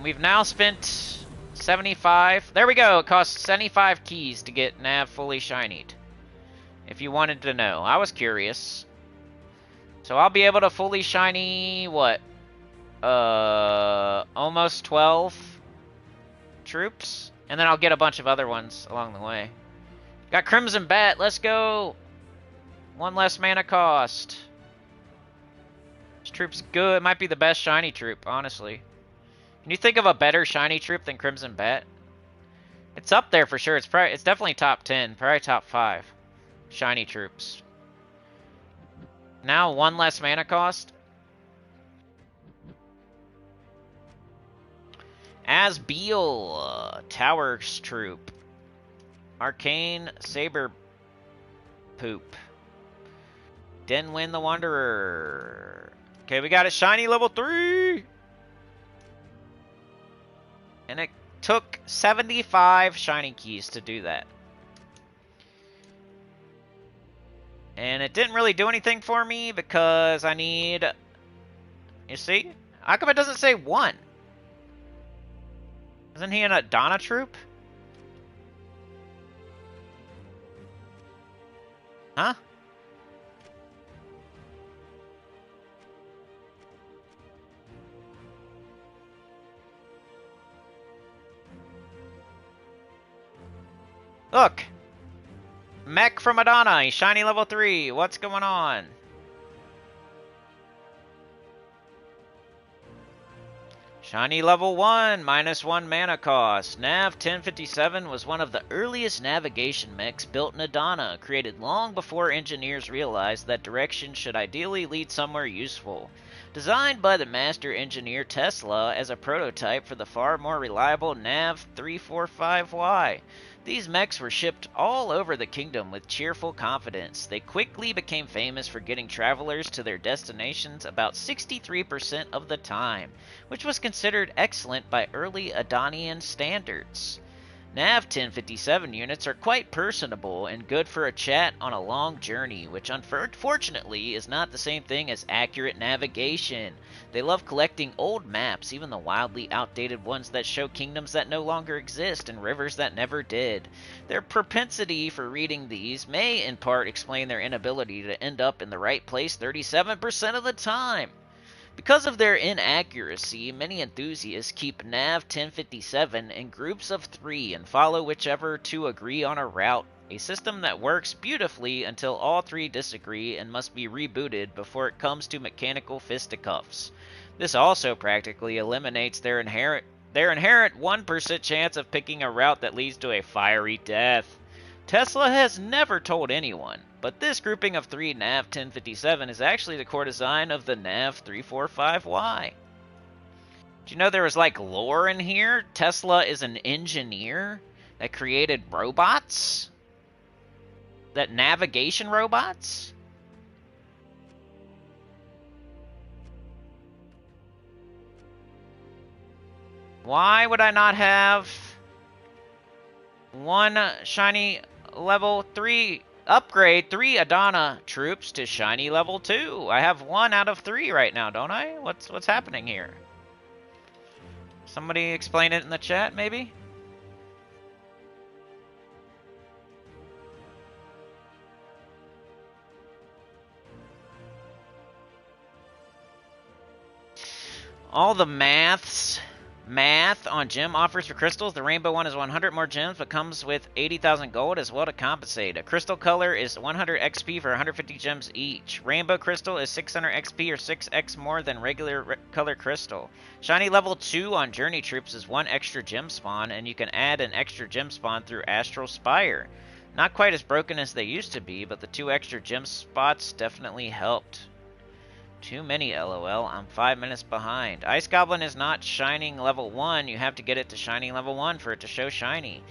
We've now spent 75. There we go. It costs 75 keys to get Nav fully shinied. If you wanted to know. I was curious. So I'll be able to fully shiny, what? Almost 12 troops. And then I'll get a bunch of other ones along the way. Got Crimson Bat, let's go! One less mana cost. This troop's good. It might be the best shiny troop, honestly. Can you think of a better shiny troop than Crimson Bat? It's up there for sure. It's definitely top 10, probably top 5 shiny troops. Now one less mana cost. Asbeal, Towers troop. Arcane Saber Poop. Denwin the Wanderer. Okay, we got a shiny level 3. And it took 75 shiny keys to do that. And it didn't really do anything for me because I need... You see? How come it doesn't say 1? Isn't he in a Donna troop? Huh? Look! Mech from Adana, he's shiny level 3. What's going on? Shiny level 1, -1 mana cost. Nav 1057 was one of the earliest navigation mechs built in Adana, created long before engineers realized that direction should ideally lead somewhere useful. Designed by the master engineer Tesla as a prototype for the far more reliable Nav 345Y. These mechs were shipped all over the kingdom with cheerful confidence. They quickly became famous for getting travelers to their destinations about 63% of the time, which was considered excellent by early Adanian standards. Nav 1057 units are quite personable and good for a chat on a long journey, which unfortunately is not the same thing as accurate navigation. They love collecting old maps, even the wildly outdated ones that show kingdoms that no longer exist and rivers that never did. Their propensity for reading these may in part explain their inability to end up in the right place 37% of the time. Because of their inaccuracy, many enthusiasts keep Nav 1057 in groups of 3 and follow whichever to agree on a route, a system that works beautifully until all 3 disagree and must be rebooted before it comes to mechanical fisticuffs. This also practically eliminates their inherent 1% chance of picking a route that leads to a fiery death. Tesla has never told anyone, but this grouping of 3 Nav 1057 is actually the core design of the Nav 345Y. Do you know there was like lore in here? Tesla is an engineer that created robots? That navigation robots? Why would I not have one shiny level 3 upgrade 3 Adana troops to shiny level 2? I have 1 out of 3 right now, don't I? What's happening here? Somebody explain it in the chat, maybe? All the math on gem offers for crystals. The rainbow one is 100 more gems, but comes with 80,000 gold as well to compensate. A crystal color is 100 XP for 150 gems each. Rainbow crystal is 600 XP or 6x more than regular color crystal. Shiny level 2 on journey troops is 1 extra gem spawn, and you can add an extra gem spawn through Astral Spire. Not quite as broken as they used to be, but the 2 extra gem spots definitely helped. Too many, LOL. I'm 5 minutes behind. Ice Goblin is not shining level 1. You have to get it to shining level 1 for it to show shiny.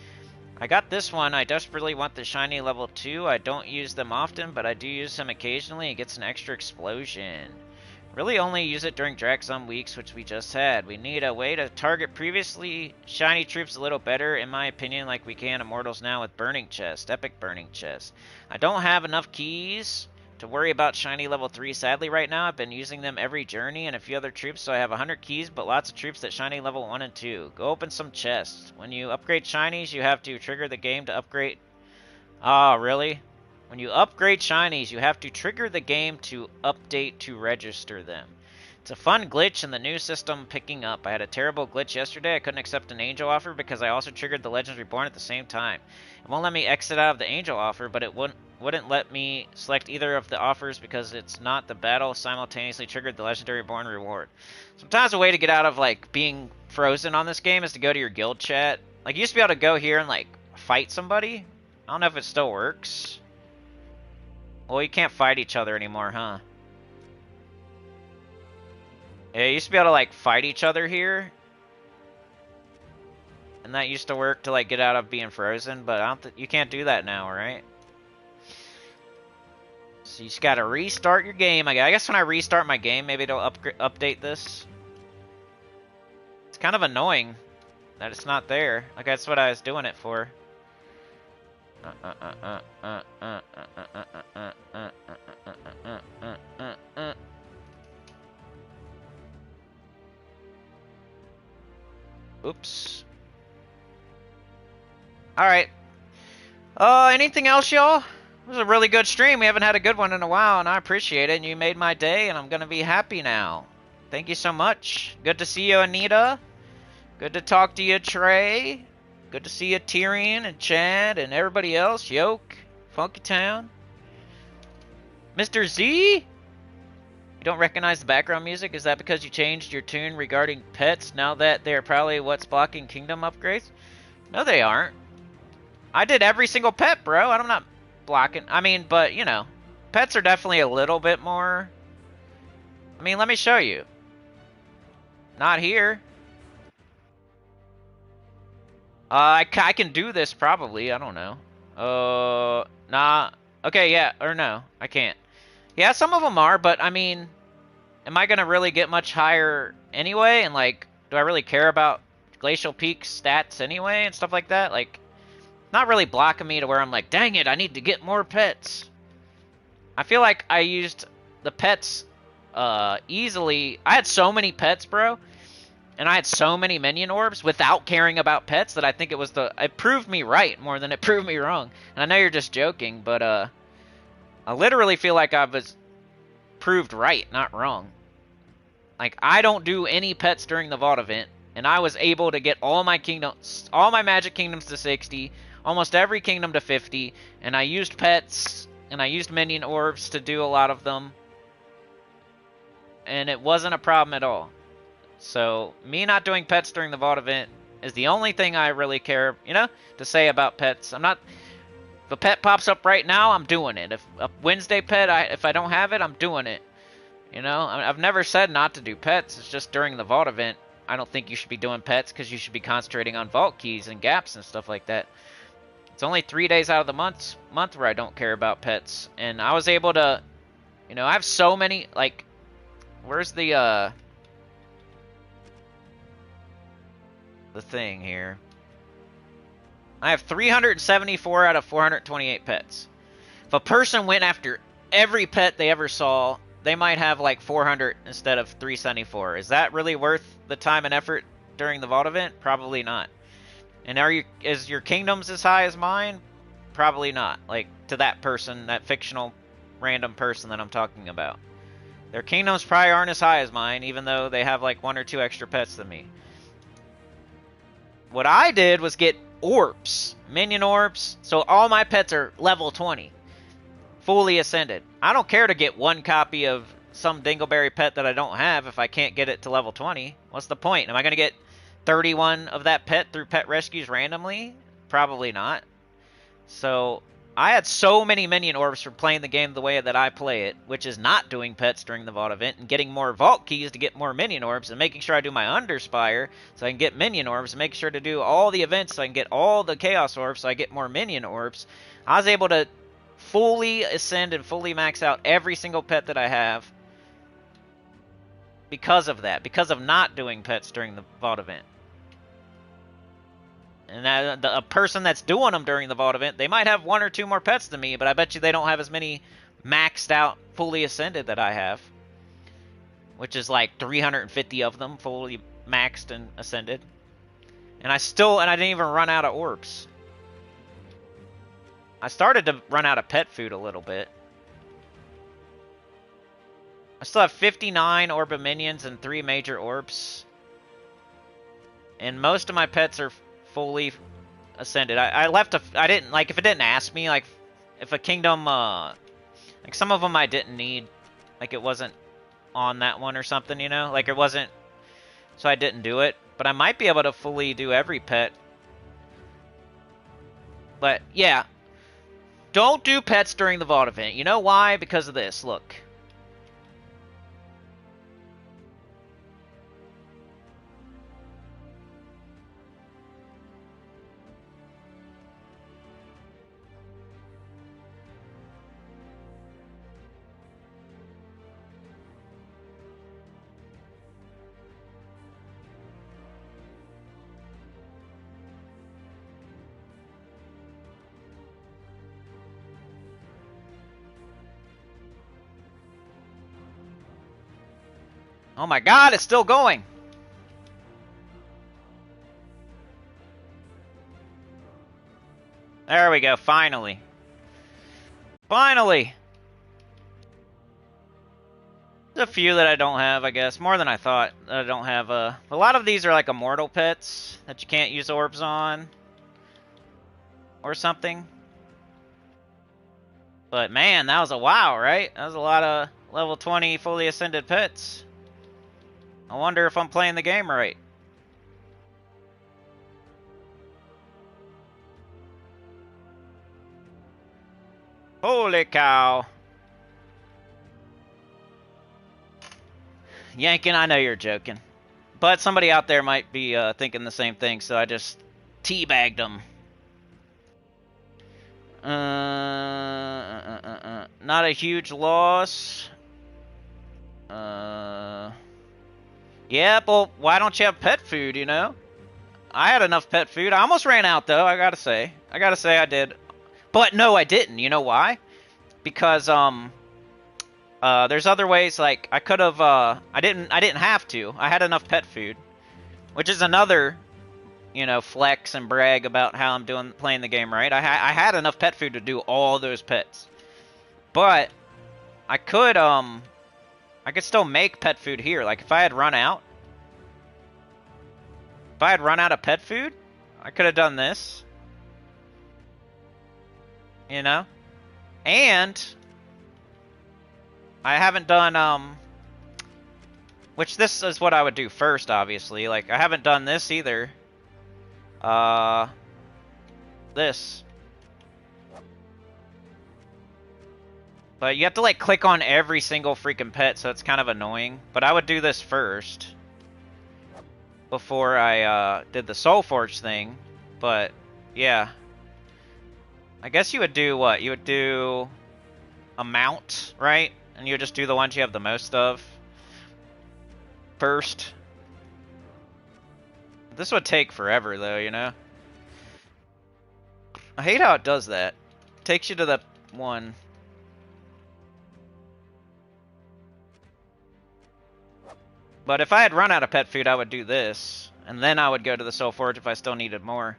I got this one. I desperately want the shiny level 2. I don't use them often, but I do use them occasionally. It gets an extra explosion. Really only use it during Draxum weeks, which we just had. We need a way to target previously shiny troops a little better, in my opinion, like we can Immortals now with Burning Chest, Epic Burning Chest. I don't have enough keys to worry about shiny level 3 sadly right now. I've been using them every journey and a few other troops, so I have 100 keys, but lots of troops that shiny level 1 and 2. Go open some chests. When you upgrade shinies, you have to trigger the game to upgrade. Ah, really? When you upgrade shinies, you have to trigger the game to update to register them. It's a fun glitch in the new system picking up. I had a terrible glitch yesterday. I couldn't accept an angel offer because I also triggered the Legends Reborn at the same time. It won't let me exit out of the angel offer, but it wouldn't let me select either of the offers because it's not the battle simultaneously triggered the Legendary Reborn reward. Sometimes a way to get out of like being frozen on this game is to go to your guild chat. Like you used to be able to go here and like fight somebody. I don't know if it still works. Well, you can't fight each other anymore, huh? Yeah, you used to be able to, like, fight each other here. And that used to work to, like, get out of being frozen, but I don't you can't do that now, right? So you just gotta restart your game. I guess when I restart my game, maybe it'll update this. It's kind of annoying that it's not there. Like, that's what I was doing it for. Oops. Alright. Anything else, y'all? It was a really good stream. We haven't had a good one in a while, and I appreciate it. And you made my day, and I'm gonna be happy now. Thank you so much. Good to see you, Anita. Good to talk to you, Trey. Good to see you, Tyrion and Chad and everybody else. Yoke, Funky Town. Mr. Z? You don't recognize the background music? Is that because you changed your tune regarding pets now that they're probably what's blocking kingdom upgrades? No, they aren't. I did every single pet, bro. I'm not blocking. I mean, but, you know, pets are definitely a little bit more. I mean, let me show you. Not here. I can do this probably. I don't know. Nah. Okay, yeah, or no. I can't. Yeah, some of them are, but I mean, am I going to really get much higher anyway? And like, do I really care about Glacial Peak stats anyway and stuff like that? Like, not really blocking me to where I'm like, dang it, I need to get more pets. I feel like I used the pets easily. I had so many pets, bro. And I had so many minion orbs without caring about pets that I think it proved me right more than it proved me wrong. And I know you're just joking, but I literally feel like I was proved right, not wrong. Like, I don't do any pets during the Vault event, and I was able to get all my kingdoms, all my magic kingdoms to 60, almost every kingdom to 50, and I used pets, and I used minion orbs to do a lot of them. And it wasn't a problem at all. So, me not doing pets during the Vault event is the only thing I really care, you know, to say about pets. I'm not... If a pet pops up right now, I'm doing it. If a Wednesday pet, if I don't have it, I'm doing it. You know, I've never said not to do pets. It's just during the Vault event, I don't think you should be doing pets because you should be concentrating on Vault keys and gaps and stuff like that. It's only 3 days out of the month where I don't care about pets. And I was able to, you know, I have so many, like, where's the thing here? I have 374 out of 428 pets. If a person went after every pet they ever saw, they might have like 400 instead of 374. Is that really worth the time and effort during the Vault event? Probably not. And is your kingdoms as high as mine? Probably not. Like, to that person, that fictional random person that I'm talking about. Their kingdoms probably aren't as high as mine, even though they have like 1 or 2 extra pets than me. What I did was get orbs, minion orbs, so all my pets are level 20, fully ascended. I don't care to get 1 copy of some dingleberry pet that I don't have if I can't get it to level 20. What's the point? Am I going to get 31 of that pet through pet rescues randomly? Probably not. So I had so many minion orbs from playing the game the way that I play it, which is not doing pets during the Vault event and getting more Vault keys to get more minion orbs and making sure I do my Underspire so I can get minion orbs and make sure to do all the events so I can get all the Chaos orbs so I get more minion orbs. I was able to fully ascend and fully max out every single pet that I have because of that, because of not doing pets during the Vault event. And a person that's doing them during the Vault event, they might have 1 or 2 more pets than me, but I bet you they don't have as many maxed out, fully ascended that I have. Which is like 350 of them, fully maxed and ascended. And I didn't even run out of orbs. I started to run out of pet food a little bit. I still have 59 orb minions and 3 major orbs. And most of my pets are fully ascended. I left a... I didn't... Like, if it didn't ask me, like, if a kingdom... like, some of them I didn't need. Like, it wasn't on that one or something, you know? Like, it wasn't... So I didn't do it. But I might be able to fully do every pet. But, yeah. Don't do pets during the Vault event. You know why? Because of this. Look. Oh my god, it's still going! There we go, finally. Finally! There's a few that I don't have, I guess. More than I thought that I don't have. A lot of these are like immortal pets that you can't use orbs on. Or something. But man, that was a wow, right? That was a lot of level 20 fully ascended pets. I wonder if I'm playing the game right. Holy cow. Yankin, I know you're joking. But somebody out there might be thinking the same thing, so I just teabagged them. Not a huge loss. Yeah, but why don't you have pet food, you know? I had enough pet food. I almost ran out, though, I gotta say. I did. But no, I didn't. You know why? Because, there's other ways, like, I could have, I didn't have to. I had enough pet food. Which is another, you know, flex and brag about how I'm playing the game right. I had enough pet food to do all those pets. But, I could still make pet food here. Like, if I had run out of pet food, I could have done this. You know? And I haven't done, which this is what I would do first, obviously. Like, I haven't done this either. This. But you have to, like, click on every single freaking pet, so it's kind of annoying. But I would do this first. Before I, did the Soulforge thing. But, yeah. I guess you would do what? You would do a mount, right? And you would just do the ones you have the most of first. This would take forever, though, you know? I hate how it does that. It takes you to the one. But if I had run out of pet food, I would do this. And then I would go to the Soulforge if I still needed more.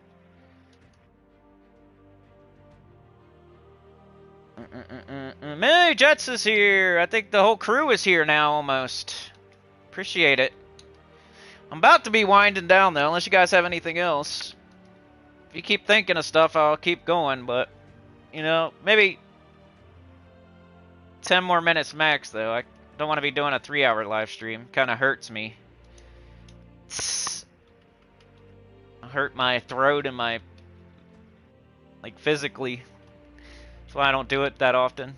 Hey, Jets is here. I think the whole crew is here now, almost. Appreciate it. I'm about to be winding down, though, unless you guys have anything else. If you keep thinking of stuff, I'll keep going, but, you know, maybe 10 more minutes max, though. I don't want to be doing a 3-hour live stream. Kind of hurts me. I hurt my throat and my, like, physically. That's why I don't do it that often.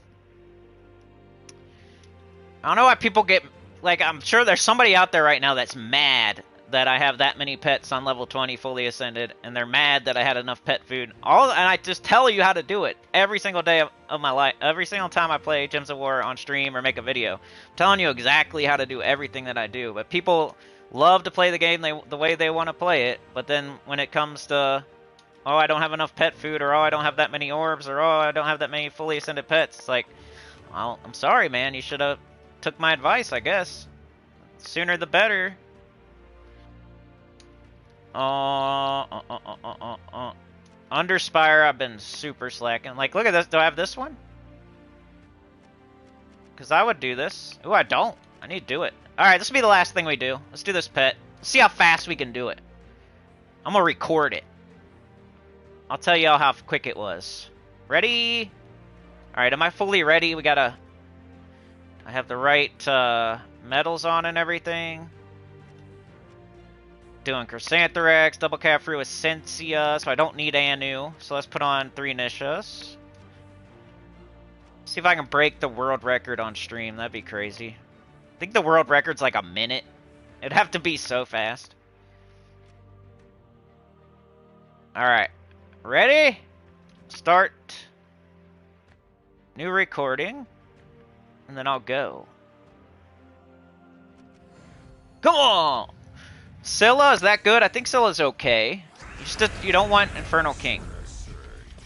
I don't know why people get, like, I'm sure there's somebody out there right now that's mad that I have that many pets on level 20 fully ascended, and they're mad that I had enough pet food. And I just tell you how to do it every single day of my life. Every single time I play Gems of War on stream or make a video, I'm telling you exactly how to do everything that I do. But people love to play the game the way they want to play it, but then when it comes to, oh, I don't have enough pet food, or oh, I don't have that many orbs, or oh, I don't have that many fully ascended pets, it's like, well, I'm sorry, man. You should have took my advice, I guess. Sooner the better. Underspire, I've been super slacking. Like, look at this. Do I have this one? Because I would do this. Ooh, I don't. I need to do it. Alright, this will be the last thing we do. Let's do this pet. Let's see how fast we can do it. I'm going to record it. I'll tell y'all how quick it was. Ready? Alright, am I fully ready? We gotta... I have the right medals on and everything. Doing Chrysantherax, double Caffrey, Essentia, so I don't need Anu. So let's put on 3 Nishas. See if I can break the world record on stream. That'd be crazy. I think the world record's like a minute. It'd have to be so fast. Alright. Ready? Start. New recording. And then I'll go. Come on! Scylla, is that good? I think Scylla's okay. You don't want Infernal King.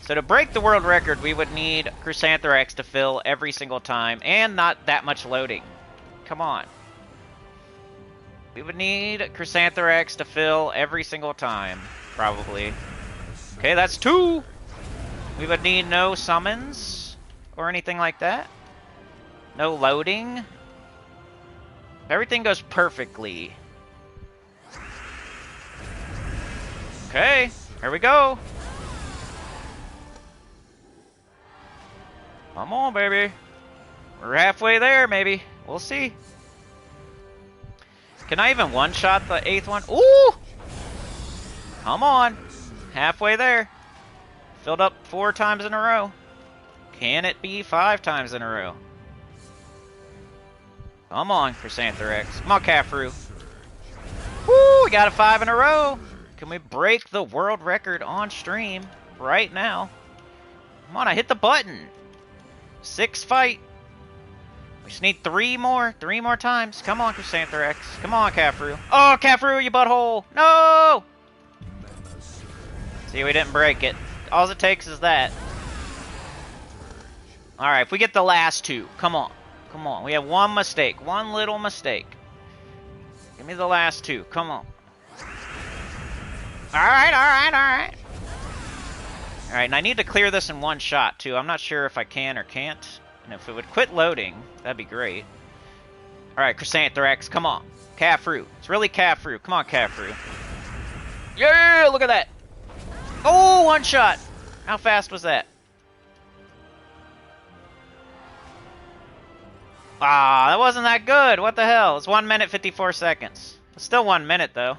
So to break the world record, we would need Chrysantherax to fill every single time, and not that much loading. Come on. We would need Chrysantherax to fill every single time, probably. Okay, that's 2! We would need no summons, or anything like that. No loading. If everything goes perfectly. Okay, here we go. Come on, baby. We're halfway there, maybe. We'll see. Can I even one-shot the 8th one? Ooh! Come on. Halfway there. Filled up 4 times in a row. Can it be 5 times in a row? Come on, Chrysantherax. Come on, Caffrey. Woo! We got a 5 in a row. Can we break the world record on stream right now? Come on, I hit the button. 6 fight. We just need 3 more. 3 more times. Come on, Chrysantherax. Come on, Caffrey. Oh, Caffrey, you butthole. No! See, we didn't break it. All it takes is that. Alright, if we get the last 2. Come on. Come on. We have 1 mistake. 1 little mistake. Give me the last 2. Come on. Alright, alright, alright. Alright, and I need to clear this in 1 shot, too. I'm not sure if I can or can't. And if it would quit loading, that'd be great. Alright, Chrysantherax, come on. Caffrey. It's really Caffrey. Come on, Caffrey. Yeah, look at that. Oh, 1 shot. How fast was that? Ah, that wasn't that good. What the hell? It's 1 minute, 54 seconds. It's still 1 minute, though.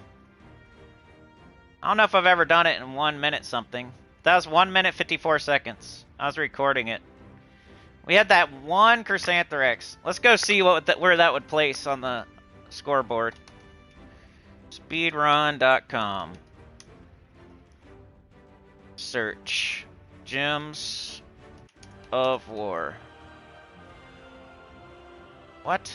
I don't know if I've ever done it in 1 minute something. That was 1 minute, 54 seconds. I was recording it. We had that 1 Chrysantherax. Let's go see where that would place on the scoreboard. Speedrun.com. Search. Gems of War. What?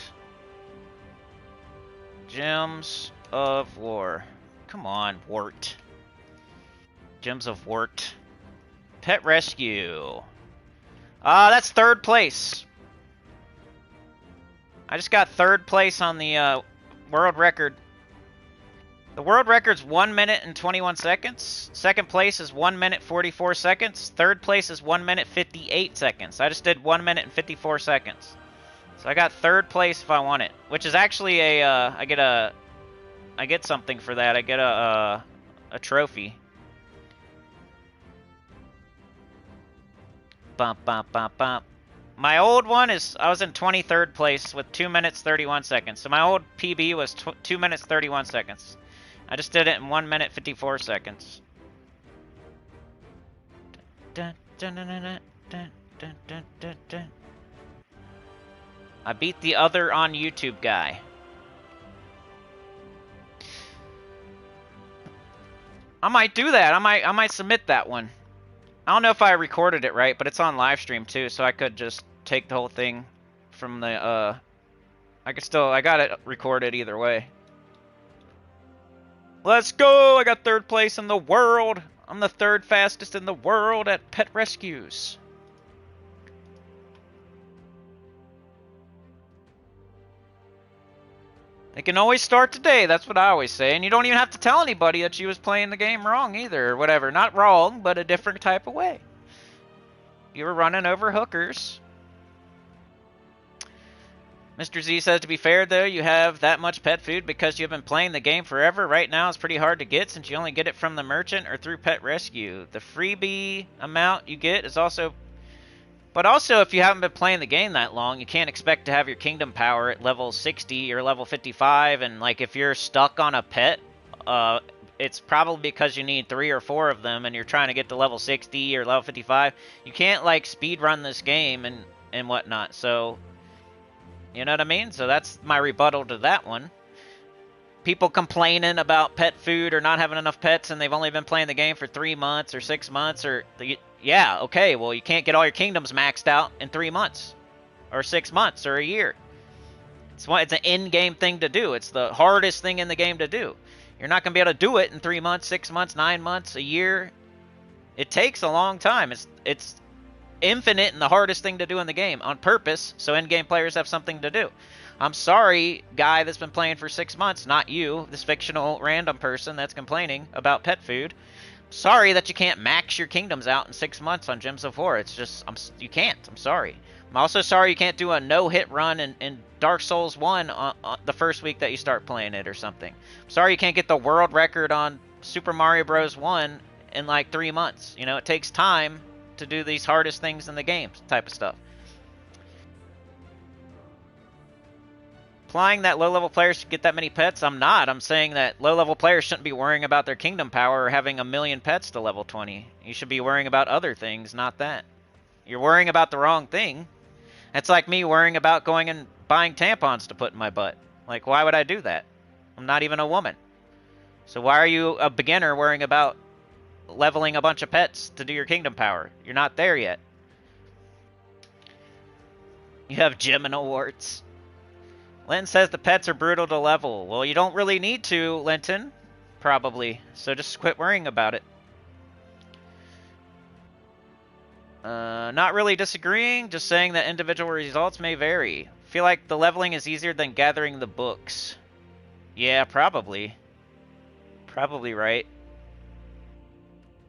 Gems of War. Come on, Wart. Gems of Wart. Pet Rescue. That's 3rd place. I just got 3rd place on the world record. The world record's 1 minute and 21 seconds. 2nd place is 1 minute 44 seconds. 3rd place is 1 minute 58 seconds. I just did 1 minute and 54 seconds. So I got 3rd place if I want it, which is actually I get something for that. I get a trophy. Bump, bump, bump, bump. My old one is, I was in 23rd place with 2 minutes 31 seconds. So my old PB was 2 minutes 31 seconds. I just did it in 1 minute 54 seconds. Dun, dun, dun, dun, dun, dun, dun, dun, dun. I beat the other on YouTube guy. I might do that. I might submit that one. I don't know if I recorded it right, but it's on live stream too, so I could just take the whole thing from the I got it recorded either way. Let's go! I got 3rd place in the world. I'm the 3rd fastest in the world at pet rescues. They can always start today. That's what I always say. And you don't even have to tell anybody that you was playing the game wrong either, or whatever. Not wrong, but a different type of way. You were running over hookers. Mr. Z says, to be fair, though, you have that much pet food because you've been playing the game forever. Right now, it's pretty hard to get since you only get it from the merchant or through Pet Rescue. The freebie amount you get is also... But also, if you haven't been playing the game that long, you can't expect to have your kingdom power at level 60 or level 55. And, like, if you're stuck on a pet, it's probably because you need 3 or 4 of them and you're trying to get to level 60 or level 55. You can't, like, speed run this game and whatnot, so... You know what I mean? So that's my rebuttal to that one. People complaining about pet food or not having enough pets and they've only been playing the game for 3 months or 6 months or... Yeah, okay, well, you can't get all your kingdoms maxed out in 3 months or 6 months or a year. It's an in-game thing to do. It's the hardest thing in the game to do. You're not going to be able to do it in 3 months, 6 months, 9 months, a year. It takes a long time. It's infinite and the hardest thing to do in the game on purpose, so in-game players have something to do. I'm sorry, guy that's been playing for 6 months, not you, this fictional random person that's complaining about pet food. Sorry that you can't max your kingdoms out in 6 months on Gems of War. It's just, you can't. I'm sorry. I'm also sorry you can't do a no-hit run in Dark Souls 1 on the first week that you start playing it or something. I'm sorry you can't get the world record on Super Mario Bros. 1 in like 3 months. You know, it takes time to do these hardest things in the game type of stuff. Implying that low-level players should get that many pets? I'm not. I'm saying that low-level players shouldn't be worrying about their kingdom power or having 1,000,000 pets to level 20. You should be worrying about other things, not that. You're worrying about the wrong thing. It's like me worrying about going and buying tampons to put in my butt. Like, why would I do that? I'm not even a woman. So why are you, a beginner, worrying about leveling a bunch of pets to do your kingdom power? You're not there yet. You have Gemini warts. Linton says the pets are brutal to level. Well, you don't really need to, Linton. Probably. So just quit worrying about it. Not really disagreeing, just saying that individual results may vary. Feel like the leveling is easier than gathering the books. Yeah, probably. Probably right.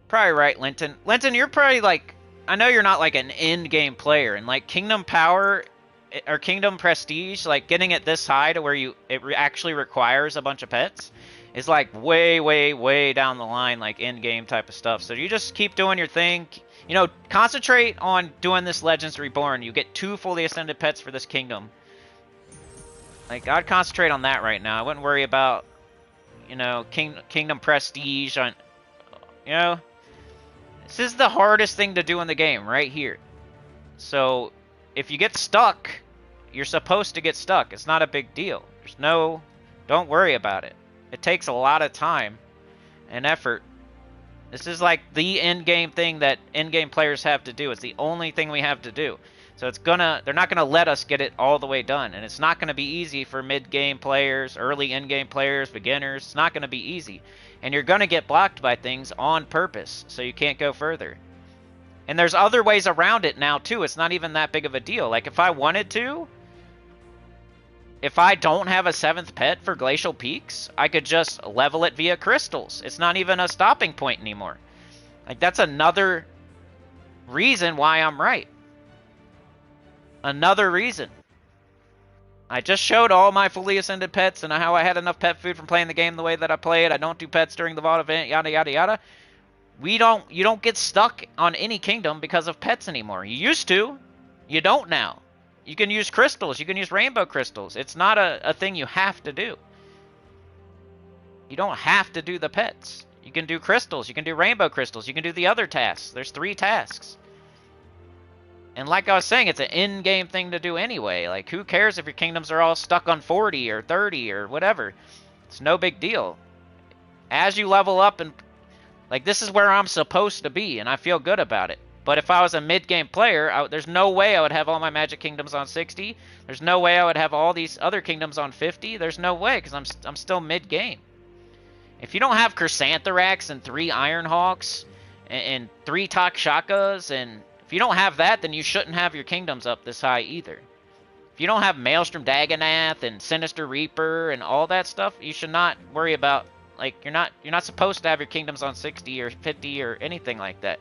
Probably right, Linton. Linton, you're probably like... I know you're not like an end-game player, and like Kingdom Power or Kingdom Prestige, like getting it this high to where actually requires a bunch of pets is like way down the line, like end-game type of stuff. So you just keep doing your thing. You know, concentrate on doing this Legends Reborn. You get 2 fully ascended pets for this kingdom. Like, I'd concentrate on that right now. I wouldn't worry about, you know, Kingdom Prestige on, you know. This is the hardest thing to do in the game, right here. So, if you get stuck, you're supposed to get stuck. It's not a big deal. Don't worry about it. It takes a lot of time and effort. This is like the end-game thing that end-game players have to do. It's the only thing we have to do. So they're not gonna let us get it all the way done. And it's not gonna be easy for mid-game players, early end-game players, beginners. It's not gonna be easy. And you're gonna get blocked by things on purpose, so you can't go further. And there's other ways around it now, too. It's not even that big of a deal. Like, if I wanted to, if I don't have a 7th pet for Glacial Peaks, I could just level it via crystals. It's not even a stopping point anymore. Like, that's another reason why I'm right. Another reason. I just showed all my fully ascended pets and how I had enough pet food from playing the game the way that I play it. I don't do pets during the Vault event, yada, yada, yada. You don't get stuck on any kingdom because of pets anymore. You used to. You don't now. You can use crystals. You can use rainbow crystals. It's not a thing you have to do. You don't have to do the pets. You can do crystals. You can do rainbow crystals. You can do the other tasks. There's 3 tasks. And like I was saying, it's an in-game thing to do anyway. Like, who cares if your kingdoms are all stuck on 40 or 30 or whatever? It's no big deal. As you level up and... Like, this is where I'm supposed to be, and I feel good about it. But if I was a mid-game player, there's no way I would have all my Magic Kingdoms on 60. There's no way I would have all these other kingdoms on 50. There's no way, because I'm still mid-game. If you don't have Chrysantherax and 3 Ironhawks and 3 Takshakas, and if you don't have that, then you shouldn't have your kingdoms up this high either. If you don't have Maelstrom Dagonath and Sinister Reaper and all that stuff, you should not worry about, like, you're not supposed to have your kingdoms on 60 or 50 or anything like that.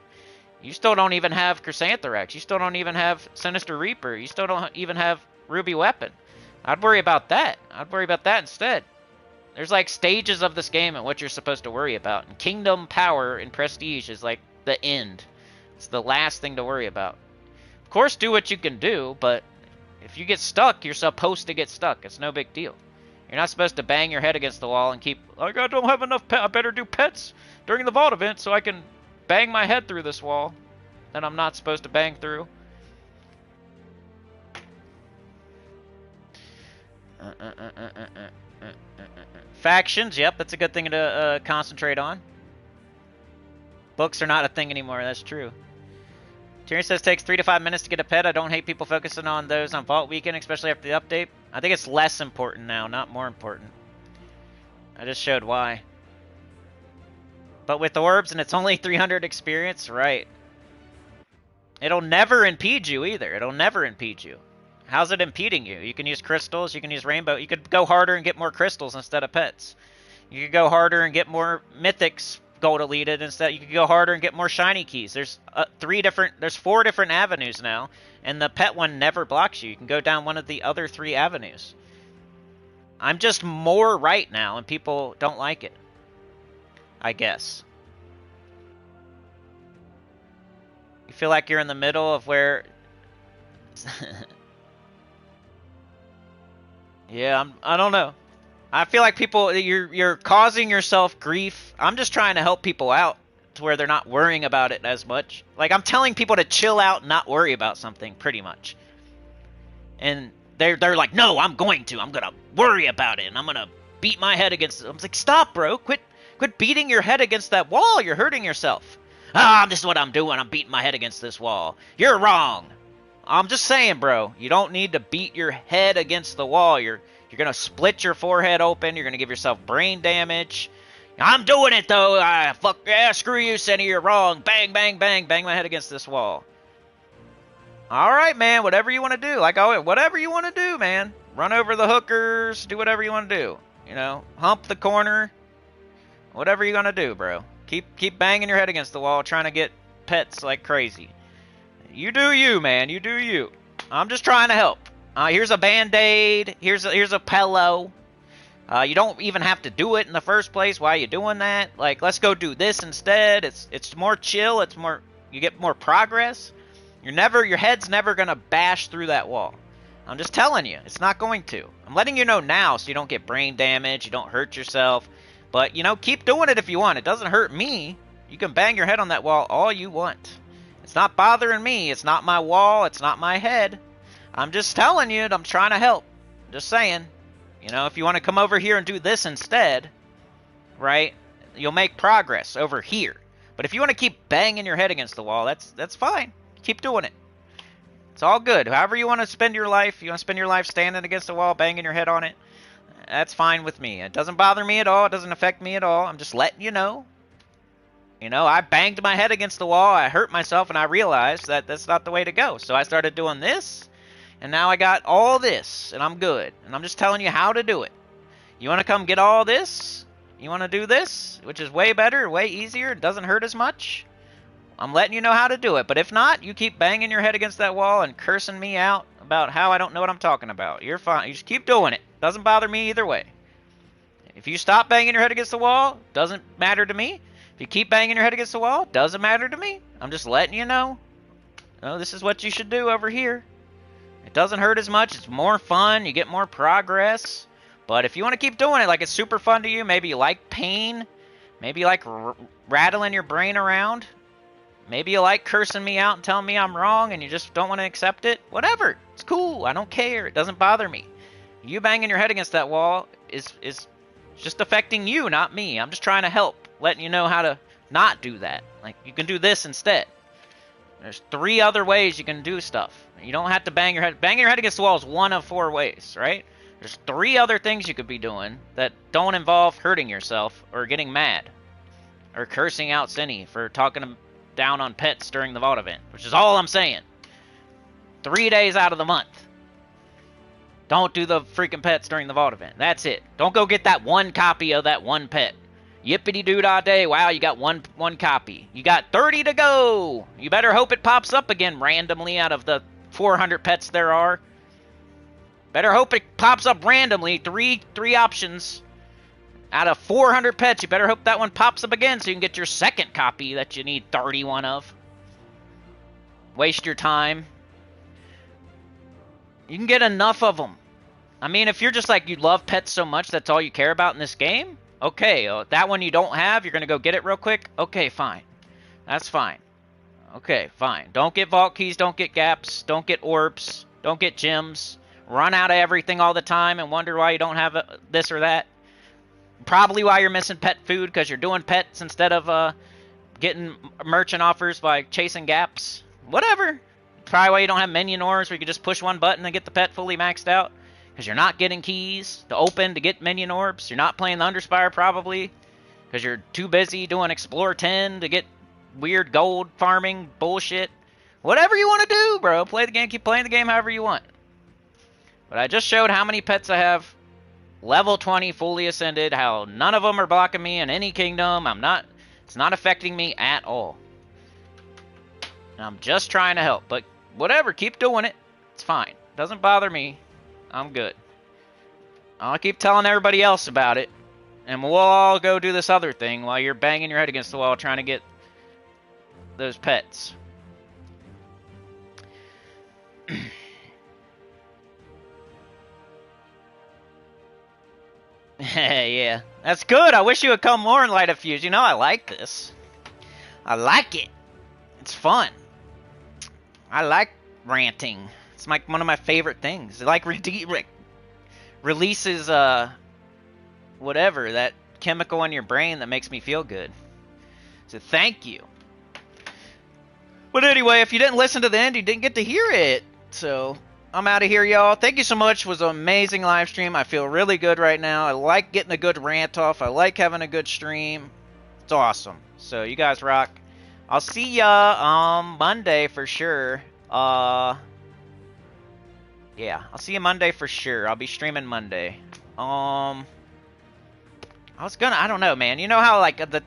You still don't even have Chrysantherax. You still don't even have Sinister Reaper. You still don't even have Ruby Weapon. I'd worry about that. I'd worry about that instead. There's like stages of this game and what you're supposed to worry about. And Kingdom Power and Prestige is like the end. It's the last thing to worry about. Of course, do what you can do, but if you get stuck, you're supposed to get stuck. It's no big deal. You're not supposed to bang your head against the wall and keep, like, I don't have enough pets. I better do pets during the vault event so I can bang my head through this wall that I'm not supposed to bang through. Factions, yep, that's a good thing to concentrate on. Books are not a thing anymore, that's true. Tyrion says takes 3 to 5 minutes to get a pet. I don't hate people focusing on those on Vault Weekend, especially after the update. I think it's less important now, not more important. I just showed why. But with orbs and it's only 300 experience, right. It'll never impede you either. It'll never impede you. How's it impeding you? You can use crystals, you can use rainbow. You could go harder and get more crystals instead of pets. You could go harder and get more mythics gold deleted instead. You could go harder and get more shiny keys. There's 4 different avenues now, and the pet one never blocks you. You can go down one of the other 3 avenues. I'm just more right now, and people don't like it, I guess. You feel like you're in the middle of where... Yeah, I don't know. I feel like people, you're causing yourself grief. I'm just trying to help people out to where they're not worrying about it as much. Like, I'm telling people to chill out and not worry about something, pretty much. And they're like, no, I'm going to worry about it, and I'm gonna beat my head against it. I'm like, stop, bro. Quit beating your head against that wall. You're hurting yourself. This is what I'm doing. I'm beating my head against this wall. You're wrong. I'm just saying, bro, you don't need to beat your head against the wall. You're going to split your forehead open. You're going to give yourself brain damage. I'm doing it, though. Fuck, yeah, screw you, Senny, you're wrong. Bang, bang, bang, bang my head against this wall. All right, man, whatever you want to do. Like, whatever you want to do, man. Run over the hookers. Do whatever you want to do. You know, hump the corner. Whatever you're going to do, bro. Keep banging your head against the wall trying to get pets like crazy. You do you, man. You do you. I'm just trying to help. Here's a Band-Aid. Here's a pillow. You don't even have to do it in the first place. Why are you doing that? Like, let's go do this instead. It's more chill. It's more. You get more progress. Your head's never gonna bash through that wall. I'm just telling you, it's not going to. I'm letting you know now so you don't get brain damage. You don't hurt yourself. But you know, keep doing it if you want. It doesn't hurt me. You can bang your head on that wall all you want. It's not bothering me. It's not my wall. It's not my head. I'm just telling you, I'm trying to help. Just saying. You know, if you want to come over here and do this instead, right, you'll make progress over here. But if you want to keep banging your head against the wall, that's fine. Keep doing it. It's all good. However you want to spend your life, you want to spend your life standing against the wall, banging your head on it, that's fine with me. It doesn't bother me at all. It doesn't affect me at all. I'm just letting you know. You know, I banged my head against the wall, I hurt myself, and I realized that that's not the way to go. So I started doing this, and now I got all this, and I'm good. And I'm just telling you how to do it. You want to come get all this? You want to do this, which is way better, way easier, it doesn't hurt as much? I'm letting you know how to do it. But if not, you keep banging your head against that wall and cursing me out about how I don't know what I'm talking about. You're fine. You just keep doing it. Doesn't bother me either way. If you stop banging your head against the wall, doesn't matter to me. If you keep banging your head against the wall, doesn't matter to me. I'm just letting you know. No, this is what you should do over here. It doesn't hurt as much. It's more fun. You get more progress. But if you want to keep doing it, like it's super fun to you, maybe you like pain, maybe you like rattling your brain around, maybe you like cursing me out and telling me I'm wrong and you just don't want to accept it, whatever. It's cool. I don't care. It doesn't bother me. You banging your head against that wall is just affecting you, not me. I'm just trying to help, letting you know how to not do that. Like, you can do this instead. There's 3 other ways you can do stuff. You don't have to bang your head. Banging your head against the wall is 1 of 4 ways, right? There's 3 other things you could be doing that don't involve hurting yourself or getting mad or cursing out Cinny for talking down on pets during the vault event, which is all I'm saying. 3 days out of the month. Don't do the freaking pets during the vault event. That's it. Don't go get that one copy of that one pet. Yippity-doo-dah-day. Wow, you got one copy. You got 30 to go. You better hope it pops up again randomly out of the 400 pets there are. Better hope it pops up randomly. Three options out of 400 pets. You better hope that one pops up again so you can get your second copy that you need 31 of. Waste your time. You can get enough of them. I mean, if you're just like, you love pets so much, that's all you care about in this game? Okay, that one you don't have, you're going to go get it real quick? Okay, fine. That's fine. Okay, fine. Don't get vault keys, don't get gaps, don't get orbs, don't get gems. Run out of everything all the time and wonder why you don't have this or that. Probably why you're missing pet food, because you're doing pets instead of getting merchant offers by chasing gaps. Whatever. Probably why you don't have minion orbs where you can just push one button and get the pet fully maxed out. Because you're not getting keys to open to get minion orbs. You're not playing the Underspire probably. Because you're too busy doing Explore 10 to get weird gold farming bullshit. Whatever you want to do, bro. Play the game. Keep playing the game however you want. But I just showed how many pets I have level 20 fully ascended. How none of them are blocking me in any kingdom. It's not affecting me at all. I'm just trying to help. But whatever. Keep doing it. It's fine. Doesn't bother me. I'm good. I'll keep telling everybody else about it. And we'll all go do this other thing while you're banging your head against the wall trying to get those pets. Yeah, that's good. I wish you would come more in Light of Fuse. You know, I like this. I like it. It's fun. I like ranting. It's like one of my favorite things. It like releases whatever, that chemical in your brain that makes me feel good. So thank you. But anyway, if you didn't listen to the end, you didn't get to hear it. So I'm out of here, y'all. Thank you so much. It was an amazing live stream. I feel really good right now. I like getting a good rant off. I like having a good stream. It's awesome. So you guys rock. I'll see ya on Monday for sure. Yeah, I'll see you Monday for sure. I'll be streaming Monday. I don't know, man. You know how, like, the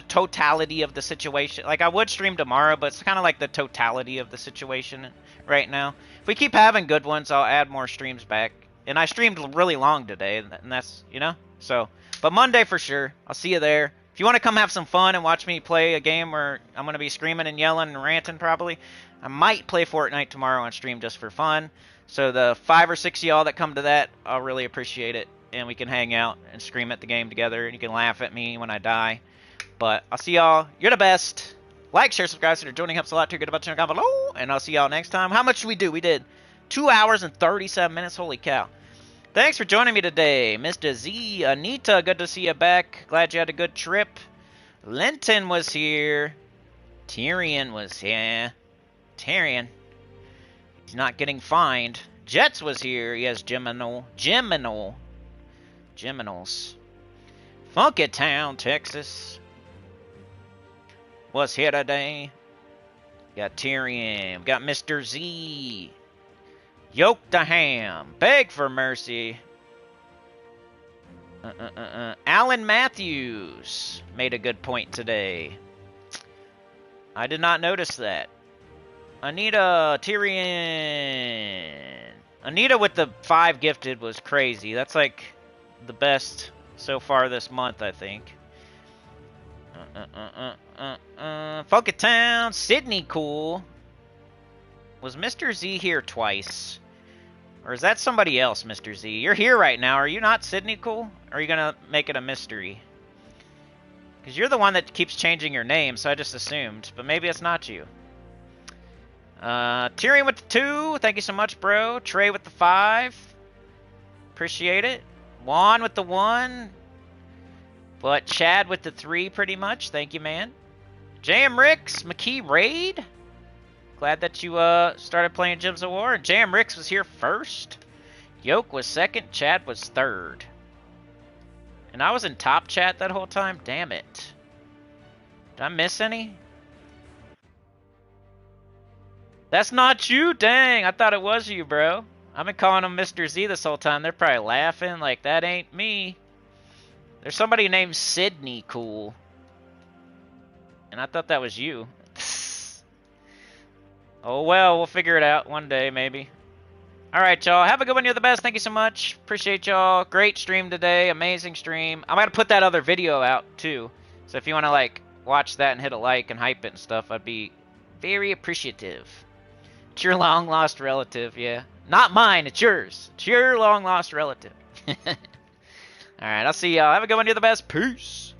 totality of the situation, like, I would stream tomorrow, but it's kind of like the totality of the situation right now. If we keep having good ones, I'll add more streams back. And I streamed really long today, and that's, you know? So, but Monday for sure. I'll see you there. If you want to come have some fun and watch me play a game where I'm going to be screaming and yelling and ranting probably, I might play Fortnite tomorrow on stream just for fun. So the 5 or 6 of y'all that come to that, I'll really appreciate it. And we can hang out and scream at the game together. And you can laugh at me when I die. But I'll see y'all. You're the best. Like, share, subscribe. So joining helps a lot too. Get about to down below. And I'll see y'all next time. How much did we do? We did 2 hours and 37 minutes. Holy cow. Thanks for joining me today, Mr. Z. Anita, good to see you back. Glad you had a good trip. Linton was here. Tyrion was here. Tyrion. He's not getting fined. Jets was here. Yes, Geminals. Funky Town, Texas. Was here today. Got Tyrion. Got Mr. Z. Yoke the ham. Beg for mercy. Alan Matthews made a good point today. I did not notice that. Anita, Tyrion. Anita with the 5 gifted was crazy. That's like the best so far this month, I think. Funky Town, Sydney cool. Was Mr. Z here twice? Or is that somebody else, Mr. Z? You're here right now. Are you not Sydney cool? Or are you going to make it a mystery? Because you're the one that keeps changing your name, so I just assumed. But maybe it's not you. Tyrion with the 2. Thank you so much, bro. Trey with the 5. Appreciate it. Juan with the 1. But Chad with the 3, pretty much. Thank you, man. Jam Ricks, McKee Raid. Glad that you started playing Gems of War. Jam Ricks was here first. Yoke was second. Chad was third. And I was in top chat that whole time. Damn it. Did I miss any? That's not you? Dang, I thought it was you, bro. I've been calling him Mr. Z this whole time. They're probably laughing like, that ain't me. There's somebody named Sydney Cool. And I thought that was you. Oh well, we'll figure it out one day, maybe. Alright, y'all. Have a good one. You're the best. Thank you so much. Appreciate y'all. Great stream today. Amazing stream. I'm going to put that other video out, too. So if you want to, like, watch that and hit a like and hype it and stuff, I'd be very appreciative. It's your long-lost relative, yeah. Not mine. It's yours. It's your long-lost relative. Alright, I'll see y'all. Have a good one. You're the best. Peace.